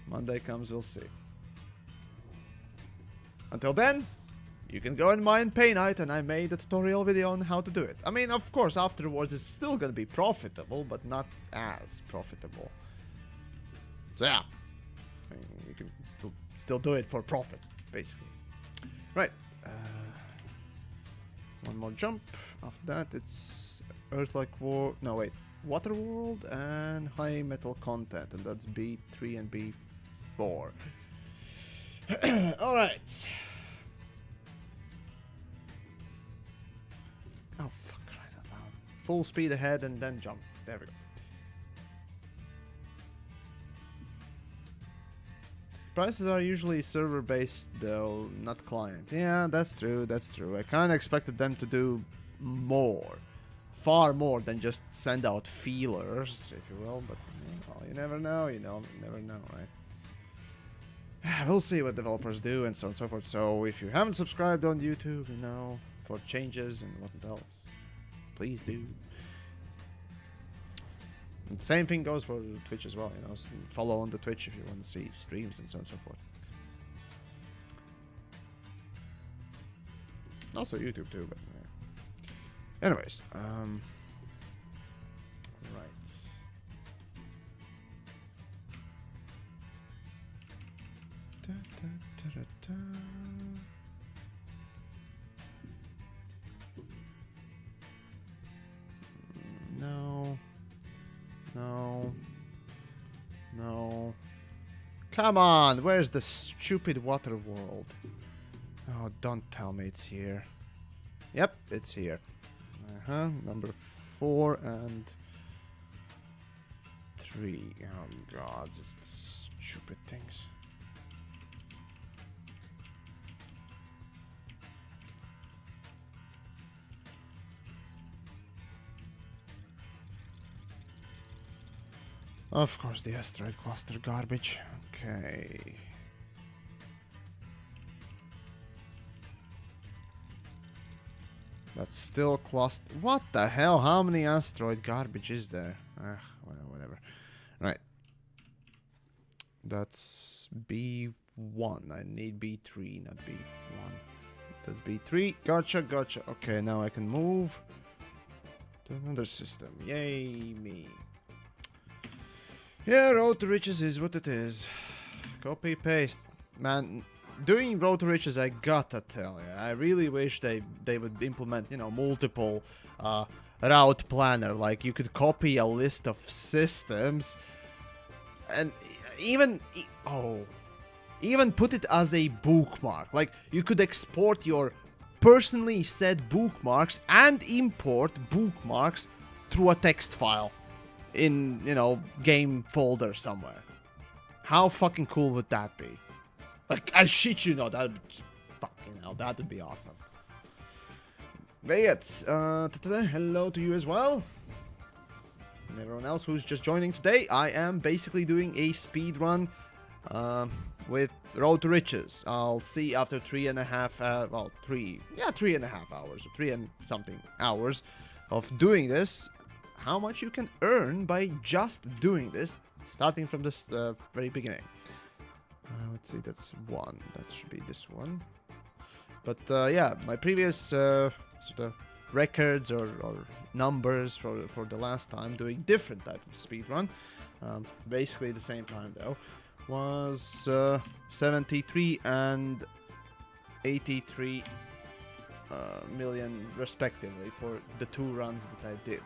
Monday comes, we'll see. Until then, you can go and mine Paynite, and I made a tutorial video on how to do it. I mean, of course, afterwards it's still gonna be profitable, but not as profitable. So yeah, I mean, you can still do it for profit, basically. Right. One more jump. After that, it's Earth-like War. No, wait. Water World and High Metal Content, and that's B3 and B4. Alright. Oh, fuck, right out loud. Full speed ahead and then jump. There we go. Prices are usually server-based, though, not client. Yeah, that's true, that's true. I kind of expected them to do more. Far more than just send out feelers, if you will, but well, you never know, you never know, right? we'll see what developers do and so on and so forth. So if you haven't subscribed on YouTube, you know, for changes and what else, please do. And same thing goes for Twitch as well, you know, so follow on the Twitch if you want to see streams and so on and so forth. Also YouTube too, but yeah. Anyways, right. Da, da, da, da, da. No. No. No. Come on, where's the stupid water world? Oh, don't tell me it's here. Yep, it's here. Number 4 and 3. Oh god, it's stupid things. Of course, the asteroid cluster garbage. Okay. That's still cluster. What the hell? How many asteroid garbage is there? Ugh, whatever. Right. That's B1. I need B3, not B1. That's B3. Gotcha, gotcha. Okay, now I can move to another system. Yay, me. Yeah, Road to Riches is what it is. Copy, paste. Man, doing Road to Riches, I gotta tell you, I really wish they would implement, you know, multiple route planner. Like, you could copy a list of systems and even put it as a bookmark. Like, you could export your personally set bookmarks and import bookmarks through a text file in, you know, game folder somewhere. How fucking cool would that be? Like, I shit you not, that would fucking hell, that would be awesome. But yes, hello to you as well. And everyone else who's just joining today, I am basically doing a speed run with Road to Riches. I'll see after 3.5, well, 3.5 hours, or 3 and something hours of doing this, how much you can earn by just doing this, starting from this very beginning. Let's see, that's 1. That should be this one. But yeah, my previous sort of records or numbers for the last time doing different type of speedrun, basically the same time though, was 73 and 83 million respectively for the 2 runs that I did.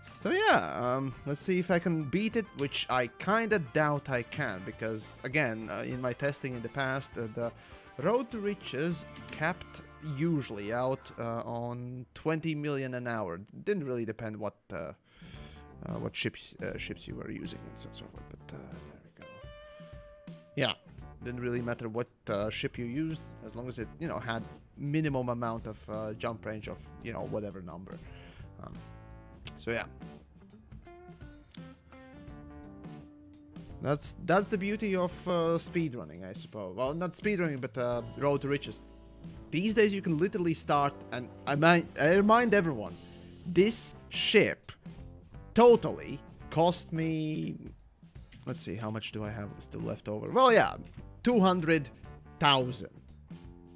So yeah, let's see if I can beat it, which I kinda doubt I can, because again, in my testing in the past, the Road to Riches capped usually out on 20 million an hour. Didn't really depend what ships you were using and so on and so forth, but there we go. Yeah, didn't really matter what ship you used, as long as it, you know, had minimum amount of jump range of, you know, whatever number. So yeah, that's the beauty of speedrunning, I suppose. Well, not speedrunning, but Road to Riches. These days you can literally start, and I remind everyone, this ship totally cost me, let's see, how much do I have still left over? Well, yeah, 200,000.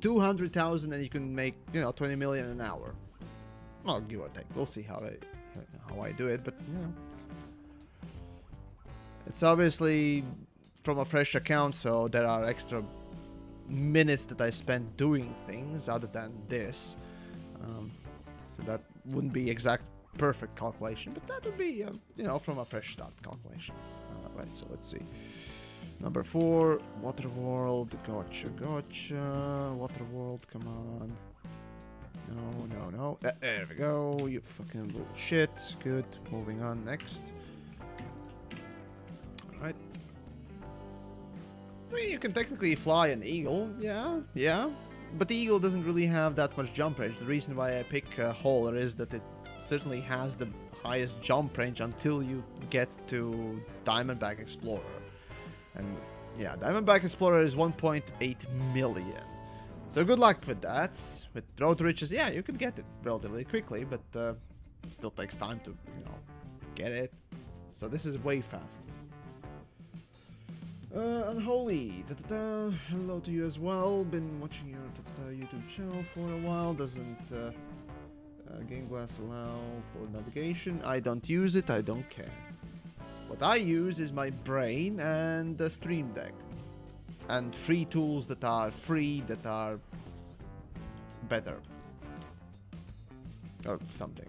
200,000 and you can make, you know, 20 million an hour. Well, give or take. We'll see how I do it, but you know, it's obviously from a fresh account, so there are extra minutes that I spent doing things other than this, so that wouldn't be exact perfect calculation, but that would be you know, from a fresh start calculation. Right, so let's see. Number 4, Waterworld. Gotcha. Waterworld, come on. No. There we go. You fucking little shit. Good. Moving on next. Alright. I mean, you can technically fly an eagle. Yeah. But the eagle doesn't really have that much jump range. The reason why I pick Hauler is that it certainly has the highest jump range until you get to Diamondback Explorer. And Yeah, Diamondback Explorer is 1.8 million. So good luck with that. With Road to Riches, yeah, you can get it relatively quickly, but it still takes time to, you know, get it. So this is way faster. Unholy, hello to you as well. Been watching your YouTube channel for a while. Doesn't Game Glass allow for navigation? I don't use it, I don't care. What I use is my brain and the Stream Deck. And free tools that are free, that are better. Or something.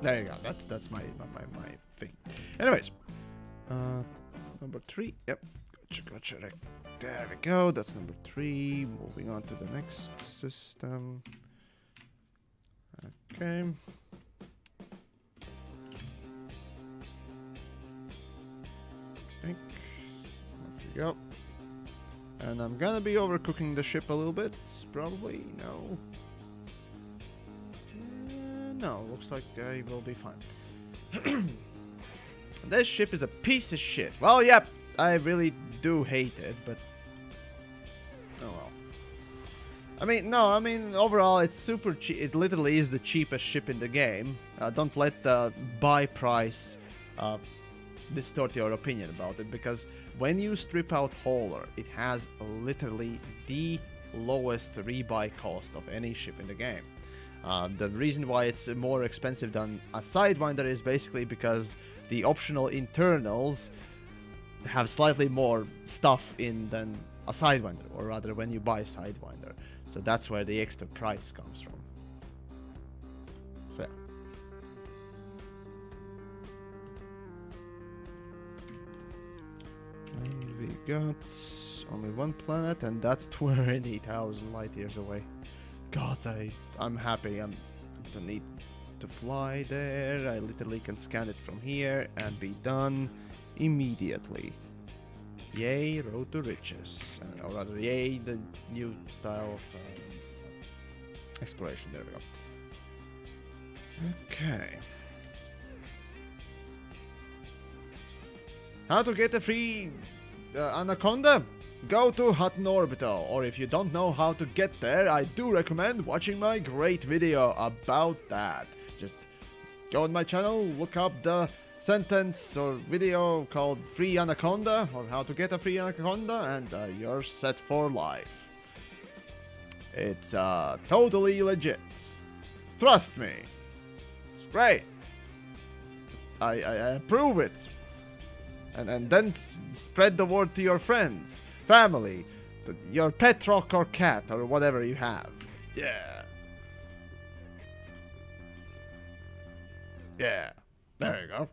There you go, that's my thing. Anyways. Number 3, yep. Gotcha. There we go, that's number 3. Moving on to the next system. Okay. Off we go. And I'm gonna be overcooking the ship a little bit, probably. No. No, looks like I will be fine. This ship is a piece of shit. Well, yep, I really do hate it, but oh well. I mean, overall, it's super cheap. It literally is the cheapest ship in the game. Don't let the buy price distort your opinion about it, because when you strip out hauler, it has literally the lowest rebuy cost of any ship in the game. The reason why it's more expensive than a Sidewinder is basically because the optional internals have slightly more stuff in than a Sidewinder, or rather when you buy Sidewinder. So that's where the extra price comes from. So, yeah. And we got only one planet, and that's 20,000 light years away. God, I'm happy. I don't need to fly there. I literally can scan it from here and be done immediately. Yay, Road to Riches. Or rather, yay, the new style of exploration. There we go. Okay. How to get a free Anaconda? Go to Hutton Orbital, or if you don't know how to get there, I do recommend watching my great video about that. Just go on my channel, look up the sentence or video called Free Anaconda, or how to get a free Anaconda, and you're set for life. It's totally legit. Trust me. It's great. I approve it. And then spread the word to your friends, family, to your pet rock or cat or whatever you have. Yeah. Yeah. There you go.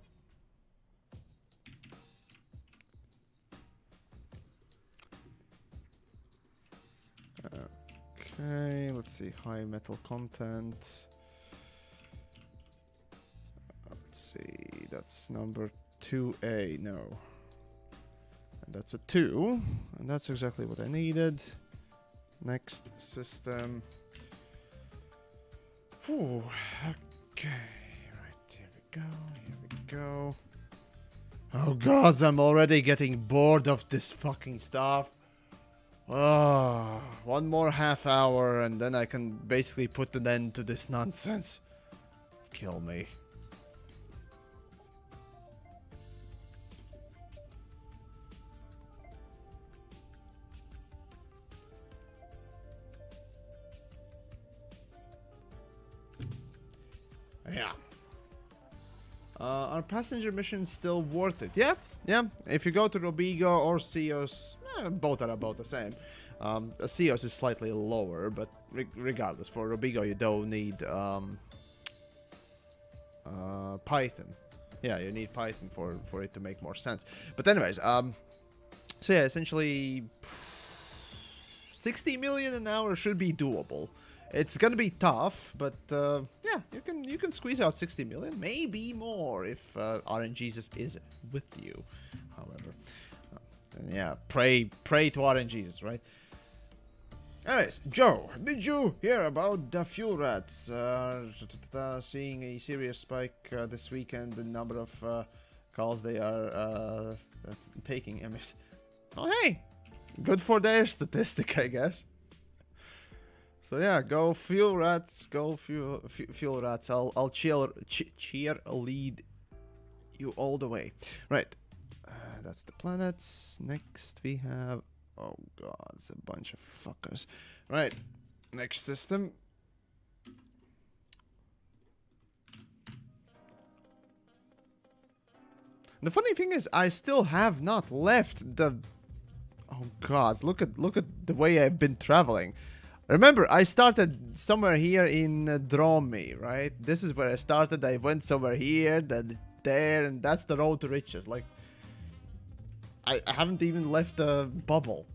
Okay, let's see. High metal content. Let's see. That's number 2A, no. And that's a 2, and that's exactly what I needed. Next system. Whew. Okay, right, here we go. Oh gods, I'm already getting bored of this fucking stuff. Oh, one more half hour and then I can basically put an end to this nonsense. Kill me. Yeah. Are passenger missions still worth it? Yeah. If you go to Robigo or Ceos, both are about the same. Ceos is slightly lower, but regardless, for Robigo you don't need Python. Yeah, you need Python for it to make more sense. But anyways, so yeah, essentially 60 million an hour should be doable. It's gonna be tough, but yeah, you can squeeze out 60 million, maybe more if RNGesus is with you. However, and yeah, pray to RNGesus, right? Anyways, Joe, did you hear about the fuel rats seeing a serious spike this weekend? The number of Because they are taking emis. Oh, hey! Good for their statistic, I guess. So yeah, go fuel rats, go fuel rats. I'll cheerlead you all the way. Right, that's the planets. Next we have, oh god, it's a bunch of fuckers. Right, next system. The funny thing is, I still have not left the. Oh god, look at the way I've been traveling. Remember, I started somewhere here in Dromi, right? This is where I started. I went somewhere here, then there, and that's the road to riches. Like, I haven't even left the bubble.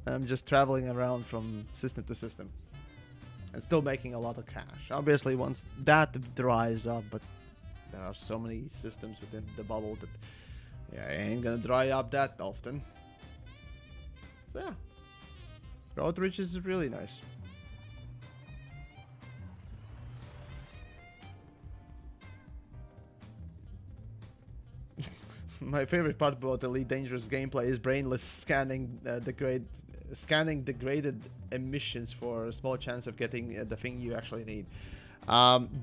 I'm just traveling around from system to system. And still making a lot of cash. Obviously, once that dries up, but there are so many systems within the bubble that, yeah, I ain't gonna dry up that often. So yeah. Road to riches is really nice. My favorite part about Elite Dangerous gameplay is brainless scanning degraded emissions for a small chance of getting the thing you actually need.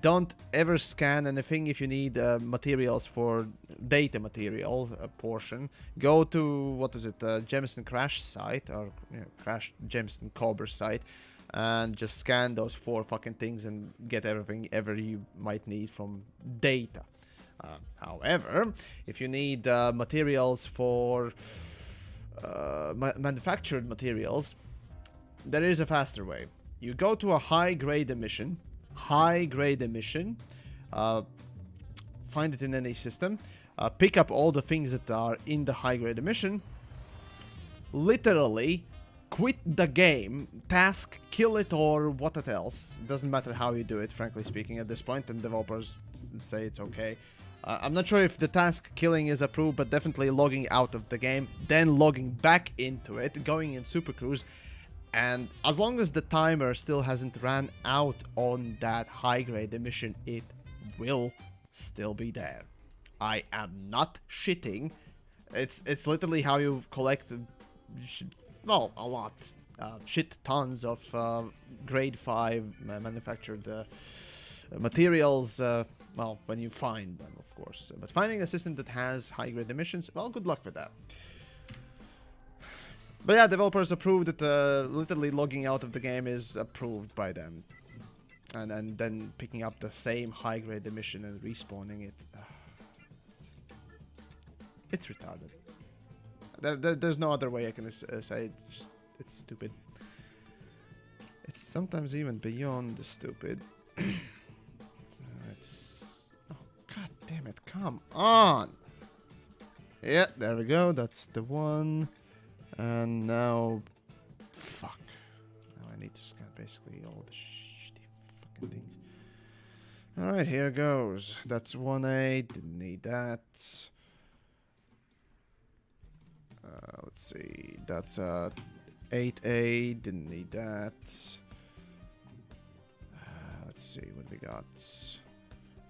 Don't ever scan anything if you need materials for data material portion. Go to, what was it, Jameson Crash site, or Crash Jameson Cobber site, and just scan those 4 fucking things and get everything ever you might need from data. However, if you need materials for manufactured materials, there is a faster way. You go to a high-grade emission, find it in any system, pick up all the things that are in the high-grade emission, literally quit the game, task, kill it, or what else. Doesn't matter how you do it, frankly speaking, at this point, and developers say it's okay. I'm not sure if the task killing is approved, but definitely logging out of the game, then logging back into it, going in Super Cruise, and as long as the timer still hasn't ran out on that high-grade emission, it will still be there. I am not shitting. It's literally how you collect, well, a lot, shit tons of grade 5 manufactured materials. Well, when you find them, of course. But finding a system that has high-grade emissions, well, good luck with that. But yeah, developers approved that literally logging out of the game is approved by them. And then picking up the same high-grade emission and respawning it. It's retarded. There's no other way I can say it. It's stupid. It's sometimes even beyond stupid. God damn it, come on! Yeah, there we go, that's the one. And now... Fuck. Now I need to scan basically all the shitty fucking things. Alright, here goes. That's 1A, didn't need that. Let's see, that's 8A, didn't need that. Let's see what we got.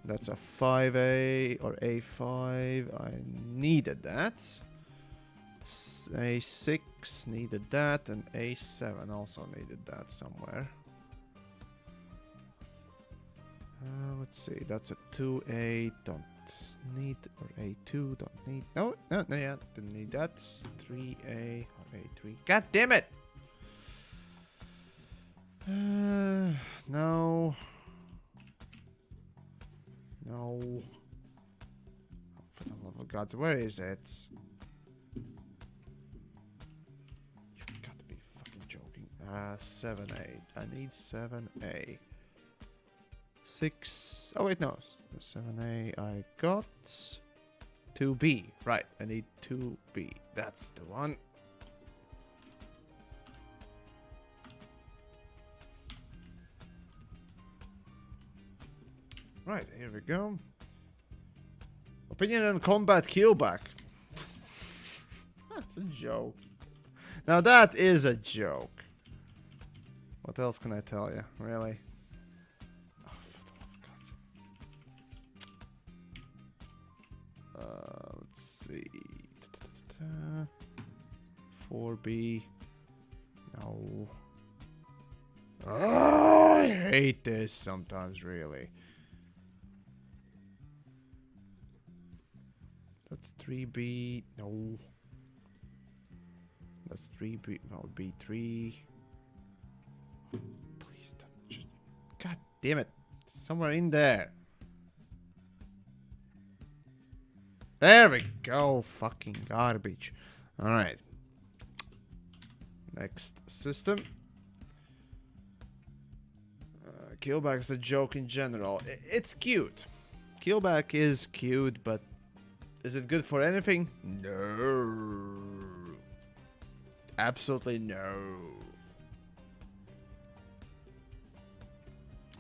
That's a 5A or A5. I needed that. A6 needed that, and A7 also needed that somewhere. Let's see. That's a 2A. Don't need, or A2. Don't need. No, yeah, didn't need that. 3A or A3. God damn it! No. No. For the love of God, where is it? You've got to be fucking joking. 7A. I need 7A. 6. Oh, wait, no. 7A I got. 2B. Right, I need 2B. That's the one. Right, here we go. Opinion on combat killback. That's a joke. Now that is a joke. What else can I tell you? Really? Oh, for the love of God. Let's see. 4B. No. Oh, I hate this sometimes, really. That's 3B. No. That's 3B. No, B3. Please don't just. God damn it. Somewhere in there. There we go. Fucking garbage. Alright. Next system. Killback is a joke in general. It's cute. Killback is cute, but is it good for anything? No. Absolutely no.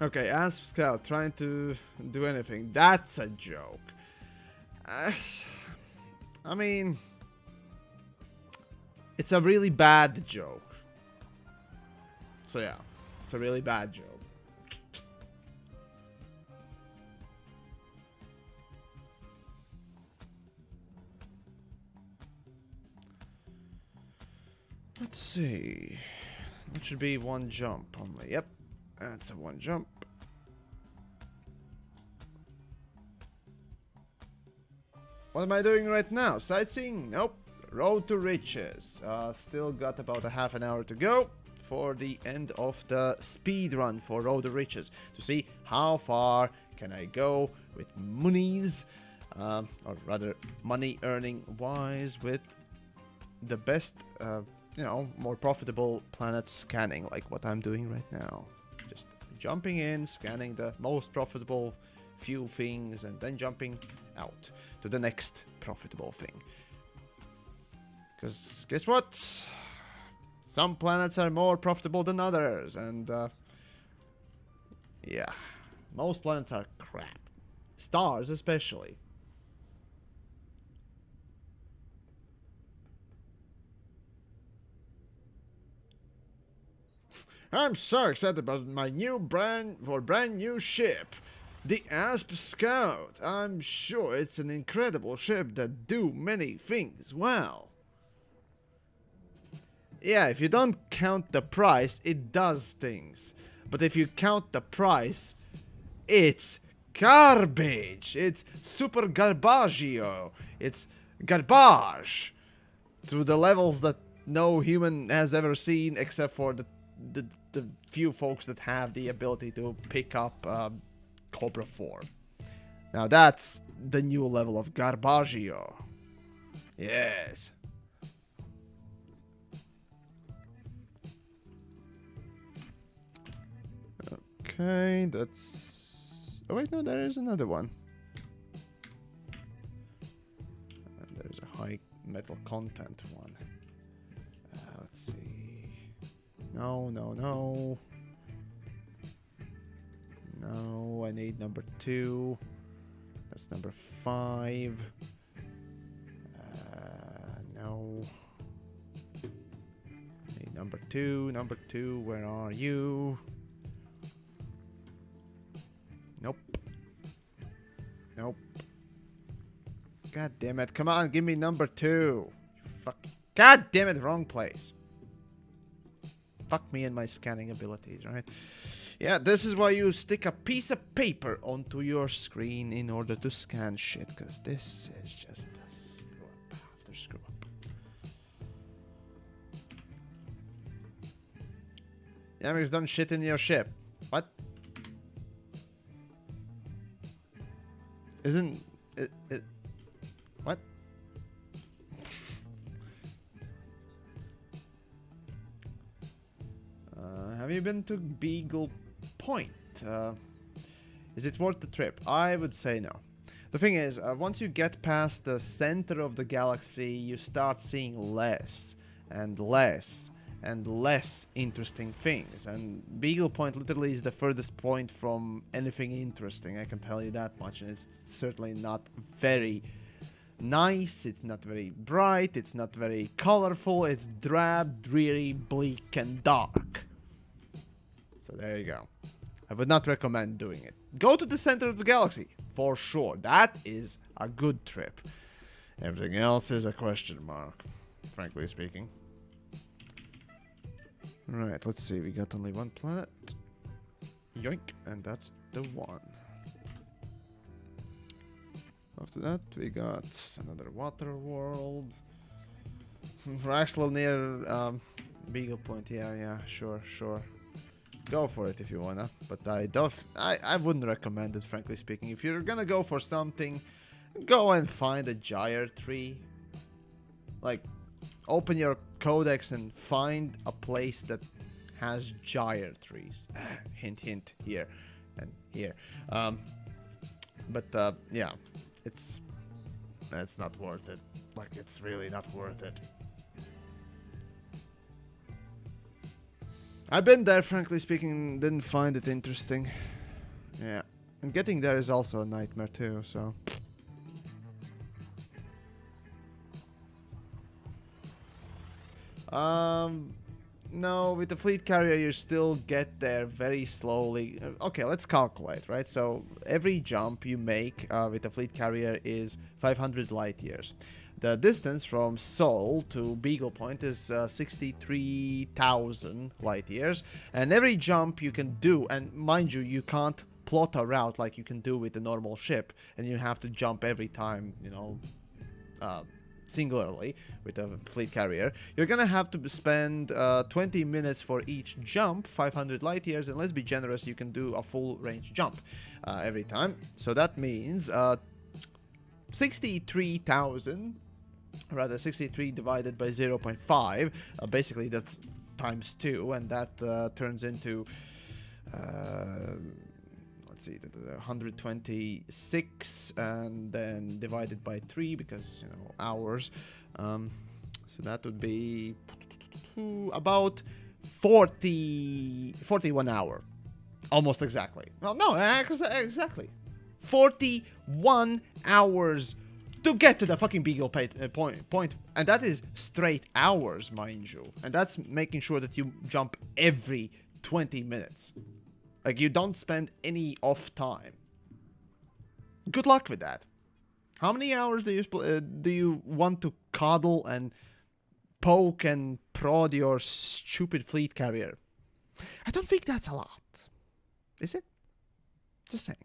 Okay, Asp Scout trying to do anything. That's a joke. I mean, it's a really bad joke. So yeah, it's a really bad joke. Let's see. That should be one jump only. Yep, that's a one jump. What am I doing right now? Sightseeing? Nope. Road to Riches. Still got about a half an hour to go for the end of the speed run for Road to Riches to see how far can I go with monies, or rather money earning wise, with the best, you know, more profitable planet scanning, like what I'm doing right now. Just jumping in, scanning the most profitable few things, and then jumping out to the next profitable thing. Because guess what? Some planets are more profitable than others, and yeah, most planets are crap. Stars especially. I'm so excited about my brand new ship. The Asp Scout. I'm sure it's an incredible ship that do many things well. Yeah, if you don't count the price, it does things. But if you count the price, it's garbage. It's super garbaggio. It's garbage. To the levels that no human has ever seen, except for the few folks that have the ability to pick up Cobra form. Now that's the new level of garbaggio. Yes. Okay, that's... Oh wait, no, there is another one. There's a high metal content one. Let's see. No, no, no. No, I need number 2. That's number 5. No. I need number 2. Number 2, where are you? Nope. Nope. God damn it. Come on, give me number 2. You fuck. God damn it, wrong place. Fuck me and my scanning abilities, right? Yeah, this is why you stick a piece of paper onto your screen in order to scan shit, because this is just a screw up after screw up. Yamik's done shit in your ship. What? Isn't it? What? Have you been to Beagle Point? Is it worth the trip? I would say no. The thing is, once you get past the center of the galaxy, you start seeing less and less and less interesting things. And Beagle Point literally is the furthest point from anything interesting, I can tell you that much. And it's certainly not very nice, it's not very bright, it's not very colorful, it's drab, dreary, bleak, and dark. So there you go. I would not recommend doing it. Go to the center of the galaxy, for sure. That is a good trip. Everything else is a question mark, frankly speaking. Right, let's see. We got only one planet. Yoink, and that's the one. After that, we got another water world. We're actually near Beagle Point. Yeah, sure. Go for it if you wanna, but I wouldn't recommend it, frankly speaking. If you're gonna go for something, go and find a gyre tree. Like, open your codex and find a place that has gyre trees. Hint, here and here. Yeah, it's not worth it. Like, it's really not worth it. I've been there, frankly speaking, didn't find it interesting. Yeah, and getting there is also a nightmare too, so... No, with the fleet carrier you still get there very slowly. Okay, let's calculate, right? So, every jump you make with the fleet carrier is 500 light years. The distance from Sol to Beagle Point is 63,000 light years. And every jump you can do, and mind you, you can't plot a route like you can do with a normal ship. And you have to jump every time, you know, singularly with a fleet carrier. You're gonna have to spend 20 minutes for each jump, 500 light years. And let's be generous, you can do a full range jump every time. So that means 63,000... rather 63 divided by 0.5, basically that's times 2, and that turns into let's see, 126, and then divided by 3 because, you know, hours, so that would be about 41 hour, almost exactly. Well, no, exactly 41 hours to get to the fucking Beagle point, and that is straight hours, mind you, and that's making sure that you jump every 20 minutes. Like, you don't spend any off time. Good luck with that. How many hours do you want to coddle and poke and prod your stupid fleet carrier? I don't think that's a lot. Is it? Just saying.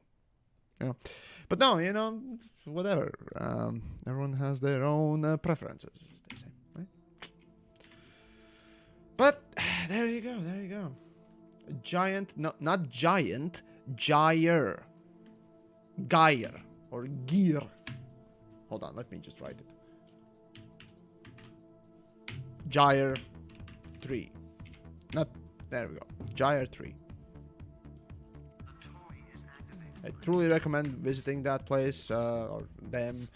You know. But no, you know, whatever. Everyone has their own preferences, they say, right? But there you go. Giant, no, not giant, gyre. Gyre, or gear. Hold on, let me just write it. Gyre 3. Not, there we go. Gyre 3. I truly recommend visiting that place, or them.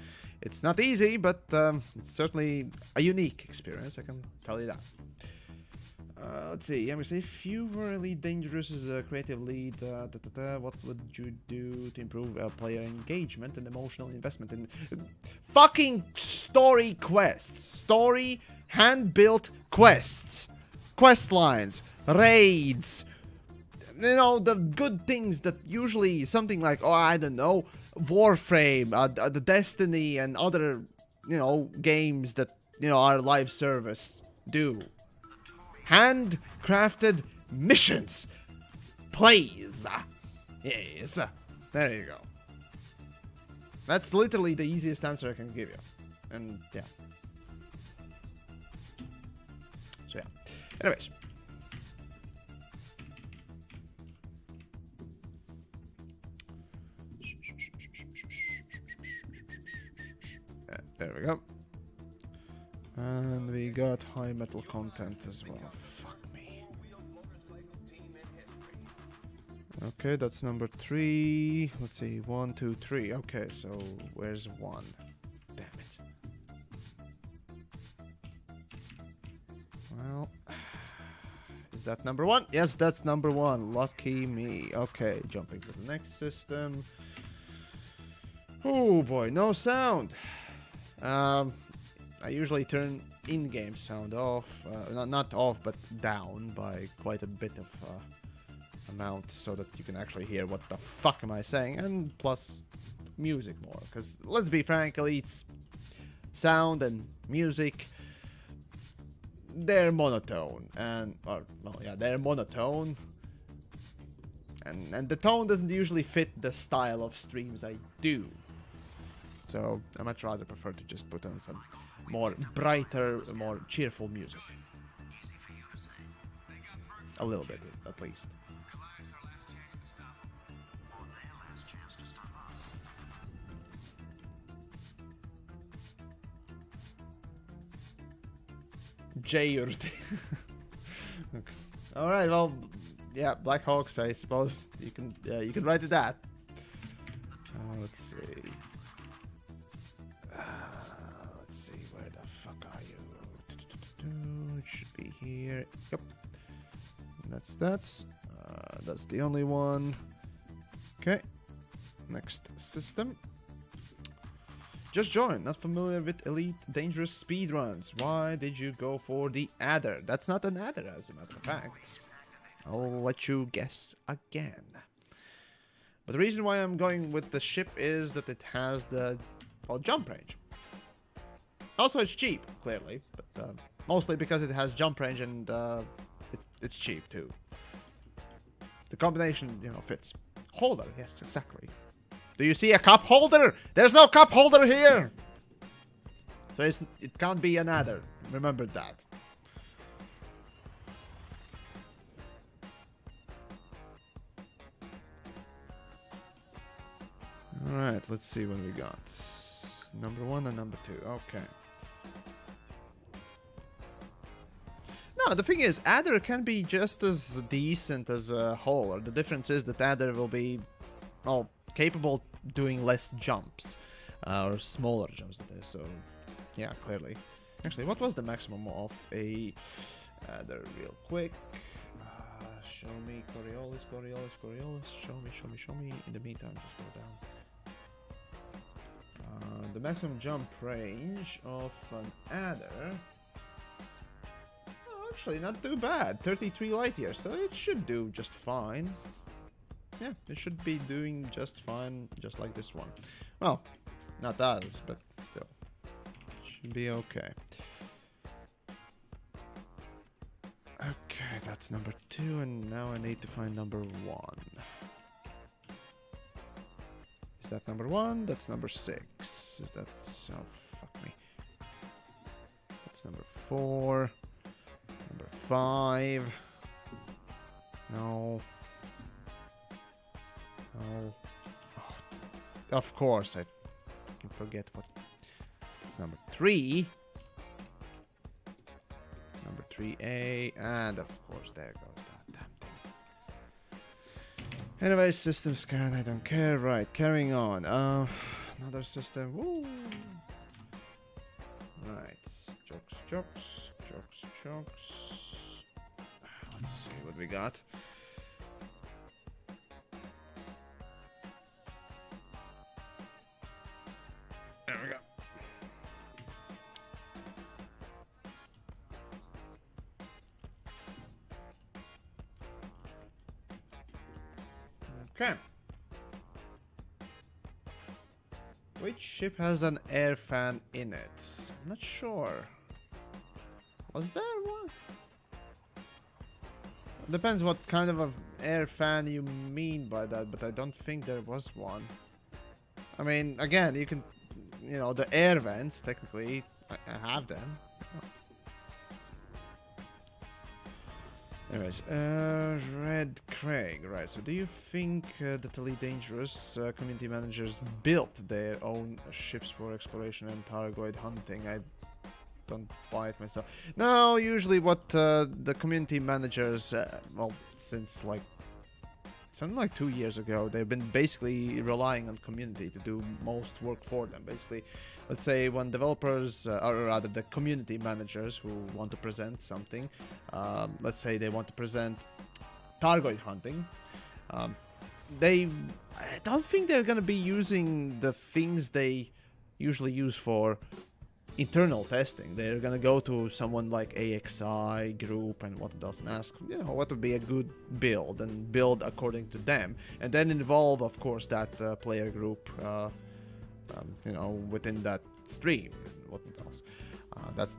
It's not easy, but it's certainly a unique experience, I can tell you that. Let's see, we say if you were Elite Dangerous as a creative lead, what would you do to improve player engagement and emotional investment in fucking story quests? Story, hand-built quests. Quest lines, raids, you know, the good things that usually something like, oh, I don't know, Warframe, the Destiny and other, you know, games that, you know, are live service do. Handcrafted missions. Please. Yes. There you go. That's literally the easiest answer I can give you. And, yeah. So, yeah. Anyways. There we go. And we got high metal content as well. Fuck me. Okay, that's number 3. Let's see, 1, 2, 3. Okay, so where's 1? Damn it. Well, is that number 1? Yes, that's number 1. Lucky me. Okay, jumping to the next system. Oh boy, no sound. I usually turn in-game sound off, not off, but down by quite a bit of amount, so that you can actually hear what the fuck am I saying, and plus music more, because let's be frank, Elites, sound and music, they're monotone, they're monotone, and the tone doesn't usually fit the style of streams I do. So I much rather prefer to just put on some more brighter, more cheerful music. A little bit, at least. Jayurt. Okay. All right. Well, yeah, Black Hawks. I suppose you can write it that. Let's see. Let's see. Where the fuck are you? It should be here. Yep. That's the only one. Okay. Next system. Just joined. Not familiar with elite dangerous speedruns. Why did you go for the adder? That's not an adder, as a matter of fact. I'll let you guess again. But the reason why I'm going with the ship is that it has the jump range. Also, it's cheap, clearly, but mostly because it has jump range and it's cheap too. The combination, fits. Holder, yes, exactly. Do you see a cup holder? There's no cup holder here! So it can't be an adder. Remember that. Alright, let's see what we got. Number 1 and number 2. Okay. No, the thing is, adder can be just as decent as a hauler. The difference is that adder will be, well, capable doing less jumps, or smaller jumps that is, so yeah, clearly. Actually, what was the maximum of a adder real quick? Show me Coriolis, show me. In the meantime, just go down. The maximum jump range of an adder, actually not too bad, 33 light years, so it should do just fine. Yeah, it should be doing just fine, just like this one. Well, not as, but still. Should be okay. Okay, that's number 2, and now I need to find number 1. Is that number 1? That's number 6. Is that... oh, fuck me. That's number 4. Number 5. No. Oh, of course, I can forget what. That's number 3. Number 3A, and of course, there goes that damn thing. Anyway, system scan, I don't care. Right, carrying on. Another system. Woo! Right, jokes. Let's see what we got. There we go. Okay. Which ship has an air fan in it? I'm not sure. Was there one? Depends what kind of an air fan you mean by that, but I don't think there was one. I mean, again, you can... the air vents, technically, I have them. Anyways, Red Craig, right, so do you think that Elite Dangerous community managers built their own ships for exploration and Targoid hunting? I don't buy it myself. No, usually what the community managers, well, since like something like 2 years ago, they've been basically relying on community to do most work for them. Basically, let's say when developers, or rather the community managers who want to present something, let's say they want to present Targoid hunting, I don't think they're gonna be using the things they usually use for internal testing. They're gonna go to someone like AXI group and what does and ask, what would be a good build, and build according to them, and then involve, of course, that player group you know, within that stream and whatnot else.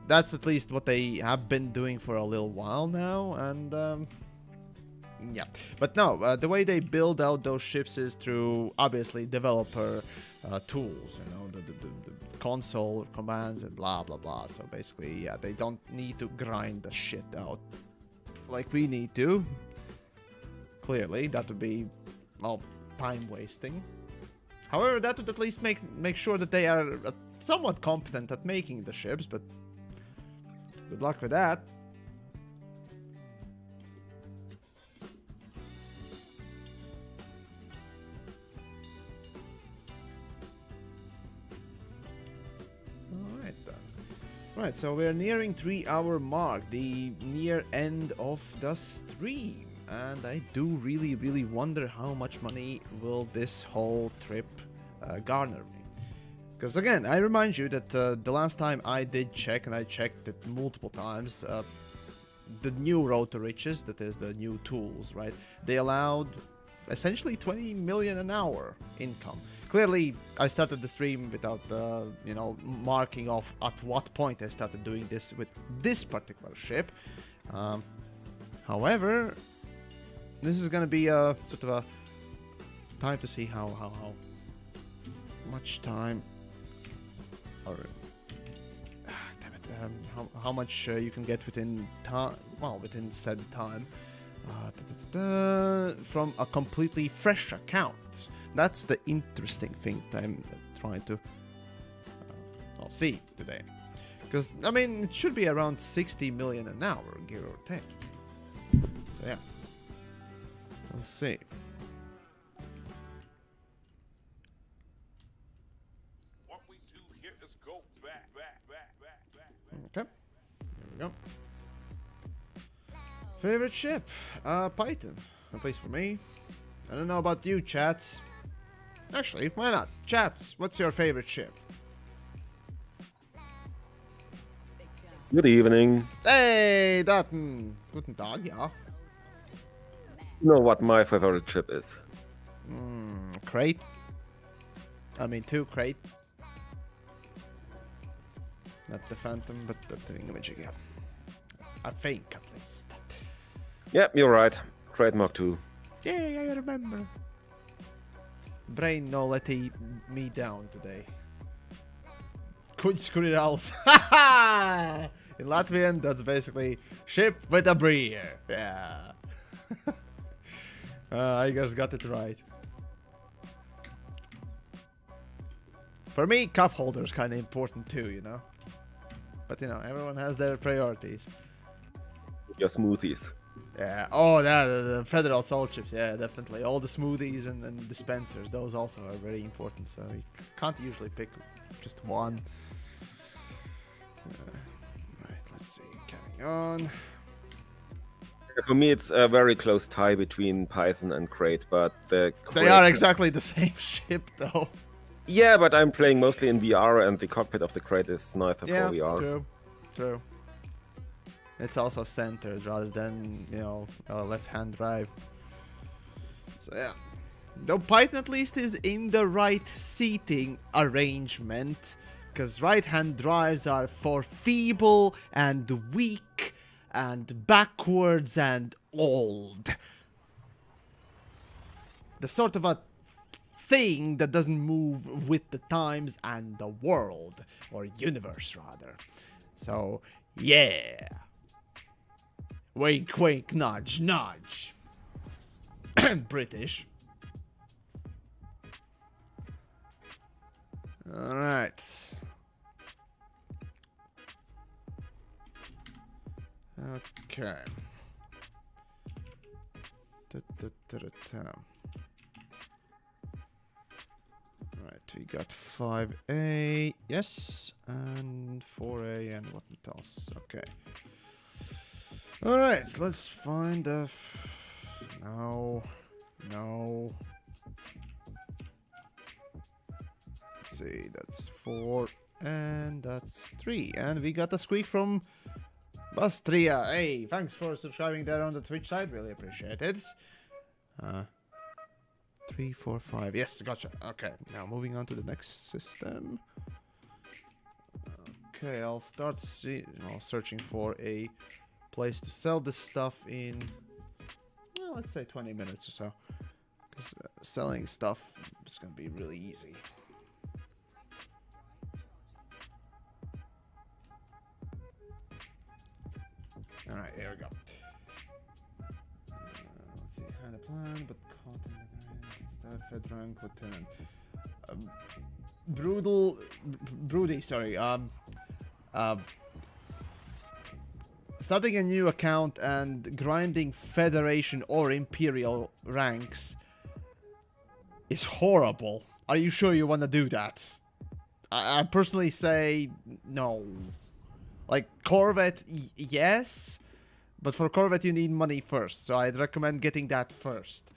That's at least what they have been doing for a little while now, and yeah. But no, the way they build out those ships is through obviously developer tools, you know, the console commands and blah blah blah. So basically, yeah, they don't need to grind the shit out like we need to. Clearly, that would be, well, time wasting. However, that would at least make sure that they are somewhat competent at making the ships, but good luck with that. Alright then. Right, so we're nearing 3-hour mark, the near end of the stream. And I do really wonder how much money will this whole trip garner me. Because again, I remind you that the last time I did check, and I checked it multiple times, the new Road to Riches, that is the new tools, right? They allowed essentially 20 million an hour income. Clearly, I started the stream without, you know, marking off at what point I started doing this with this particular ship. However, this is gonna be a sort of a time to see how much time, or damn it, how much you can get within time, well, within said time, from a completely fresh account. That's the interesting thing that I'm trying to I'll see today, because I mean it should be around 60 million an hour, give or take. So yeah. Let's see. What we do here is go back. Okay. There we go. Favorite ship? Python. At least for me. I don't know about you, chats. Actually, why not? Chats, what's your favorite ship? Good evening. Hey, Dutton. Guten Tag, ja. You know what my favorite ship is? Crate. I mean, 2 crate. Not the Phantom, but the Thingamajig, yeah. I think, at least. Yep, you're right. Crate Mark II. Yeah, I remember. Brain no let me down today. Kunskurirals. In Latvian, that's basically ship with a breer. Yeah. I just got it right. For me, cup holder is kind of important too, you know. But you know, everyone has their priorities. Your smoothies. Yeah. Oh, the federal salt chips. Yeah, definitely. All the smoothies and dispensers. Those also are very important. So you can't usually pick just one. Right. Let's see. Carrying on. For me, it's a very close tie between Python and Crate, but the They are exactly the same ship, though. Yeah, but I'm playing mostly in VR, and the cockpit of the Crate is nicer for VR. True. It's also centered rather than, you know, a left-hand drive. So yeah. Though Python at least is in the right seating arrangement, because right-hand drives are for feeble and weak and backwards and old. The sort of a thing that doesn't move with the times and the world, or universe rather. So yeah. Wink wink nudge nudge. British. Alright. Okay. Right, we got 5A, yes, and 4A, and what else? Okay. Alright, let's find the... No. Let's see, that's 4, and that's 3, and we got a squeak from Bastria. Hey, thanks for subscribing there on the Twitch side, really appreciate it. 3, 4, 5. Yes, gotcha. Okay, now moving on to the next system. Okay, I'll start searching for a place to sell this stuff in, well, let's say 20 minutes or so. Because selling stuff is going to be really easy. Alright, here we go. Let's see, had a plan, but caught in the Fed rank lieutenant. Broody, sorry. Starting a new account and grinding Federation or Imperial ranks is horrible. Are you sure you want to do that? I personally say no. Like, Corvette, yes. But for Corvette, you need money first. So I'd recommend getting that first.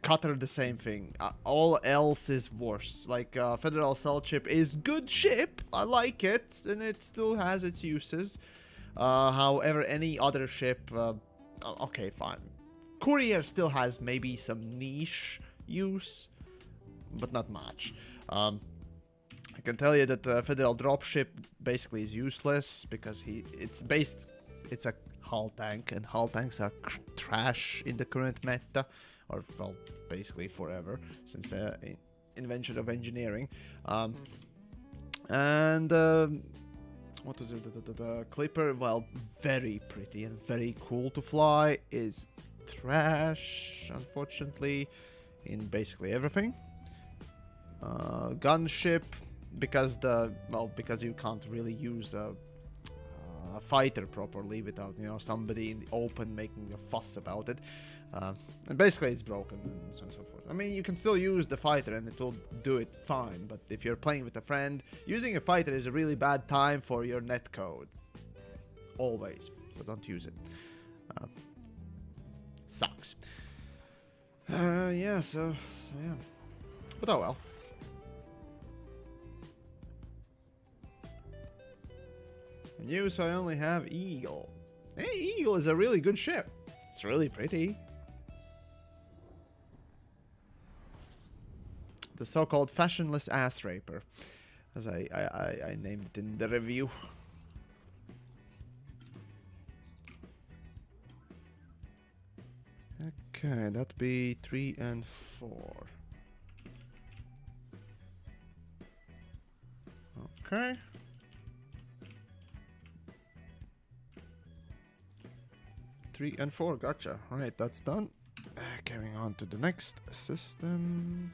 Cutter, the same thing. All else is worse. Like, Federal Cell Ship is good ship. I like it. And it still has its uses. However, any other ship... okay, fine. Courier still has maybe some niche use. But not much. I can tell you that the Federal Dropship basically is useless because it's a hull tank, and hull tanks are trash in the current meta, or well, basically forever since invention of engineering. And what was it? The Clipper, well, very pretty and very cool to fly, is trash, unfortunately, in basically everything. Gunship. Because you can't really use a fighter properly without, you know, somebody in the open making a fuss about it. And basically it's broken and so on and so forth. I mean, you can still use the fighter and it will do it fine, but if you're playing with a friend, using a fighter is a really bad time for your netcode. Always. So don't use it. Sucks. Yeah, so yeah. But oh well. News, I only have Eagle. Hey, Eagle is a really good ship. It's really pretty. The so-called fashionless ass raper, as I named it in the review. Okay, that'd be 3 and 4. Okay. Three and 4, gotcha. Alright, that's done. Carrying on to the next system.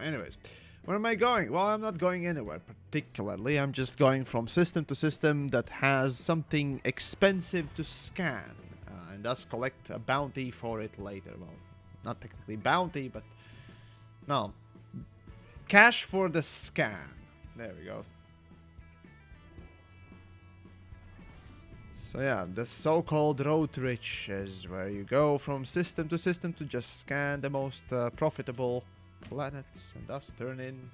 Anyways, where am I going? Well, I'm not going anywhere particularly. I'm just going from system to system that has something expensive to scan, and thus collect a bounty for it later. Well, not technically bounty, but no, cash for the scan. There we go. So yeah, the so-called road riches, where you go from system to system to just scan the most profitable planets and thus turn in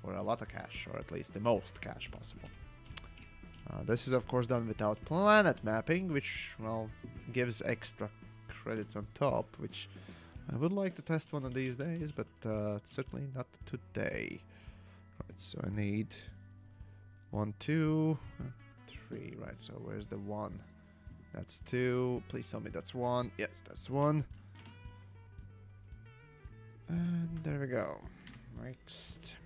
for a lot of cash, or at least the most cash possible. This is of course done without planet mapping, which, well, gives extra credits on top, which I would like to test one of these days, but certainly not today. Right, so I need 1, 2, 3, right, so where's the 1? That's 2, please tell me that's 1, yes, that's 1. And there we go. Next.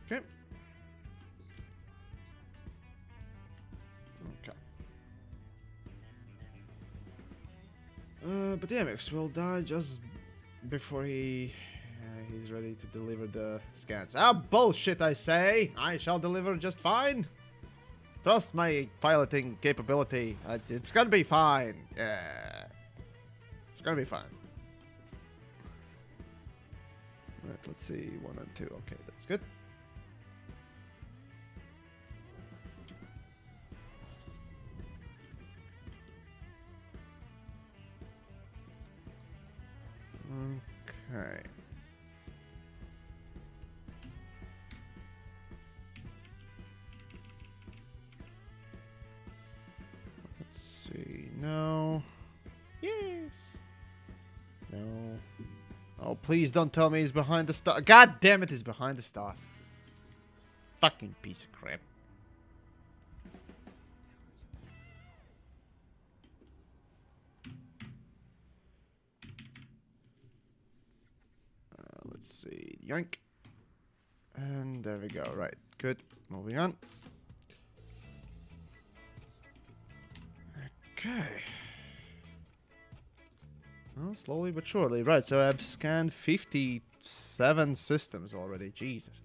Okay. Okay. But yeah, Mix will die just before he he's ready to deliver the scans. Ah, bullshit, I say! I shall deliver just fine. Trust my piloting capability. It's gonna be fine. Yeah. It's gonna be fine. Right, let's see. 1 and 2. Okay, that's good. Okay. Let's see. No. Yes. No. Oh, please don't tell me he's behind the star. God damn it, he's behind the star. Fucking piece of crap. Let's see. Yoink. And there we go. Right. Good. Moving on. Okay. Well, slowly but surely. Right, so I've scanned 57 systems already. Jesus.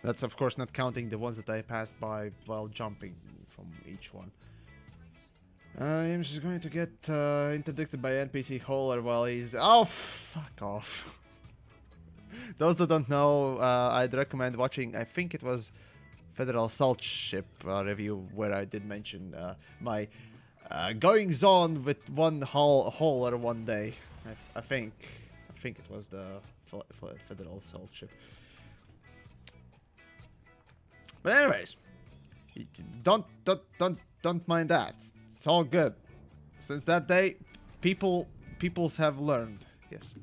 That's, of course, not counting the ones that I passed by while jumping from each one. I'm just going to get interdicted by NPC Hauler while he's... Oh, fuck off. Those that don't know, I'd recommend watching, I think it was Federal Salt Ship review, where I did mention my goings on with one hauler one day. I think it was the Federal Salt Ship. But anyways, don't mind that. It's all good. Since that day, peoples have learned. Yes.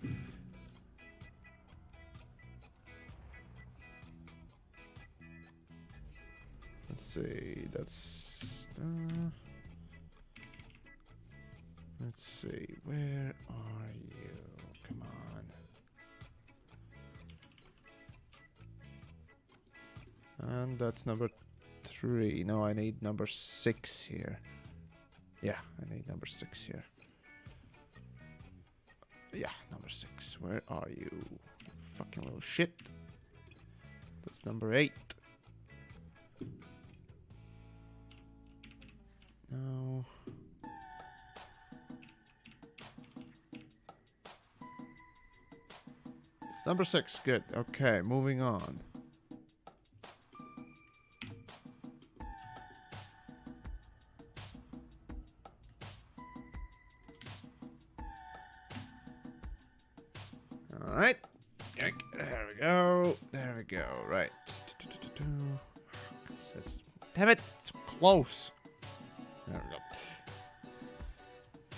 Let's see. Let's see. Where are you? Come on. And that's number 3. No, I need number 6 here. Yeah, I need number 6 here. Yeah, number 6. Where are you? You fucking little shit. That's number 8. No. It's number 6. Good. Okay, moving on. Alright. There we go. There we go. Right. Damn it. So close. There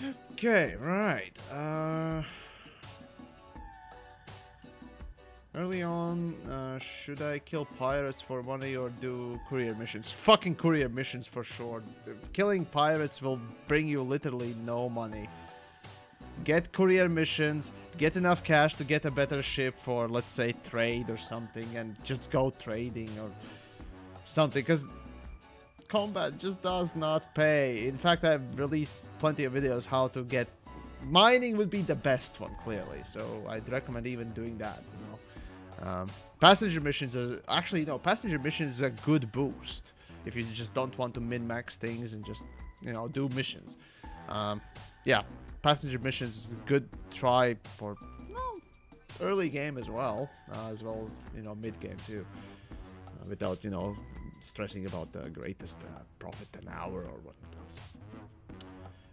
we go. Okay, right. Early on, should I kill pirates for money or do courier missions? Fucking courier missions for sure. Killing pirates will bring you literally no money. Get courier missions, get enough cash to get a better ship for, let's say, trade or something, and just go trading or something, because combat just does not pay. In fact, I've released plenty of videos how to get... Mining would be the best one, clearly, so I'd recommend even doing that, you know. Passenger missions are... Actually, no, passenger missions is a good boost if you just don't want to min-max things and just, you know, do missions. Yeah. Passenger missions is a good try for, well, early game as well as, you know, mid game too, without, you know, stressing about the greatest profit an hour or what else.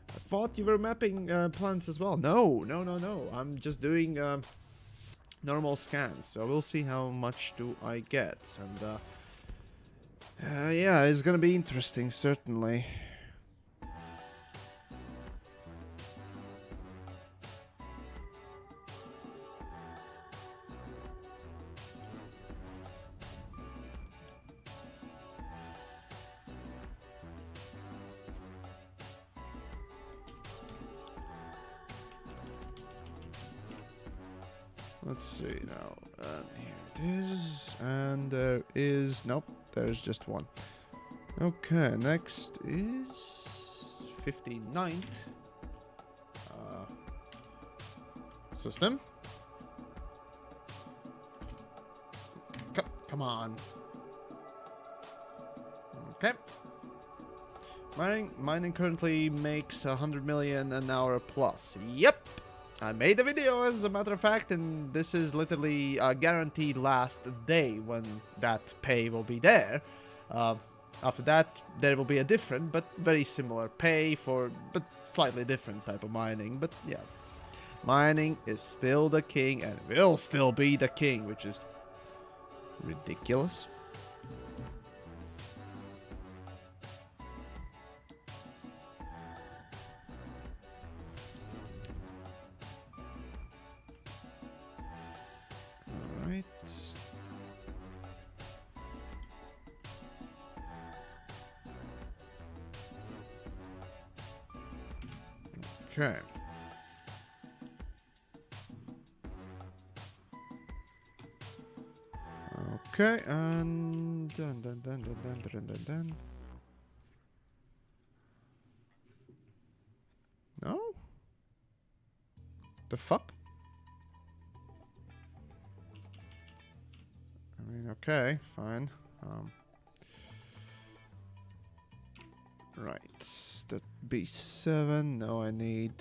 I thought you were mapping plants as well. No. I'm just doing normal scans, so we'll see how much do I get, and yeah, it's gonna be interesting, certainly. Let's see now, and here it is, and there is, nope, there's just one. Okay, next is 59th system. Come on. Okay. Mining currently makes 100 million an hour plus. Yep. I made a video, as a matter of fact, and this is literally a guaranteed last day when that pay will be there. After that, there will be a different, but very similar pay for, but slightly different type of mining. But yeah, mining is still the king and will still be the king, which is ridiculous. Alright. Okay. Okay, and dun. No? The fuck? I mean, okay, fine. Right, that B7. No, I need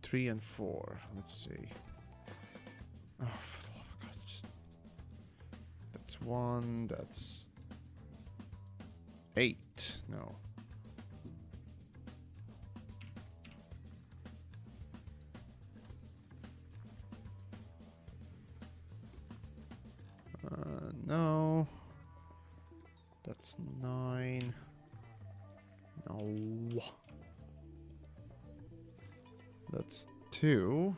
3 and 4. Let's see. Oh, for the love of God, just... That's 1, that's 8. No. No. That's 9. No. That's 2.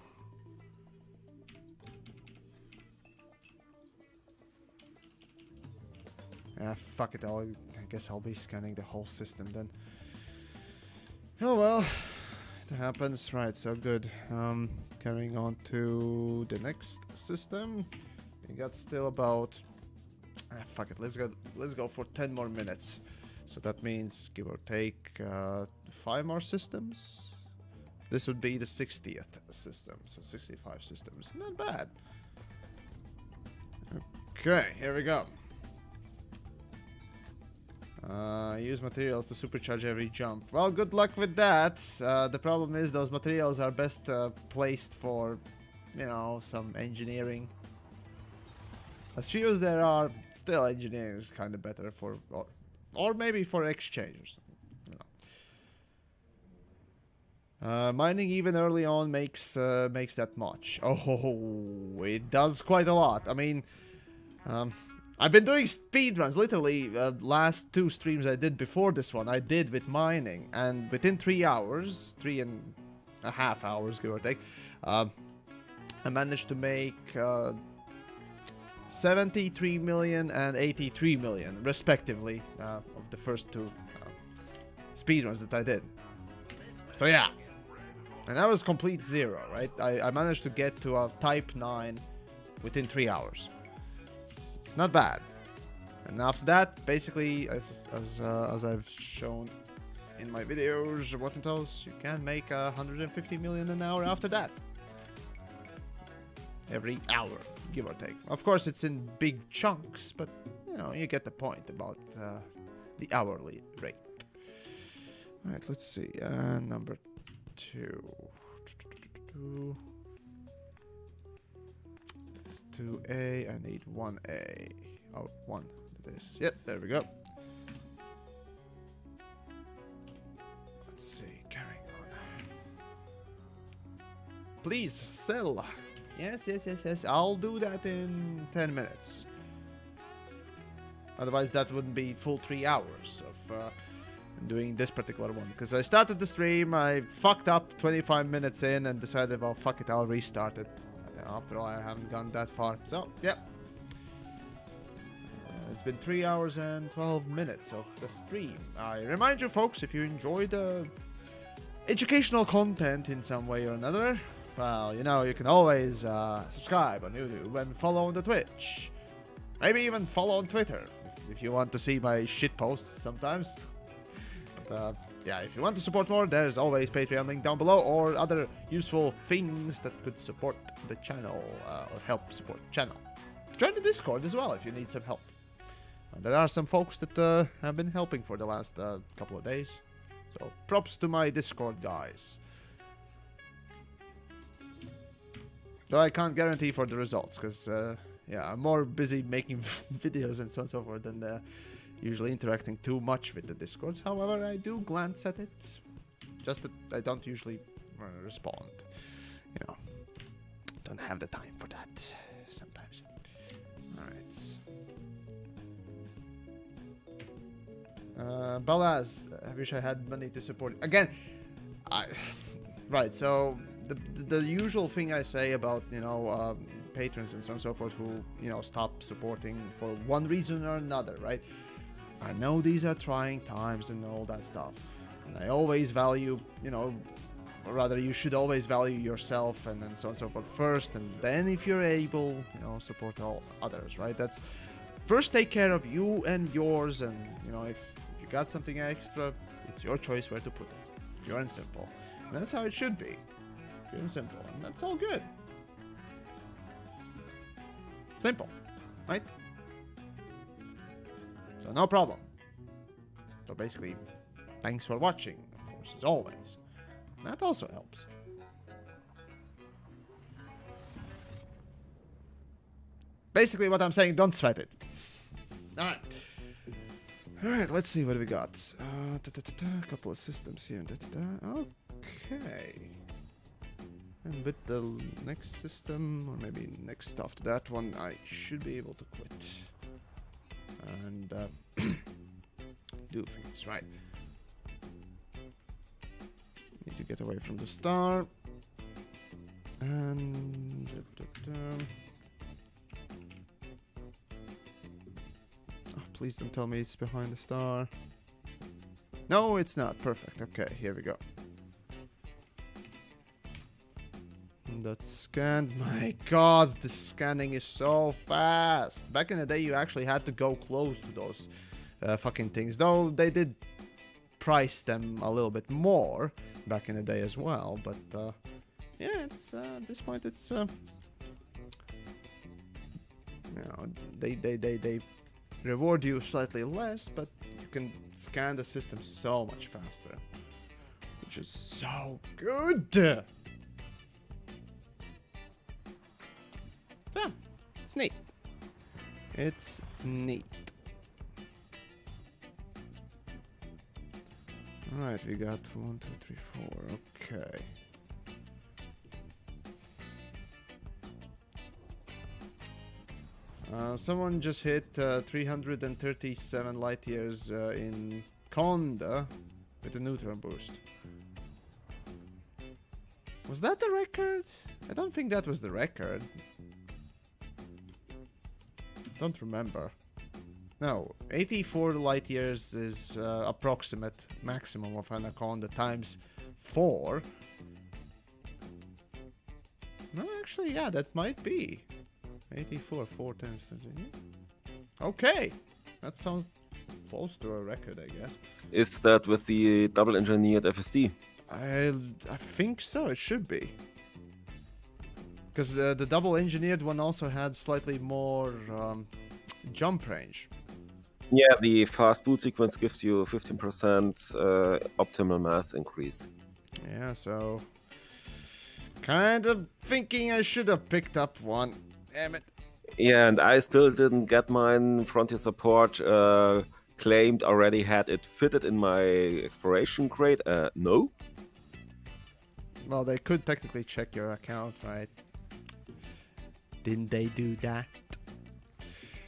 Ah, fuck it. I guess I'll be scanning the whole system then. Oh well. It happens. Right, so good. Carrying on to the next system. We got still about... fuck it. Let's go for 10 more minutes. So that means, give or take, 5 more systems. This would be the 60th system, so 65 systems. Not bad. Okay, here we go. Use materials to supercharge every jump. Well, good luck with that. The problem is those materials are best placed for, you know, some engineering. As few as there are, still engineering is kind of better for... Or maybe for exchanges. You know. Mining even early on makes that much. Oh, it does quite a lot. I mean, I've been doing speedruns. Literally, last 2 streams I did before this one, I did with mining, and within 3 hours, 3.5 hours, give or take, I managed to make 73 million and 83 million, respectively, of the first 2 speedruns that I did. So yeah, and that was complete zero, right? I managed to get to a type 9 within 3 hours. It's not bad. And after that, basically, as I've shown in my videos, what else, you can make 150 million an hour after that. Every hour, give or take. Of course, it's in big chunks, but you know, you get the point about the hourly rate. All right, let's see. Number 2. That's 2A. I need 1A. Oh, 1. It is. Yep, there we go. Let's see. Carrying on. Please sell. Yes. I'll do that in 10 minutes. Otherwise, that wouldn't be full 3 hours of doing this particular one. Because I started the stream, I fucked up 25 minutes in and decided, well, fuck it, I'll restart it. After all, I haven't gone that far. So, yeah. It's been 3 hours and 12 minutes of the stream. I remind you, folks, if you enjoyed educational content in some way or another, well, you know, you can always subscribe on YouTube and follow on the Twitch. Maybe even follow on Twitter if you want to see my shit posts sometimes. But yeah, if you want to support more, there's always Patreon link down below or other useful things that could support the channel or help support the channel. join the Discord as well if you need some help. There are some folks that have been helping for the last couple of days. So props to my Discord guys. Though I can't guarantee for the results, because yeah, I'm more busy making videos and so on and so forth than usually interacting too much with the Discord. However, I do glance at it, just that I don't usually respond. You know, don't have the time for that sometimes. Alright. Balaz, I wish I had money to support it. Again, right, so the usual thing I say about, you know, patrons and so on and so forth who, you know, stop supporting for one reason or another, right? I know these are trying times and all that stuff. And I always value, you know, or rather you should always value yourself and so on and so forth first, and then if you're able, you know, support all others, right? That's first, take care of you and yours, and, you know, if you got something extra, it's your choice where to put it. Pure and simple. And that's how it should be. Pure and simple. And that's all good. Simple. Right? So no problem. So basically, thanks for watching, of course, as always. That also helps. Basically what I'm saying, don't sweat it. Alright. Alright, let's see what we got. A couple of systems here. Okay. And with the next system, or maybe next after that one, I should be able to quit. And do things, right. Need to get away from the star. And... Oh, please don't tell me it's behind the star. No, it's not. Perfect. Okay, here we go. That's scanned. My god, the scanning is so fast. Back in the day, you actually had to go close to those fucking things. Though they did price them a little bit more back in the day as well. But yeah, it's at this point, it's you know, they reward you slightly less, but you can scan the system so much faster, which is so good. Yeah, it's neat. It's neat. Alright, we got 1, 2, 3, 4. Okay. Someone just hit 337 light years in Conda with a neutron boost. Was that the record? I don't think that was the record. Don't remember. No, 84 light years is approximate maximum of Anaconda times 4. No, actually, yeah, that might be. 84, 4 times 13. Okay, that sounds close to a record, I guess. Is that with the double engineered FSD? I think so, it should be. Because the double engineered one also had slightly more jump range. Yeah, the fast boot sequence gives you 15% optimal mass increase. Yeah, so... kind of thinking I should have picked up one. Damn it. Yeah, and I still didn't get mine. Frontier Support claimed already had it fitted in my exploration crate. No. Well, they could technically check your account, right? Didn't they do that?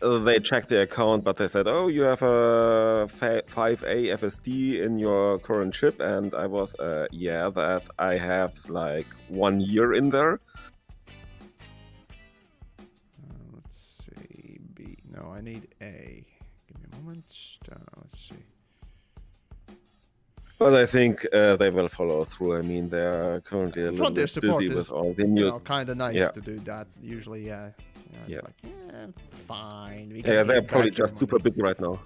They checked the account, but they said, oh, you have a 5A FSD in your current chip. And I was, yeah, that I have like 1 year in there. Let's see. B. No, I need A. Give me a moment. Let's see. But I think they will follow through. I mean, they're currently a little bit busy with all the new... You know, kind of nice to do that. Usually, yeah. It's like, fine. Yeah, they're probably just super big right now.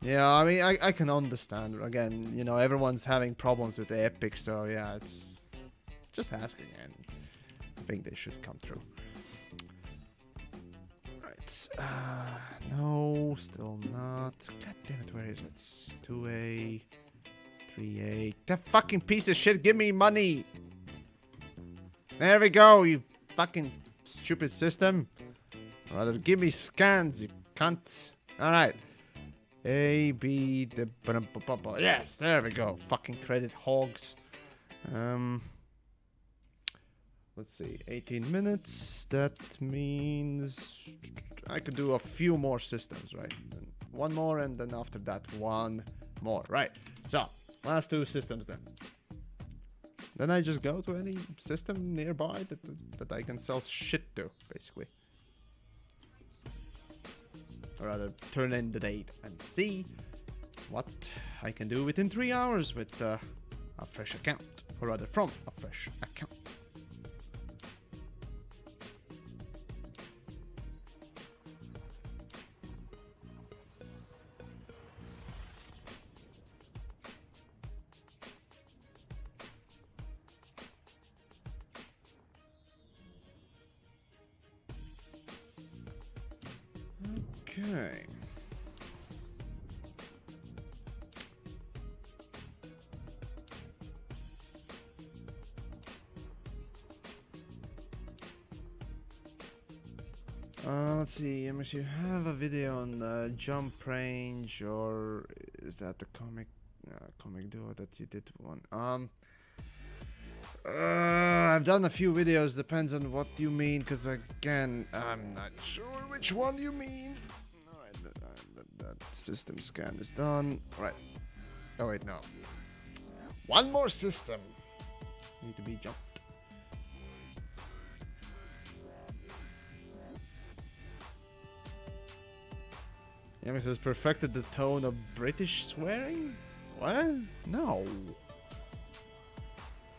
Yeah, I mean, I can understand. Again, you know, everyone's having problems with the Epic, so yeah, it's just asking, and I think they should come through. Right. Right. No, still not. God damn it, where is it? 2A, 3A. That fucking piece of shit, give me money! There we go, you fucking stupid system. Rather, give me scans, you cunt. Alright. A, B, the... Yes, there we go. Fucking credit hogs. Let's see, 18 minutes. That means I could do a few more systems, right? Then one more, and then after that, one more. Right. So, last two systems then. Then I just go to any system nearby that I can sell shit to, basically. Or rather, turn in the date and see what I can do within 3 hours with a fresh account. Or rather, from a fresh account. Okay. Let's see. You have a video on jump range, or is that the comic duo that you did one? I've done a few videos. Depends on what you mean, because again, I'm not sure which one you mean. Alright, that system scan is done. Right. Oh wait, no. One more system. Need to be jumped. Yamis has perfected the tone of British swearing? What? No.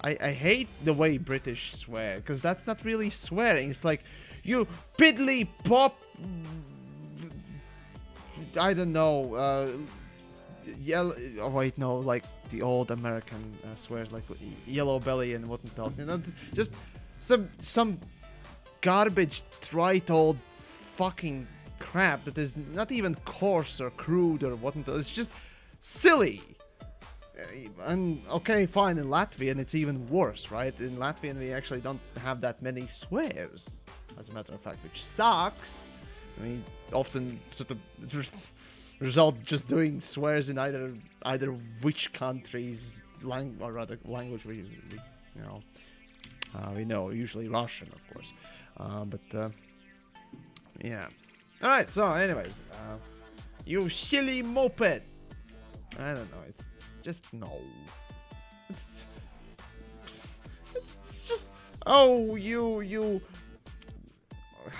I hate the way British swear, because that's not really swearing. It's like, you piddly pop... I don't know, yellow... Oh wait, no, like the old American swears, like yellow belly and whatnot else. You know, just some garbage, trite old fucking crap that is not even coarse or crude or whatnot. It's just silly. And okay, fine, in Latvian it's even worse, right? In Latvian we actually don't have that many swears, as a matter of fact, which sucks. I mean, often sort of result just doing swears in either which country's language we know, usually Russian, of course. Yeah. All right. So, anyways, you silly moped. I don't know. It's just no. It's just you.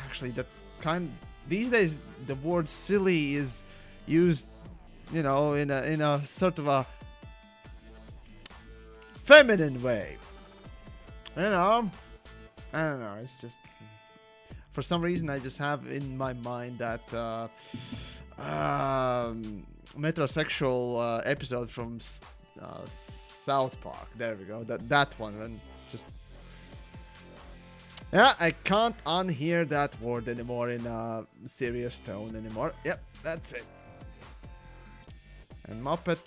Actually, that kind. These days, the word silly is used, you know, in a sort of a feminine way. You know, I don't know. It's just, for some reason, I just have in my mind that metrosexual episode from South Park. There we go. That one, and just, yeah, I can't unhear that word anymore in a serious tone anymore. Yep, that's it. And Muppet,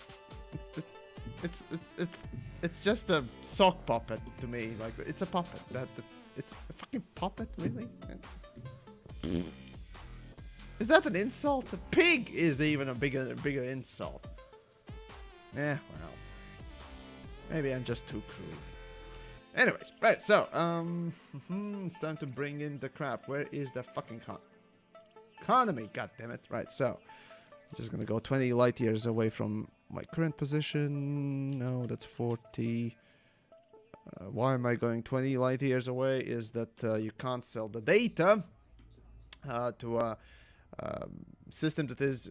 it's just a sock puppet to me. Like, it's a puppet. It's a fucking puppet, really? Is that an insult? A pig is even a bigger insult. Yeah, well, maybe I'm just too crude. Anyways, right, so, it's time to bring in the crap. Where is the fucking economy? God damn it. Right, so, I'm just gonna go 20 light years away from my current position. No, that's 40. Why am I going 20 light years away? Is that you can't sell the data to a system that is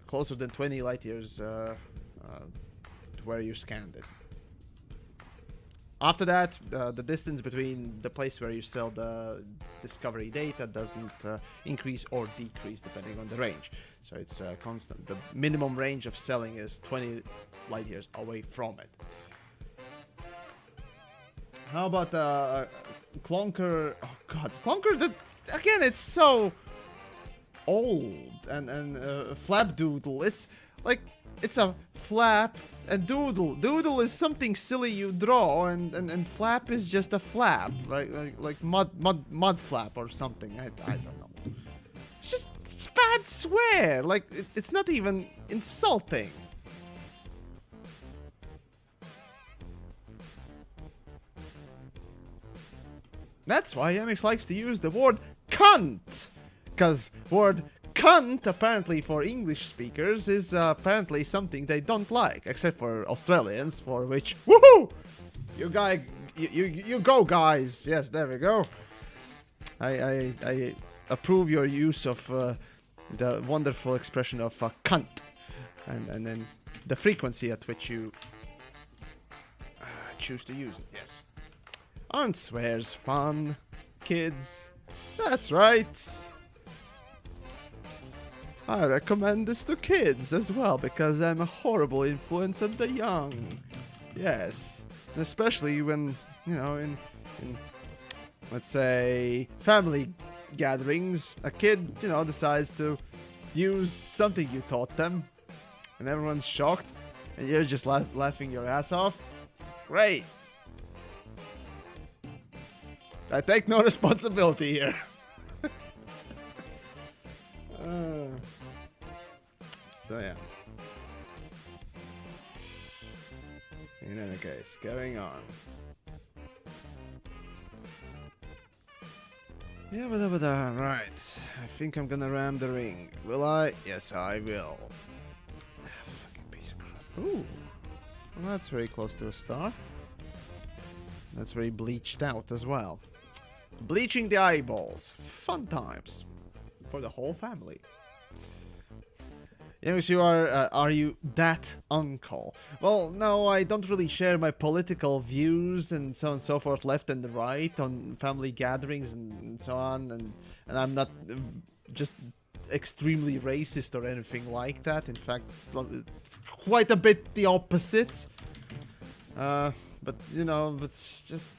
closer than 20 light years to where you scanned it. After that, the distance between the place where you sell the discovery data doesn't increase or decrease depending on the range. So it's constant. The minimum range of selling is 20 light years away from it. How about Clonker? Oh god, Clonker, again, it's so old and flapdoodle. It's like it's a flap and doodle. Doodle is something silly you draw, and flap is just a flap, right? Like mud flap or something. I don't know. It's bad swear. Like it's not even insulting. That's why MX likes to use the word cunt, cause word cunt apparently for English speakers is apparently something they don't like, except for Australians, for which woohoo, you go guys. Yes, there we go. I approve your use of the wonderful expression of cunt, and then the frequency at which you choose to use it. Yes. Aren't swears fun, kids? That's right. I recommend this to kids as well because I'm a horrible influence on the young. Yes, and especially when, you know, in let's say family gatherings, a kid, you know, decides to use something you taught them, and everyone's shocked, and you're just laughing your ass off. Great. I take no responsibility here. So yeah. In any case, going on. Yeah, right. I think I'm gonna ram the ring. Will I? Yes, I will. Fucking piece of crap. Ooh. Well, that's very close to a star. That's very bleached out as well. Bleaching the eyeballs. Fun times. For the whole family. Yes, you are you that uncle? Well, no, I don't really share my political views and so on and so forth, left and right, on family gatherings and so on, and I'm not just extremely racist or anything like that. In fact, it's quite a bit the opposite. But, you know, it's just...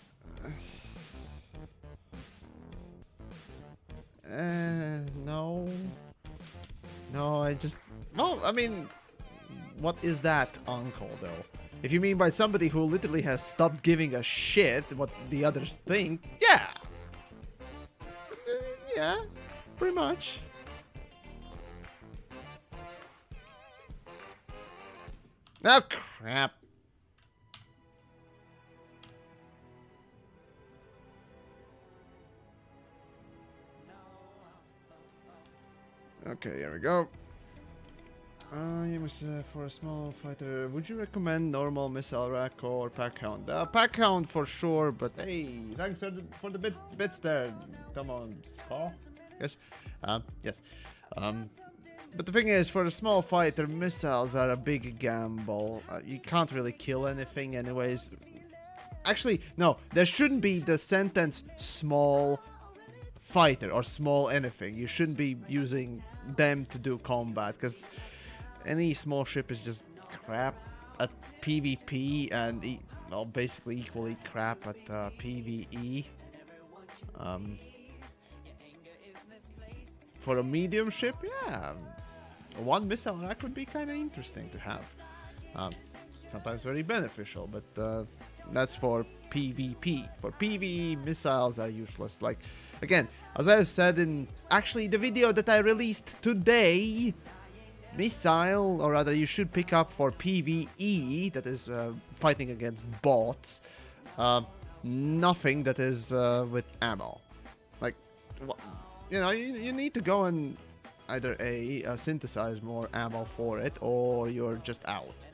no. No, I just... No, I mean... What is that, uncle, though? If you mean by somebody who literally has stopped giving a shit what the others think, yeah! Yeah, pretty much. Oh, crap. Okay, here we go. For a small fighter, would you recommend normal missile rack or pack hound? Pack hound for sure, but hey, thanks for the bits there. Come on, Spa? Yes? Yes. But the thing is, for a small fighter, missiles are a big gamble. You can't really kill anything anyways. Actually, no, there shouldn't be the sentence small fighter or small anything. You shouldn't be using them to do combat, because any small ship is just crap at PvP and well, basically equally crap at PvE. For a medium ship, yeah, one missile rack would be kind of interesting to have. Sometimes very beneficial, but that's for PvP. For PvE, missiles are useless. Like, again, as I said in actually the video that I released today, missile, or rather you should pick up for PvE, that is fighting against bots, nothing that is with ammo. Like, you know, you need to go and either synthesize more ammo for it, or you're just out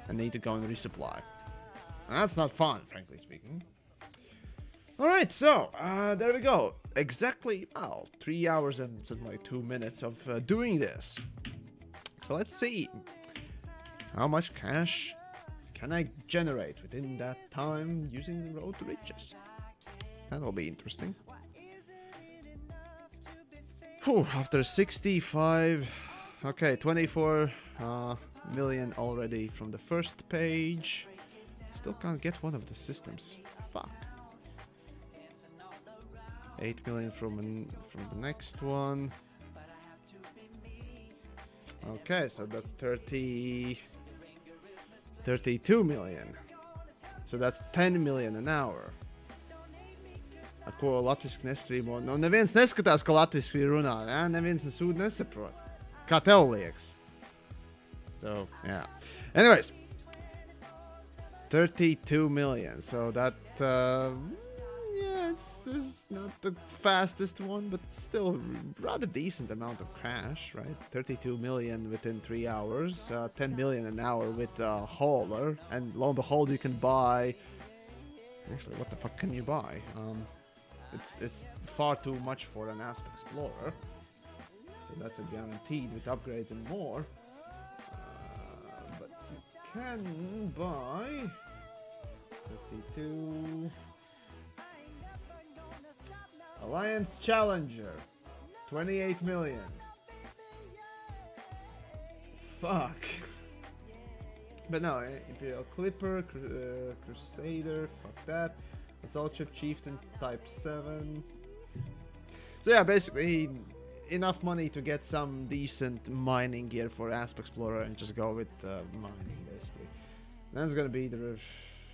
and need to go and resupply. And that's not fun, frankly speaking. Alright, so, there we go. Exactly, 3 hours and like 2 minutes of doing this. So let's see. How much cash can I generate within that time using the road to riches? That'll be interesting. Whew, after 65... Okay, 24 million already from the first page. Still can't get one of the systems. Fuck. 8 million from the next one. Okay, so that's 32 million. So that's 10 million an hour. Ko latviski nestrīmo. Nu, neviens neskatās, ka latviski runā, ja? Neviens nesūd nesaprot. Kā tev liekas? So, yeah. Anyways. 32 million. So that, yeah, it's not the fastest one, but still rather decent amount of cash, right? 32 million within 3 hours, 10 million an hour with a hauler, and lo and behold, you can buy. Actually, what the fuck can you buy? It's far too much for an Asp Explorer, so that's a guaranteed with upgrades and more. But you can buy 52 Alliance Challenger, 28 million. Fuck. But no, Imperial Clipper, Crusader, fuck that. Assault Ship Chieftain Type 7. So yeah, basically enough money to get some decent mining gear for Asp Explorer and just go with mining, basically. That's gonna be the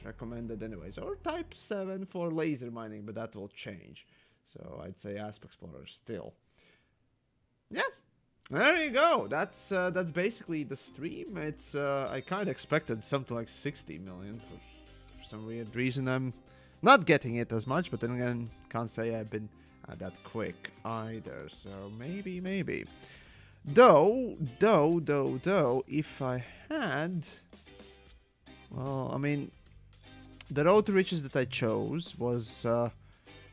recommended anyways. Or Type 7 for laser mining, but that will change. So I'd say Asp Explorer still. Yeah. There you go. That's basically the stream. It's I kind of expected something like 60 million for some weird reason. I'm not getting it as much, but then again, can't say I've been that quick either. So maybe. Though, if I had, well, I mean, the road to riches that I chose was.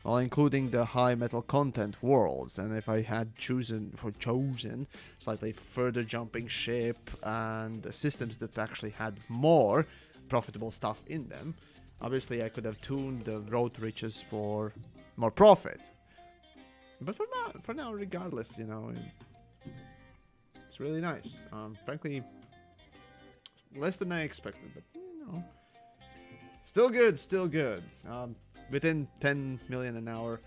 Well, including the high metal content worlds, and if I had chosen slightly further jumping ship and systems that actually had more profitable stuff in them, obviously I could have tuned the road to riches for more profit. But for now, regardless, you know, it's really nice. Frankly, less than I expected, but you know, still good. Within 10 million an hour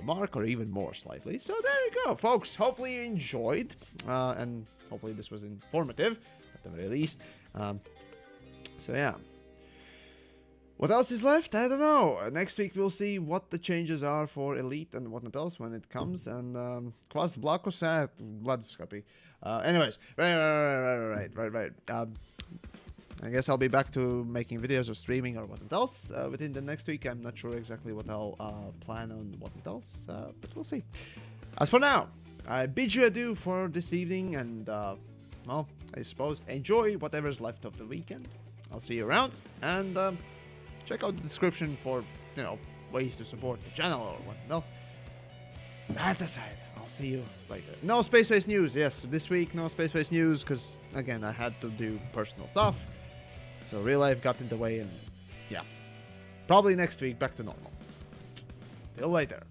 mark, or even more slightly. So there you go, folks. Hopefully you enjoyed, and hopefully this was informative at the very least. So yeah. What else is left? I don't know. Next week we'll see what the changes are for Elite and whatnot else when it comes. And Kwas Blakosat Vladskapi. Anyways, right. I guess I'll be back to making videos or streaming or whatnot else within the next week. I'm not sure exactly what I'll plan on whatnot else, but we'll see. As for now, I bid you adieu for this evening, and well, I suppose enjoy whatever's left of the weekend. I'll see you around, and check out the description for, you know, ways to support the channel or whatnot else. That aside, I'll see you later. No Space Race news. Yes, this week no Space Race news because again I had to do personal stuff. So real life got in the way, and yeah, probably next week back to normal. Till later.